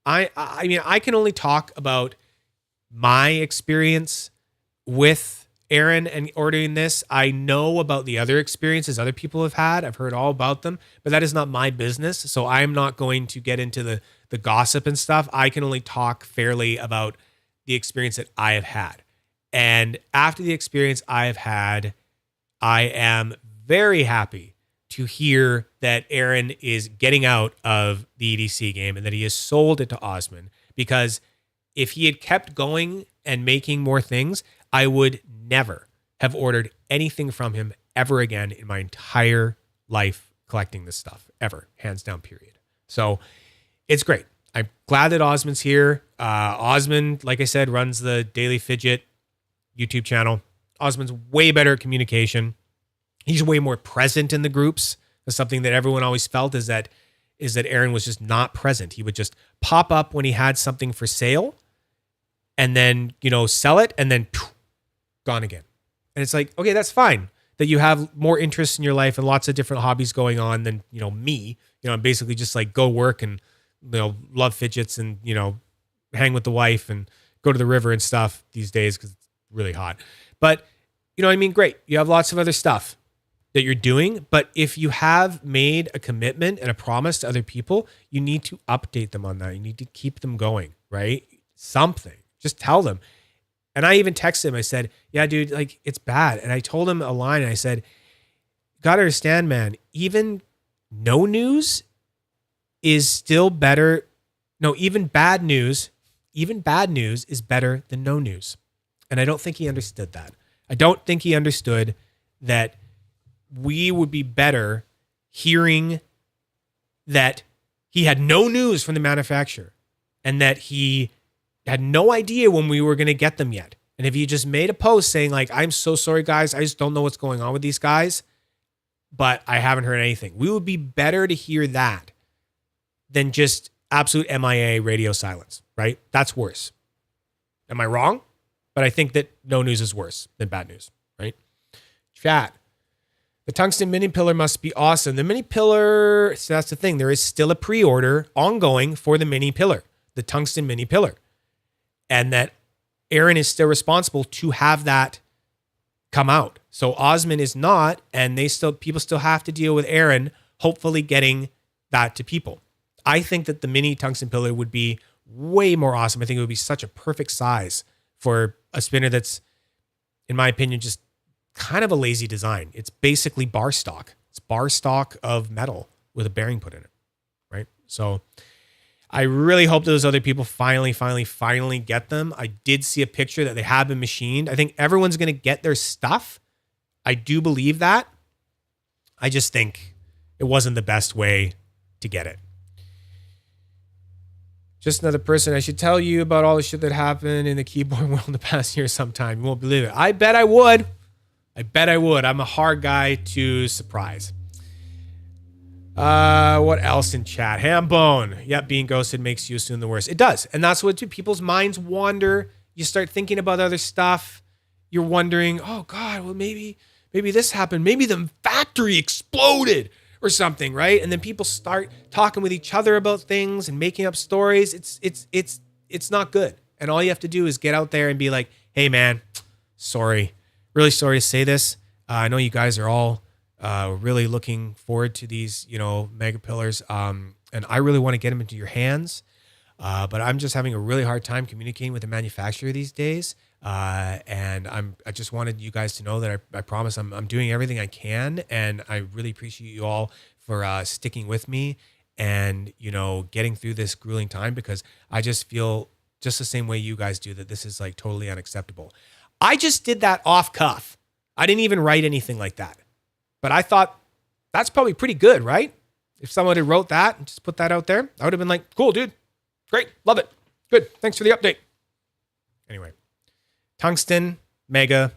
Speaker 1: I mean, I can only talk about my experience with Aaron and ordering this. I know about the other experiences other people have had. I've heard all about them, but that is not my business. So I'm not going to get into the gossip and stuff. I can only talk fairly about the experience that I have had. And after the experience I have had, I am very happy to hear that Aaron is getting out of the EDC game and that he has sold it to Osman, because if he had kept going and making more things, I would never have ordered anything from him ever again in my entire life collecting this stuff, ever, hands down, period. So it's great. I'm glad that Osman's here. Osman, like I said, runs the Daily Fidget YouTube channel. Osman's way better at communication. He's way more present in the groups. That's something that everyone always felt is that Aaron was just not present. He would just pop up when he had something for sale and then, sell it and then gone again. And it's like, okay, that's fine that you have more interests in your life and lots of different hobbies going on than, me. I'm basically just like go work and, love fidgets and, hang with the wife and go to the river and stuff these days because it's really hot. But, great. You have lots of other stuff that you're doing, but if you have made a commitment and a promise to other people, you need to update them on that. You need to keep them going, right? Something. Just tell them. And I even texted him. I said, yeah, dude, like it's bad. And I told him a line. And I said, gotta understand, man, even no news is still better. No, even bad news is better than no news. And I don't think he understood that. I don't think he understood that we would be better hearing that he had no news from the manufacturer and that he had no idea when we were going to get them yet. And if he just made a post saying like, I'm so sorry, guys, I just don't know what's going on with these guys, but I haven't heard anything. We would be better to hear that than just absolute MIA radio silence, right? That's worse. Am I wrong? But I think that no news is worse than bad news, right? Chat. The tungsten mini pillar must be awesome. The mini pillar, so that's the thing. There is still a pre-order ongoing for the mini pillar, the tungsten mini pillar. And that Aaron is still responsible to have that come out. So Osman is not, and people still have to deal with Aaron hopefully getting that to people. I think that the mini tungsten pillar would be way more awesome. I think it would be such a perfect size for a spinner that's, in my opinion, just kind of a lazy design. It's basically bar stock. It's bar stock of metal with a bearing put in it, right? So I really hope those other people finally get them. I did see a picture that they have been machined. I think everyone's going to get their stuff. I do believe that. I just think it wasn't the best way to get it. Just another person. I should tell you about all the shit that happened in the keyboard world in the past year sometime. You won't believe it. I bet I would. I'm a hard guy to surprise. What else in chat? Hambone. Yep, being ghosted makes you assume the worst. It does. And that's what people's minds wander. You start thinking about other stuff. You're wondering, oh God, well maybe this happened. Maybe the factory exploded or something, right? And then people start talking with each other about things and making up stories. It's not good. And all you have to do is get out there and be like, hey man, sorry, really sorry to say this. I know you guys are all really looking forward to these, you know, mega pillars. And I really want to get them into your hands. But I'm just having a really hard time communicating with the manufacturer these days. And I just wanted you guys to know that I promise I'm doing everything I can. And I really appreciate you all for sticking with me and, you know, getting through this grueling time, because I just feel just the same way you guys do, that this is like totally unacceptable. I just did that off cuff. I didn't even write anything like that, but I thought that's probably pretty good, right? If someone had wrote that and just put that out there, I would have been like, cool, dude. Great. Love it. Good. Thanks for the update. Anyway, tungsten mega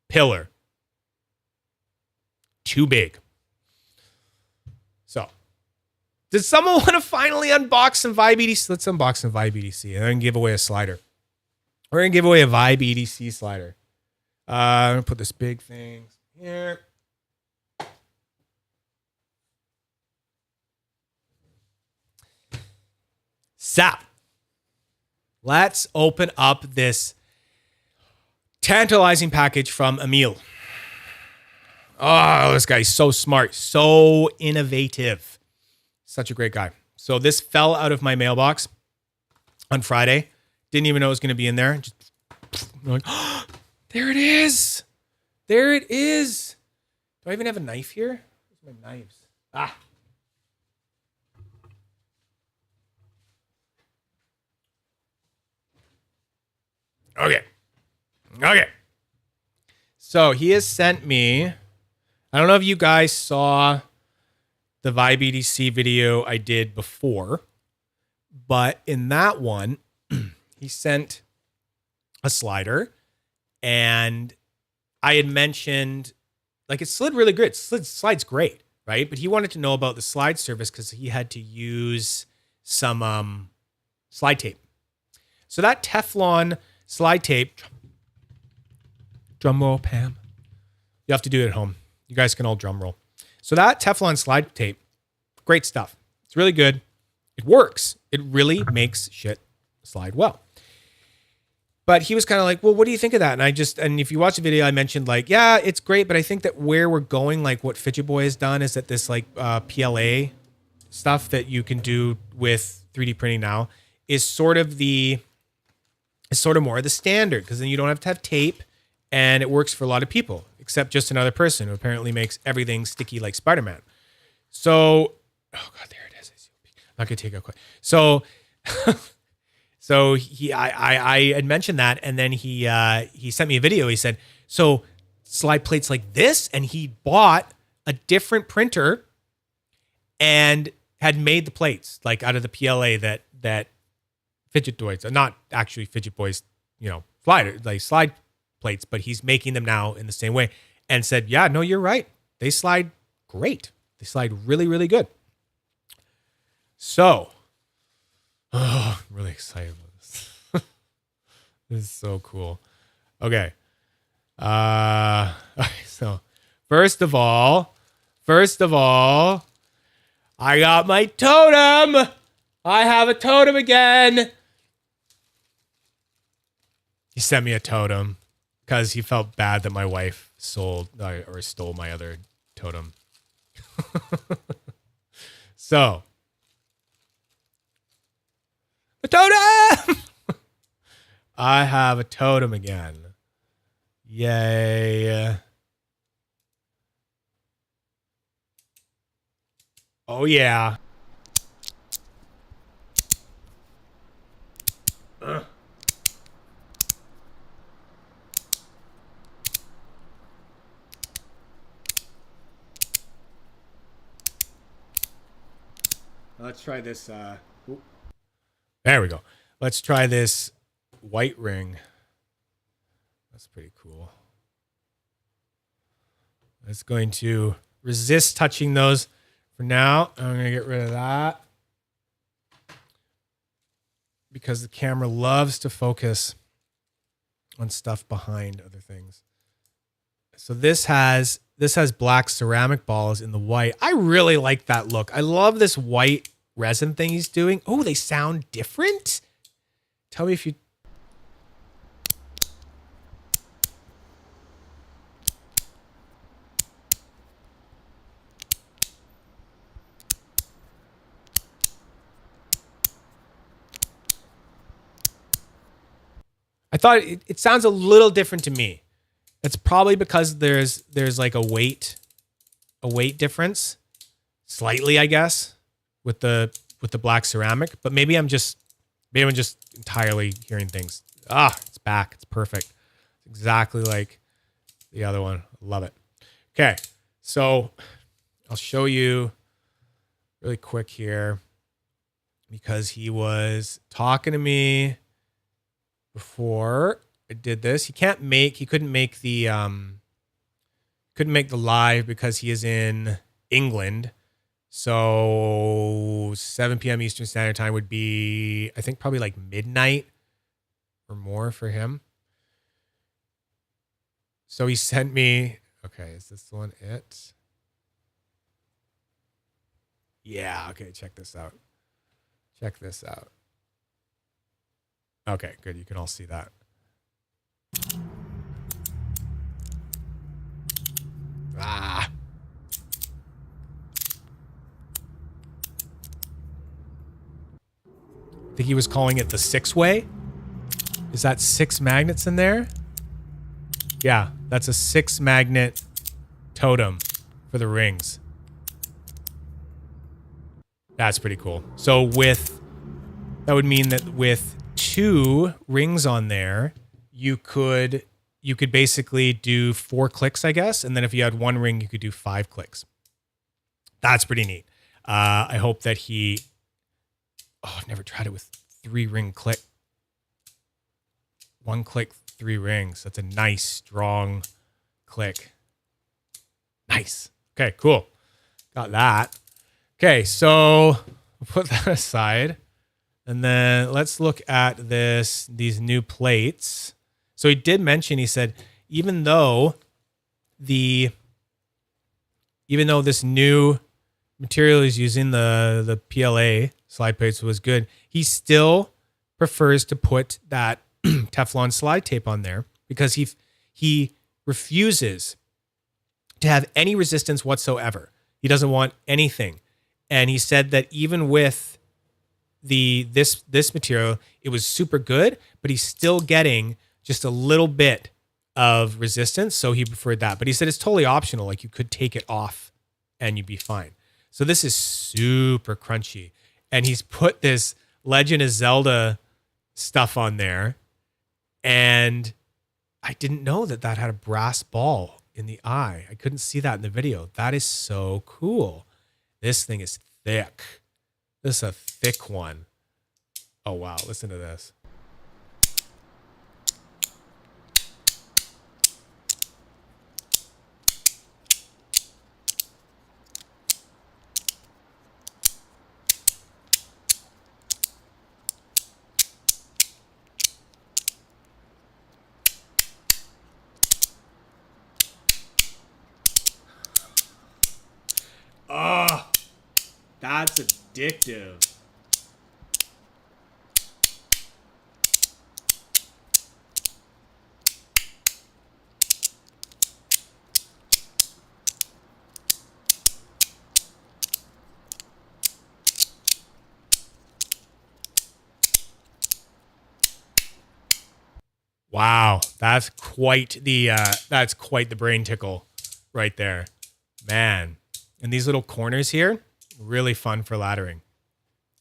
Speaker 1: pillar. Too big. So, did someone want to finally unbox some Vibe EDC? Let's unbox some Vibe EDC and then give away a slider. We're going to give away a Vibe EDC slider. I'm going to put this big thing here. So, let's open up this tantalizing package from Emil. Oh, this guy's so smart, so innovative. Such a great guy. So this fell out of my mailbox on Friday. Didn't even know it was going to be in there. Just like, oh, there it is. There it is. Do I even have a knife here? Where's my knives? Ah. Okay. So he has sent me, I don't know if you guys saw the Vibe EDC video I did before, but in that one, he sent a slider, and I had mentioned, like, it slid really good. It slides great, right? But he wanted to know about the slide surface because he had to use some slide tape. So that Teflon slide tape, drum roll, Pam. You have to do it at home. You guys can all drum roll. So that Teflon slide tape, great stuff. It's really good. It works. It really makes shit slide well. But he was kind of like, well, what do you think of that? And if you watch the video, I mentioned like, yeah, it's great, but I think that where we're going, like what Fidget Boy has done, is that this like PLA stuff that you can do with 3D printing now is sort of more of the standard, because then you don't have to have tape, and it works for a lot of people, except just another person who apparently makes everything sticky like Spider-Man. So, oh God, there it is. I'm not gonna take a quick. So, I had mentioned that, and then he sent me a video. He said, so slide plates like this, and he bought a different printer and had made the plates like out of the PLA that Fidget Toys, not actually Fidget Boys, you know, slide plates, but he's making them now in the same way, and said, yeah, no, you're right. They slide great. They slide really, really good. So, oh, I'm really excited about this. This is so cool. Okay. So first of all, I got my totem. I have a totem again. He sent me a totem because he felt bad that my wife stole my other totem. So, a totem! I have a totem again. Yay. Oh, yeah. Let's try this. There we go. Let's try this white ring. That's pretty cool. It's going to resist touching those for now. I'm going to get rid of that because the camera loves to focus on stuff behind other things. So this has black ceramic balls in the white. I really like that look. I love this white resin thing he's doing. Oh, they sound different. Tell me if you I thought it sounds a little different to me. It's probably because there's like a weight difference, slightly, I guess, with the black ceramic. But maybe I'm just entirely hearing things. Ah, it's back. It's perfect. It's exactly like the other one. Love it. Okay, so I'll show you really quick here because he was talking to me before I did this. He couldn't make the live because he is in England. So 7 p.m. Eastern Standard Time would be, I think, probably like midnight or more for him. So he sent me, okay, is this the one it? Yeah, okay, check this out. Check this out. Okay, good. You can all see that. Ah. I think he was calling it the 6-way. Is that 6 magnets in there? Yeah, that's a 6 magnet totem for the rings. That's pretty cool. So that would mean that with 2 rings on there, you could basically do 4 clicks, I guess. And then if you had 1 ring, you could do 5 clicks. That's pretty neat. I hope that I've never tried it with 3 ring click. 1 click, 3 rings. That's a nice, strong click. Nice. Okay, cool. Got that. Okay, so we'll put that aside. And then let's look at these new plates. So he did mention, he said, even though this new material he's using, the PLA slide plates was good, he still prefers to put that Teflon slide tape on there because he refuses to have any resistance whatsoever. He doesn't want anything. And he said that even with this material, it was super good, but he's still getting just a little bit of resistance, so he preferred that. But he said it's totally optional. Like, you could take it off and you'd be fine. So this is super crunchy. And he's put this Legend of Zelda stuff on there. And I didn't know that had a brass ball in the eye. I couldn't see that in the video. That is so cool. This thing is thick. This is a thick one. Oh, wow. Listen to this. Oh, that's addictive. Wow, that's quite the brain tickle right there, man. And these little corners here, really fun for laddering.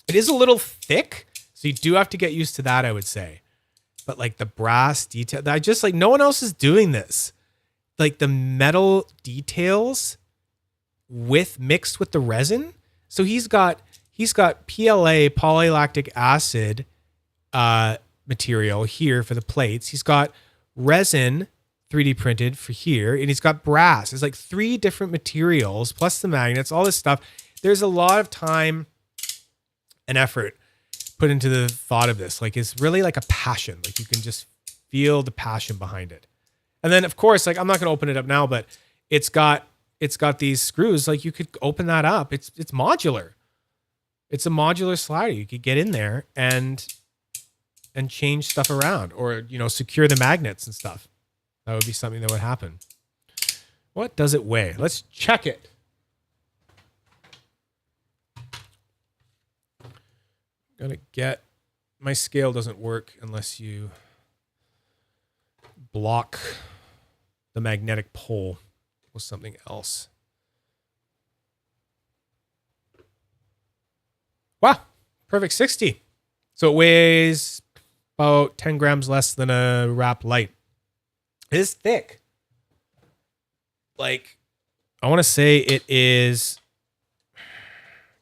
Speaker 1: It is a little thick, so you do have to get used to that, I would say. But like the brass detail, I just like, no one else is doing this. Like the metal details mixed with the resin. So he's got PLA, polylactic acid material here for the plates. He's got resin 3D printed for here, and he's got brass. It's like 3 different materials plus the magnets, all this stuff. There's a lot of time and effort put into the thought of this. Like, it's really like a passion. Like, you can just feel the passion behind it. And then of course, like, I'm not going to open it up now, but it's got these screws. Like, you could open that up. It's modular. It's a modular slider. You could get in there and change stuff around, or, secure the magnets and stuff. That would be something that would happen. What does it weigh? Let's check it. My scale doesn't work unless you block the magnetic pole with something else. Wow, perfect 60. So it weighs about 10 grams less than a wrap light. It is thick. Like, I want to say it is,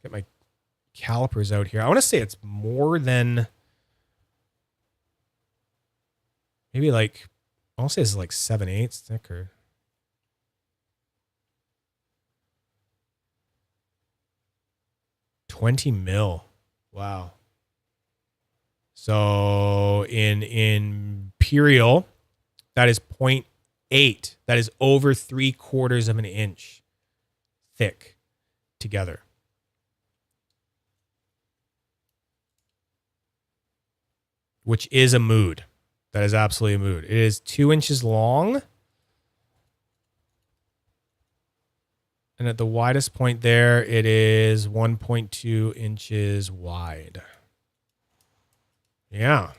Speaker 1: get my calipers out here. I want to say it's more than, maybe like, I want to say it's like 7/8 thicker. $20 mil. Wow. So in imperial, that is 0.8. That is over 3/4 of an inch thick together. Which is a mood. That is absolutely a mood. It is 2 inches long. And at the widest point there, it is 1.2 inches wide. Yeah.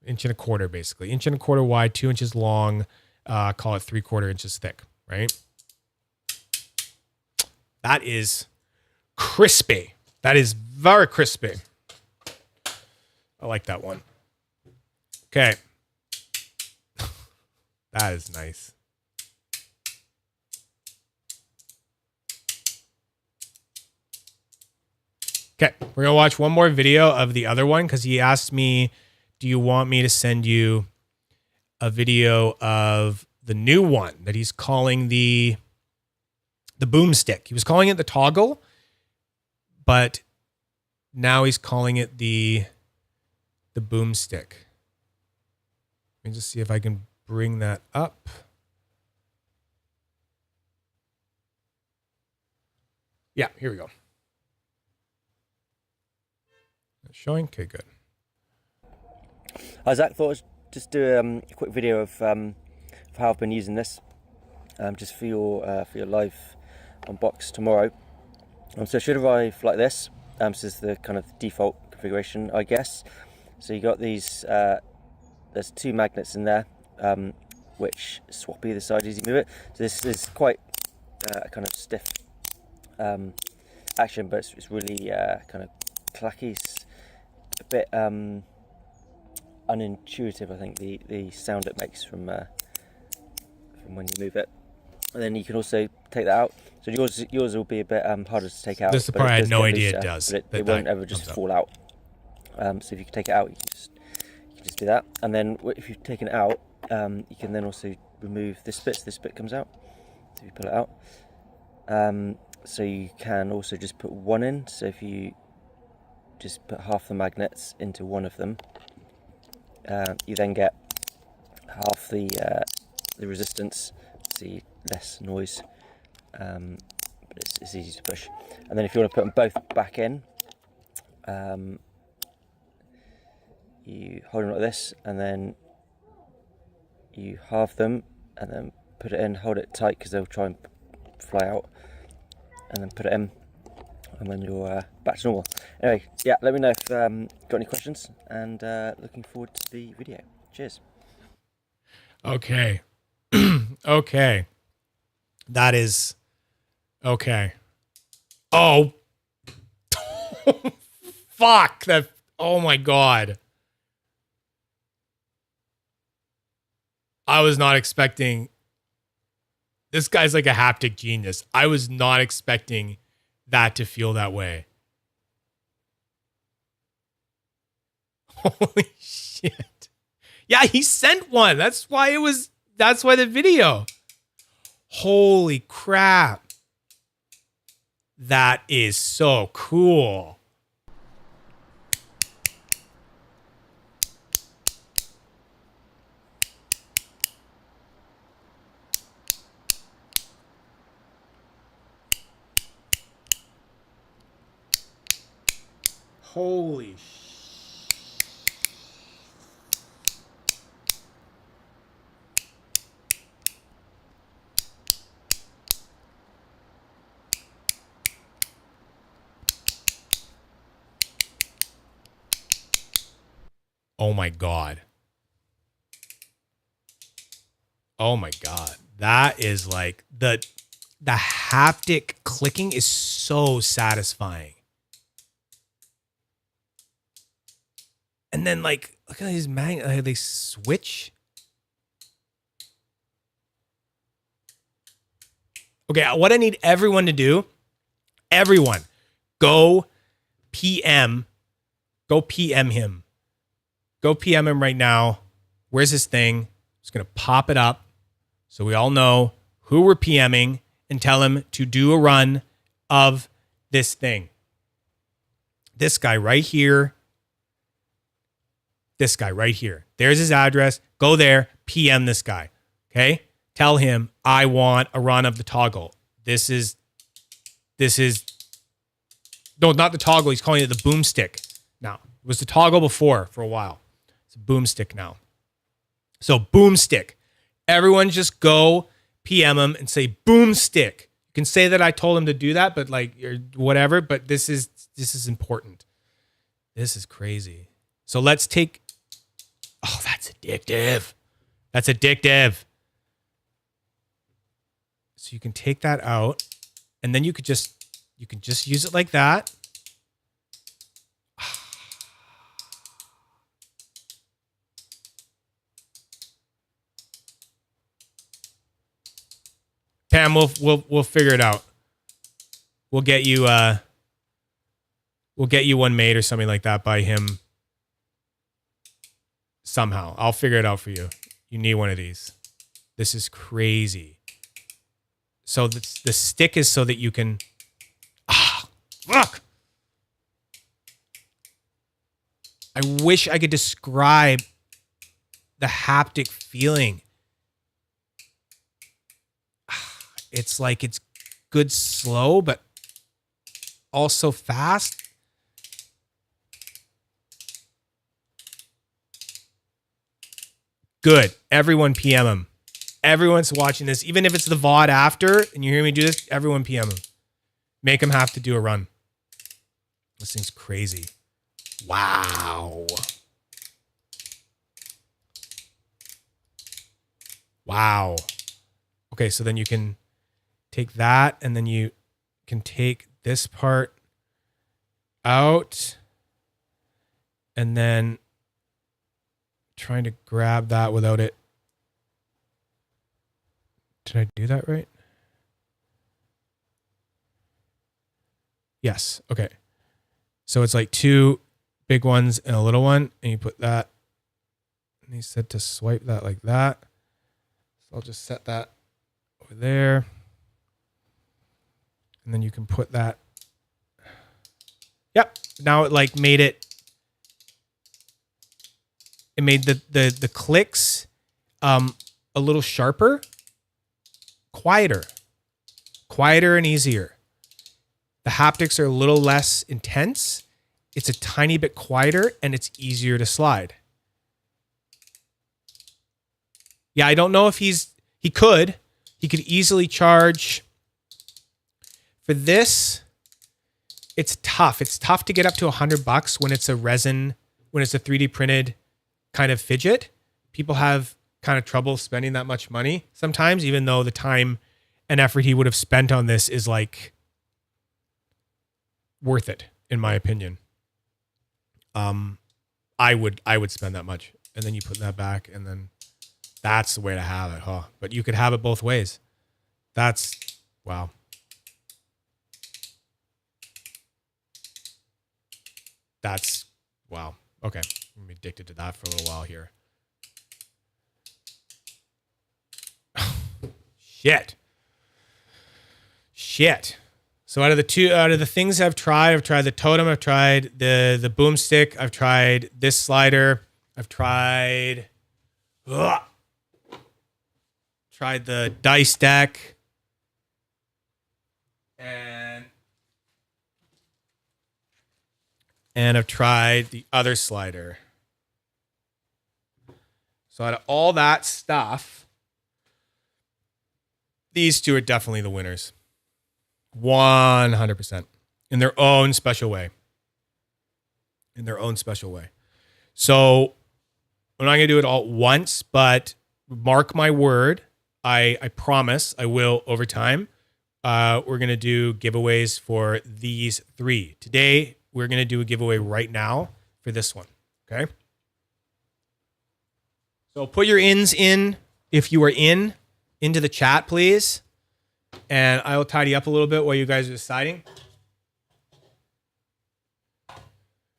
Speaker 1: 1.25 inches, basically. 1.25 inches wide, 2 inches long, call it 3/4 inches thick, right? That is crispy. That is very crispy. I like that one. Okay. That is nice. Okay, we're going to watch one more video of the other one because he asked me, do you want me to send you a video of the new one that he's calling the boomstick? He was calling it the toggle, but now he's calling it the boomstick. Let me just see if I can bring that up. Yeah, here we go. Showing? Okay, good.
Speaker 3: Hi Zach, thought I'd just do a quick video of how I've been using this, just for your live unbox tomorrow. So it should arrive like this. This is the kind of default configuration, I guess. So you got these. There's 2 magnets in there, which swap either side as you move it. So this is quite kind of stiff action, but it's really kind of clacky. It's a bit unintuitive, I think, the sound it makes from when you move it. And then you can also take that out. So yours will be a bit harder to take out.
Speaker 1: This is the part I had no idea it does.
Speaker 3: But it won't ever just fall out. So if you can take it out, you can just do that. And then if you've taken it out, you can then also remove this bit. So this bit comes out. So if you pull it out, so you can also just put one in. So if you just put half the magnets into one of them, you then get half the resistance, see less noise, but it's easy to push. And then if you want to put them both back in, you hold them like this, and then you halve them, and then put it in, hold it tight because they'll try and fly out, and then put it in, and then you're back to normal. Anyway, yeah, let me know if got any questions, and looking forward to the video. Cheers.
Speaker 1: Okay. Okay. That is okay. Oh. Fuck. That. Oh my God. I was not expecting. This guy's like a haptic genius. I was not expecting that to feel that way. Holy shit. Yeah, he sent one. That's why the video. Holy crap. That is so cool. Holy shit. Oh my God. Oh my God. That is like the haptic clicking is so satisfying. And then like, look at these they switch. Okay, what I need everyone to do, everyone, go PM him. Go PM him right now. Where's his thing? Just going to pop it up so we all know who we're PMing and tell him to do a run of this thing. This guy right here. This guy right here. There's his address. Go there, PM this guy. Okay? Tell him I want a run of the toggle. This is no, not the toggle. He's calling it the boomstick now. It was the toggle before for a while. It's a boomstick now. So boomstick. Everyone just go PM him and say boomstick. You can say that I told him to do that, but like or whatever. But this is important. This is crazy. So let's take. Oh, that's addictive. That's addictive. So you can take that out, and then you can just use it like that. Pam, we'll figure it out. We'll get you one made or something like that by him somehow. I'll figure it out for you. You need one of these. This is crazy. So the stick is so that you can fuck. I wish I could describe the haptic feeling. It's like it's good slow, but also fast. Good. Everyone PM him. Everyone's watching this. Even if it's the VOD after and you hear me do this, everyone PM him. Make him have to do a run. This thing's crazy. Wow. Wow. Okay, so then you can take that and then you can take this part out and then trying to grab that without it. Did I do that right? Yes. Okay. So it's like two big ones and a little one, and you put that. And he said to swipe that like that. So I'll just set that over there. And then you can put that. Yep. Now it like made it. It made the clicks a little sharper, quieter and easier. The haptics are a little less intense. It's a tiny bit quieter and it's easier to slide. Yeah, I don't know if he could easily charge for this. It's tough. It's tough to get up to $100 when it's a resin, when it's a 3D printed kind of fidget. People have kind of trouble spending that much money sometimes, even though the time and effort he would have spent on this is like worth it, in my opinion. I would spend that much. And then you put that back and then that's the way to have it, huh? But you could have it both ways. That's, wow. That's, wow. Okay. I'm addicted to that for a little while here. Shit. So out of the things I've tried the totem, I've tried the boomstick, I've tried this slider, I've tried the dice deck, and I've tried the other slider. So out of all that stuff, these two are definitely the winners. 100%. In their own special way. So I'm not going to do it all at once, but mark my word, I promise I will over time. We're going to do giveaways for these 3. Today, we're going to do a giveaway right now for this one. Okay. So put your ins in if you are into the chat, please. And I will tidy up a little bit while you guys are deciding.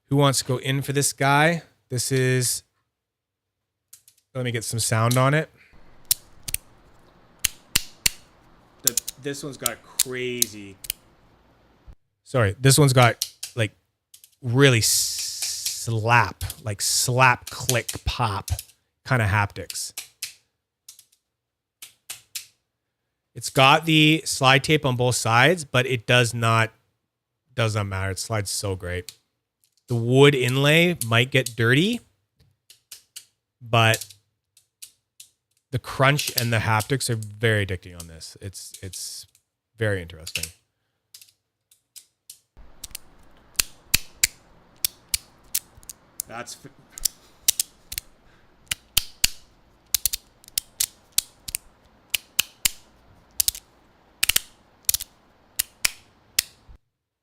Speaker 1: Who wants to go in for this guy? This is, let me get some sound on it. This one's got crazy. Sorry, this one's got like really slap click pop kind of haptics. It's got the slide tape on both sides, but it does not matter. It slides so great. The wood inlay might get dirty, but the crunch and the haptics are very addicting on this. It's very interesting. That's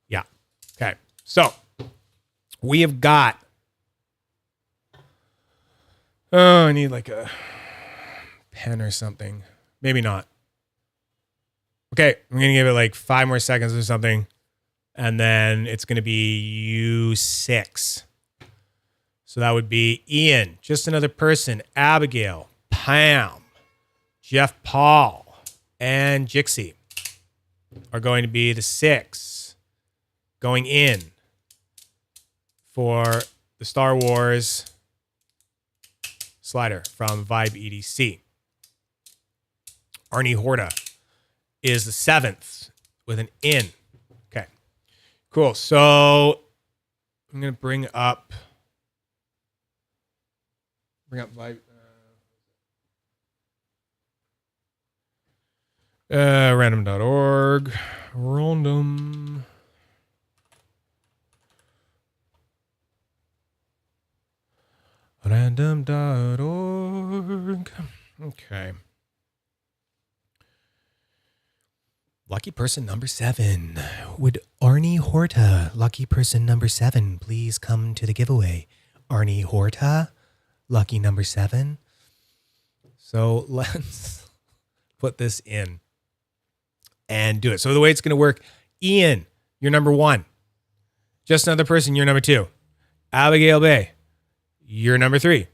Speaker 1: yeah. Okay. So we have got, oh, I need like a pen or something. Maybe not. Okay, I'm going to give it like 5 more seconds or something. And then it's going to be U6. So that would be Ian, just another person, Abigail, Pam, Jeff Paul, and Jixie are going to be the 6 going in for the Star Wars slider from Vibe EDC. Arnie Horta is the 7th with an in. Okay, cool. So I'm going to bring up Vibe. Random.org. Random. Random.org. Okay. Lucky person number 7. Would Arnie Horta, lucky person number 7, please come to the giveaway? Arnie Horta, lucky number 7. So let's put this in and do it. So the way it's going to work, Ian, you're number 1. Just another person, you're number 2. Abigail Bay, you're number 3.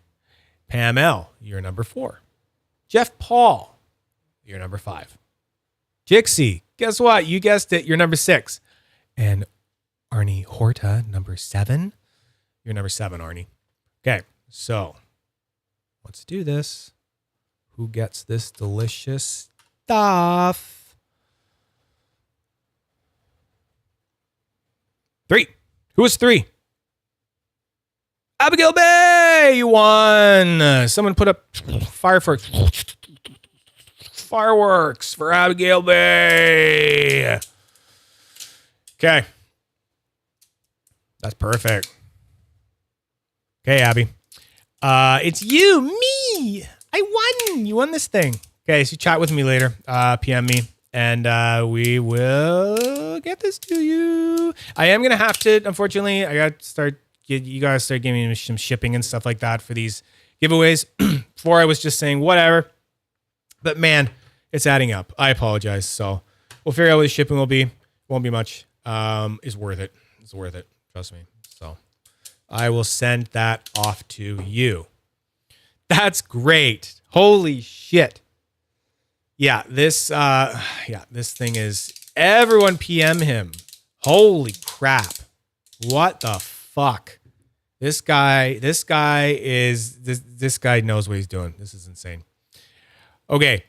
Speaker 1: Pam L, you're number 4. Jeff Paul, you're number 5. Jixie, guess what? You guessed it. You're number 6. And Arnie Horta, number 7. You're number 7, Arnie. Okay, so let's do this. Who gets this delicious stuff? 3. Who is 3? Abigail Bay, you won. Someone put up fireworks for Abigail Bay. Okay. That's perfect. Okay, Abby. It's you, me. I won. You won this thing. Okay, so chat with me later. PM me, and we will get this to you. I am going to have to, unfortunately, I got to start, you guys start giving me some shipping and stuff like that for these giveaways. Before I was just saying whatever. But man, it's adding up. I apologize. So we'll figure out what the shipping will be. Won't be much. It's worth it. It's worth it. Trust me. So I will send that off to you. That's great. Holy shit. Yeah, this thing is, everyone PM him. Holy crap. What the fuck? This guy knows what he's doing. This is insane. Okay.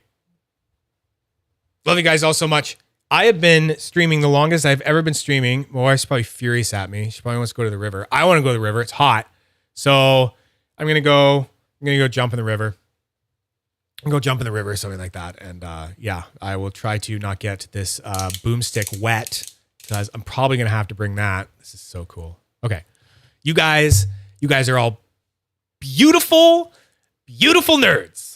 Speaker 1: Love you guys all so much. I have been streaming the longest I've ever been streaming. My wife's probably furious at me. She probably wants to go to the river. I want to go to the river. It's hot. So I'm going to go jump in the river. Go jump in the river or something like that. And yeah, I will try to not get this boomstick wet because I'm probably going to have to bring that. This is so cool. Okay. You guys are all beautiful, beautiful nerds.